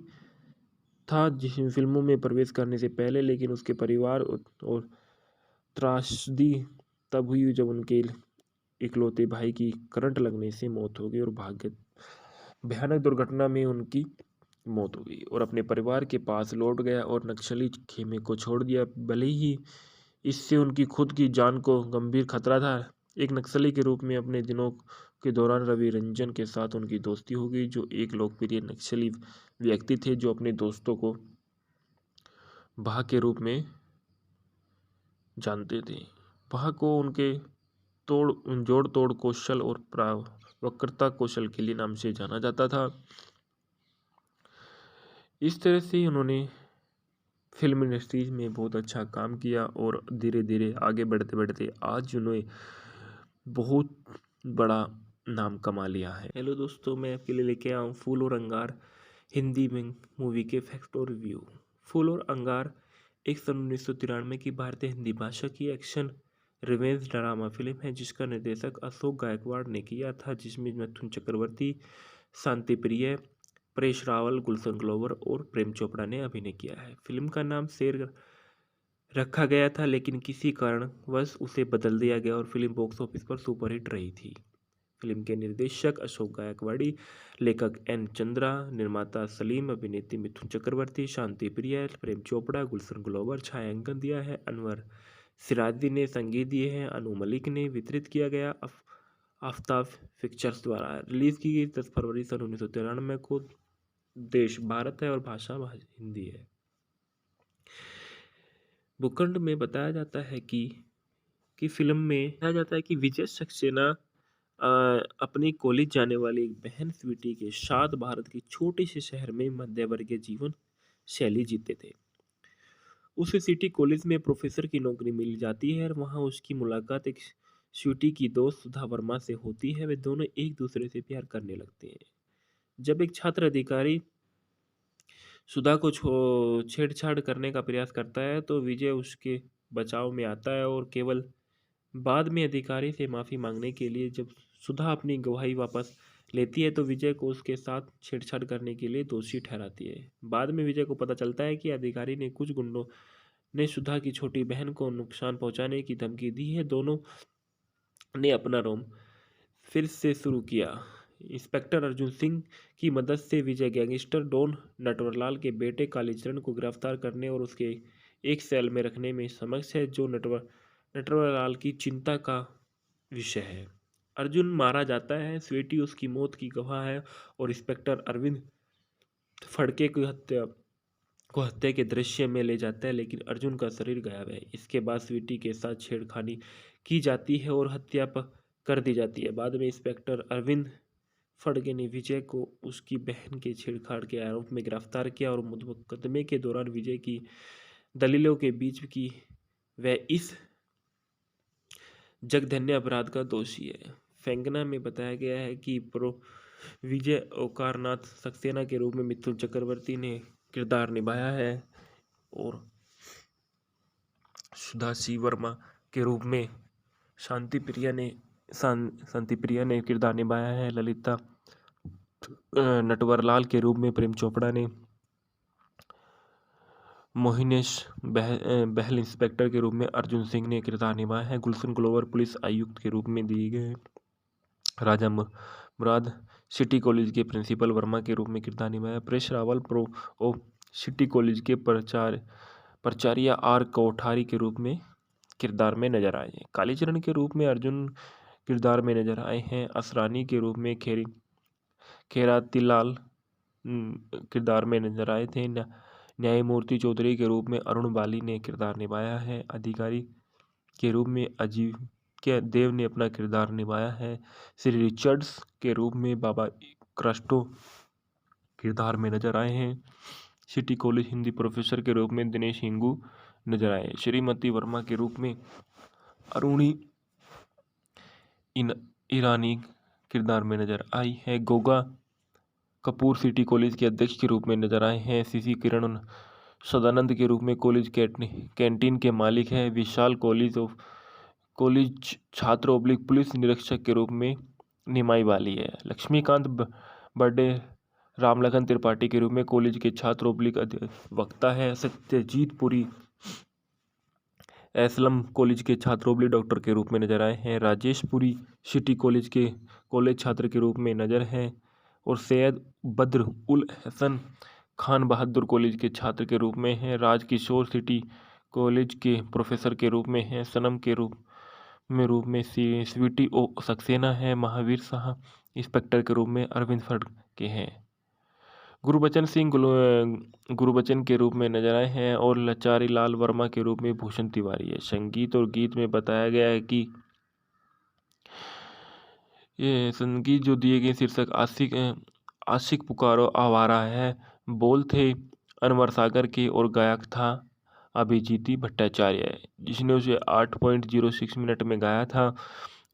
था जिसने फिल्मों में प्रवेश करने से पहले, लेकिन उसके परिवार और त्रासदी तब हुई जब उनके इकलौते भाई की करंट लगने से मौत हो गई और भयानक दुर्घटना में उनकी मौत हो गई और अपने परिवार के पास लौट गया और नक्सली खेमे को छोड़ दिया। भले ही इससे उनकी खुद की जान को गंभीर खतरा था। एक नक्सली के रूप में अपने दिनों के दौरान रवि रंजन के साथ उनकी दोस्ती हो गई, जो एक लोकप्रिय नक्सली व्यक्ति थे जो अपने दोस्तों को भाग के रूप में जानते थे। भाग को उनके जोड़ तोड़ कौशल और वक्रता कौशल के लिए नाम से जाना जाता था। इस तरह से उन्होंने फिल्म इंडस्ट्रीज में बहुत अच्छा काम किया और धीरे धीरे आगे बढ़ते बढ़ते आज उन्हें बहुत बड़ा नाम कमा लिया है। हेलो दोस्तों, मैं आपके लिए लेके आया हूँ फूल और अंगार हिंदी में मूवी के फैक्ट और रिव्यू। फूल और अंगार एक सन 1993 की भारतीय हिंदी भाषा की एक्शन रिवेंज ड्रामा फिल्म है जिसका निर्देशक अशोक गायकवाड़ ने किया था, जिसमें मिथुन चक्रवर्ती, शांति प्रिय, परेश रावल, गुलशन ग्लोवर और प्रेम चोपड़ा ने अभिनय किया है। फिल्म का नाम शेर रखा गया था, लेकिन किसी कारणवश उसे बदल दिया गया और फिल्म बॉक्स ऑफिस पर सुपरहिट रही थी। फिल्म के निर्देशक अशोक गायकवाड़ी, लेखक एन चंद्रा, निर्माता सलीम, अभिनेत्री मिथुन चक्रवर्ती, शांति प्रिया, प्रेम चोपड़ा, गुलशन ग्लोवर। छायांकन दिया है अनवर सिराजी ने, संगीत दिए हैं अनु मलिक ने। वितरित किया गया आफ्ताब पिक्चर्स द्वारा। रिलीज की गई 10 फरवरी सन 1993 को। देश भारत है और भाषा हिंदी है। भूखंड में बताया जाता है कि फिल्म में बताया जाता है कि विजय सक्सेना अपनी कॉलेज जाने वाली एक बहन स्वीटी के साथ भारत के छोटे से शहर में मध्य वर्गीय जीवन शैली जीते थे। उसे सिटी कॉलेज में प्रोफेसर की नौकरी मिल जाती है और वहाँ उसकी मुलाकात एक स्वीटी की दोस्त सुधा वर्मा से होती है। वे दोनों एक दूसरे से प्यार करने लगते हैं। जब एक छात्र अधिकारी सुधा को छेड़छाड़ करने का प्रयास करता है तो विजय उसके बचाव में आता है और केवल बाद में अधिकारी से माफ़ी मांगने के लिए। जब सुधा अपनी गवाही वापस लेती है तो विजय को उसके साथ छेड़छाड़ करने के लिए दोषी ठहराती है। बाद में विजय को पता चलता है कि अधिकारी ने कुछ गुंडों ने सुधा की छोटी बहन को नुकसान पहुंचाने की धमकी दी है। दोनों ने अपना रोम फिर से शुरू किया। इंस्पेक्टर अर्जुन सिंह की मदद से विजय गैंगस्टर डॉन नटवरलाल के बेटे कालीचरण को गिरफ्तार करने और उसके एक सेल में रखने में समक्ष है, जो नटवरलाल की चिंता का विषय है। अर्जुन मारा जाता है, स्वीटी उसकी मौत की गवाह है और इंस्पेक्टर अरविंद फड़के की हत्या के दृश्य में ले जाता है, लेकिन अर्जुन का शरीर गायब है। इसके बाद स्वीटी के साथ छेड़खानी की जाती है और हत्या कर दी जाती है। बाद में इंस्पेक्टर अरविंद फड़के ने विजय को उसकी बहन के छेड़छाड़ के आरोप में गिरफ्तार किया और मुकदमे के दौरान विजय की दलीलों के बीच की वह इस जघन्य अपराध का दोषी है। फेंगना में बताया गया है कि विजय ओकारनाथ सक्सेना के रूप में मिथुन चक्रवर्ती ने किरदार निभाया है और सुधा सी वर्मा के रूप में शांति प्रिया ने किरदार निभाया है। ललिता नटवरलाल के रूप में प्रेम चोपड़ा ने, मोहिनेश बहल इंस्पेक्टर के रूप में अर्जुन सिंह ने किरदार निभाया है। गुलशन ग्लोवर पुलिस आयुक्त के रूप में दिए गए। राजा मुराद सिटी कॉलेज के प्रिंसिपल वर्मा के रूप में किरदार निभाया। परेश रावल सिटी कॉलेज के प्राचार्य आर कोठारी के रूप में किरदार में नजर आए हैं। कालीचरण के रूप में अर्जुन किरदार में नजर आए हैं। असरानी के रूप में खेरातीलाल किरदार में नजर आए थे। न्यायमूर्ति चौधरी के रूप में अरुण बाली ने किरदार निभाया है। अधिकारी के रूप में अजीव के देव ने अपना किरदार निभाया है। श्री रिचर्ड्स के रूप में बाबा क्रस्टो किरदार में नजर आए हैं। सिटी कॉलेज हिंदी प्रोफेसर के रूप में दिनेश हिंगू नजर आए। श्रीमती वर्मा के रूप में अरुणी ईरानी किरदार में नजर आई है। गोगा कपूर सिटी कॉलेज के अध्यक्ष के रूप में नजर आए हैं। सीसी किरण सदानंद के रूप में कॉलेज कैंटीन के मालिक हैं। विशाल कॉलेज छात्र ओब्लिक पुलिस निरीक्षक के रूप में निमाई वाली है। लक्ष्मीकांत बर्थडे रामलखन त्रिपाठी के रूप में कॉलेज के छात्र ओब्लिक वक्ता है। सत्यजीत पुरी एसलम कॉलेज के छात्र ओब्लिक डॉक्टर के रूप में नजर आए हैं। राजेश पुरी सिटी कॉलेज छात्र के रूप में नजर हैं और सैयद बद्र उल हसन खान बहादुर कॉलेज के छात्र के रूप में हैं, राजकिशोर सिटी कॉलेज के प्रोफेसर के रूप में हैं, सनम के रूप में स्वीटी ओ सक्सेना है, महावीर शाह इंस्पेक्टर के रूप में अरविंद फर्ड के हैं, गुरबचन के रूप में नजर आए हैं और लचारी लाल वर्मा के रूप में भूषण तिवारी है। संगीत और गीत में बताया गया है कि ये संगीत जो दिए गए शीर्षक आशिक पुकारो आवारा है, बोल थे अनवर सागर के और गायक था अभिजीत भट्टाचार्य, जिसने उसे 8.06 मिनट में गाया था।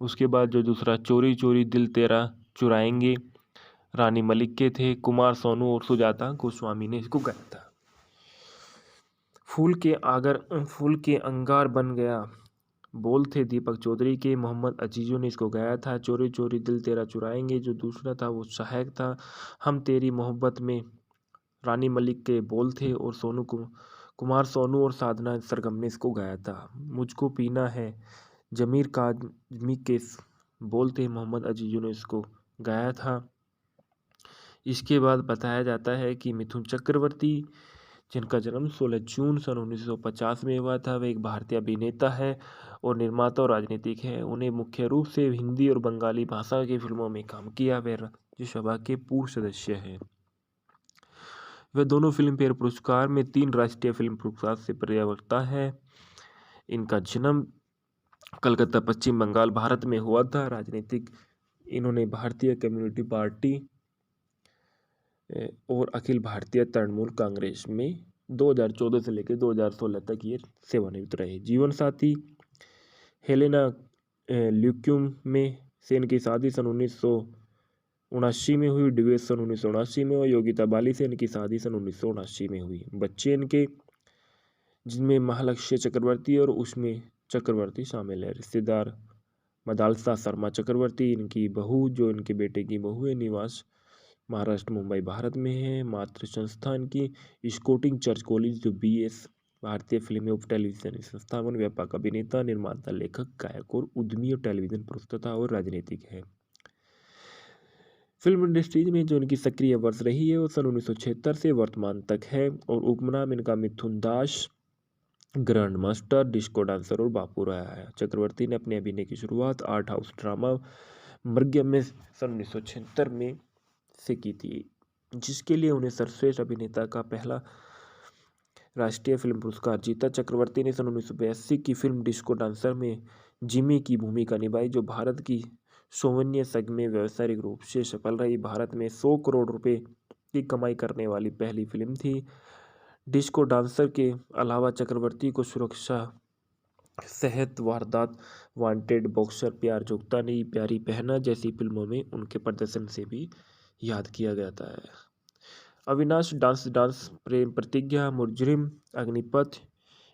उसके बाद जो दूसरा चोरी चोरी दिल तेरा चुराएंगे रानी मलिक के थे, कुमार सोनू और सुजाता गोस्वामी ने इसको गाया था। फूल के अंगार बन गया, बोल थे दीपक चौधरी के, मोहम्मद अजीजों ने इसको गाया था। चोरी चोरी दिल तेरा चुराएंगे जो दूसरा था वो सहायक था। हम तेरी मोहब्बत में रानी मलिक के बोल थे और कुमार सोनू और साधना सरगम ने इसको गाया था। मुझको पीना है जमीर काज़मी के बोल थे, मोहम्मद अजीजों ने इसको गाया था। इसके बाद बताया जाता है कि मिथुन चक्रवर्ती, जिनका जन्म 16 जून सन 1950 में हुआ था, वह एक भारतीय अभिनेता है और निर्माता और राजनीतिक है। उन्हें मुख्य रूप से हिंदी और बंगाली भाषा की फिल्मों में काम किया। वे राज्यसभा के पूर्व सदस्य हैं। वह दोनों फिल्म फेयर पुरस्कार में 3 राष्ट्रीय फिल्म पुरस्कार से पर्यावक्ता है। इनका जन्म कलकत्ता पश्चिम बंगाल भारत में हुआ था। राजनीतिक इन्होंने भारतीय कम्युनिस्ट पार्टी और अखिल भारतीय तृणमूल कांग्रेस में 2014 से लेकर 2016 तक ये सेवानिवृत्त रहे। जीवन साथी हेलेना ल्यूक्यूम में से इनकी शादी सन 1979 में हुई, डिवोर्स सन 1979 में, और योगिता बाली से इनकी शादी सन 1979 में हुई। बच्चे इनके जिनमें महालक्ष्य चक्रवर्ती और उष्मी चक्रवर्ती शामिल है। रिश्तेदार मदालसा शर्मा चक्रवर्ती इनकी बहू, जो इनके बेटे की बहू है। निवास महाराष्ट्र मुंबई भारत में है। मातृ संस्थान की स्कोटिंग चर्च कॉलेज, जो BS भारतीय फिल्म और टेलीविजन संस्थापन, व्यापक अभिनेता, निर्माता, लेखक, गायक और उद्यमी और टेलीविजन प्रस्तुता और राजनीतिक है। फिल्म इंडस्ट्रीज में जो इनकी सक्रिय वर्ष रही है वो सन 1976 से वर्तमान तक है और उपनाम इनका मिथुन दास, ग्रैंड मास्टर, डिस्को डांसर और बापू रहा है। चक्रवर्ती ने अपने अभिनय की शुरुआत आर्ट हाउस ड्रामा मर्ग्यम में सन 1976 में से की थी, जिसके लिए उन्हें सर्वश्रेष्ठ अभिनेता का पहला राष्ट्रीय फिल्म पुरस्कार जीता। चक्रवर्ती ने सन 1982 की फिल्म डिस्को डांसर में जिमी की भूमिका निभाई, जो भारत की सौवन्य संघ में व्यावसायिक रूप से सफल रही। भारत में 100 करोड़ रुपए की कमाई करने वाली पहली फिल्म थी। डिस्को डांसर के अलावा चक्रवर्ती को सुरक्षा, सेहत, वारदात, वांटेड, बॉक्सर, प्यार जुगता नहीं, प्यारी बहना जैसी फिल्मों में उनके प्रदर्शन से भी याद किया जाता है। अविनाश डांस, प्रेम प्रतिज्ञा, मुजरिम, अग्निपथ,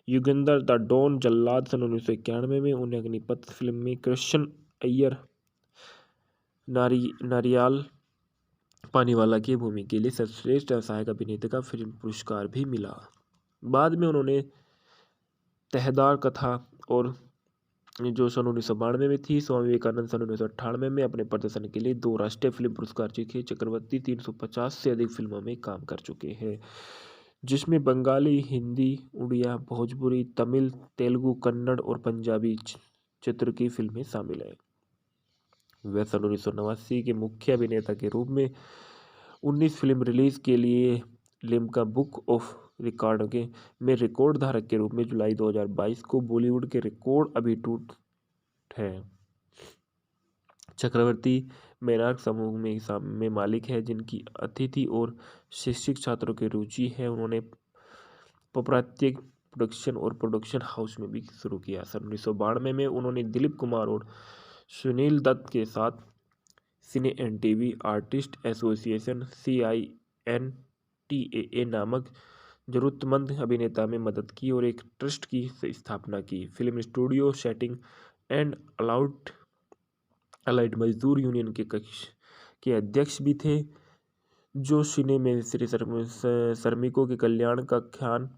युगंधर, द डॉन, जल्लाद सन 1991 में उन्हें अग्निपथ फिल्म में कृष्ण अय्यर नारियाल पानीवाला की भूमि के लिए सर्वश्रेष्ठ सहायक अभिनेता का फिल्म पुरस्कार भी मिला। बाद में उन्होंने तहदार कथा और जो सन 1992 में थी, स्वामी विवेकानंद सन 1998 में अपने प्रदर्शन के लिए 2 राष्ट्रीय फिल्म पुरस्कार जीते। चक्रवर्ती 350 से अधिक फिल्मों में काम कर चुके हैं, जिसमें बंगाली, हिंदी, उड़िया, भोजपुरी, तमिल, तेलुगु, कन्नड़ और पंजाबी चित्र की फिल्में शामिल हैं। वह सन 1989 के मुख्य अभिनेता के रूप में 19 फिल्म रिलीज के लिए लिम्का बुक ऑफ रिकॉर्ड में रिकॉर्ड धारक के रूप में जुलाई 2022 को बॉलीवुड के रिकॉर्ड अभी टूट है। चक्रवर्ती मेनार्क समूह में मालिक है, जिनकी अतिथि और शिक्षक छात्रों की रुचि है। उन्होंने पौरात्य प्रोडक्शन और प्रोडक्शन हाउस में भी शुरू किया। सन 1992 में उन्होंने दिलीप कुमार और सुनील दत्त के साथ cine and TV artist association CINTAA नामक जरूरतमंद अभिनेता में मदद की और एक ट्रस्ट की स्थापना की। Film studio setting and allied मजदूर यूनियन के अध्यक्ष भी थे, जो सिने में श्रमिकों के कल्याण का ख्याल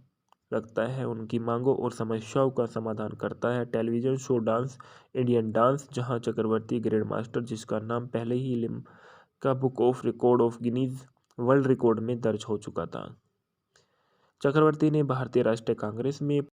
रखता है, उनकी मांगों और समस्याओं का समाधान करता है। Television show dance Indian dance, जहां चक्रवर्ती ग्रैंड मास्टर, जिसका नाम पहले ही Limca book of record of Guinness world record में दर्ज हो चुका था। चक्रवर्ती ने भारतीय राष्ट्रीय कांग्रेस में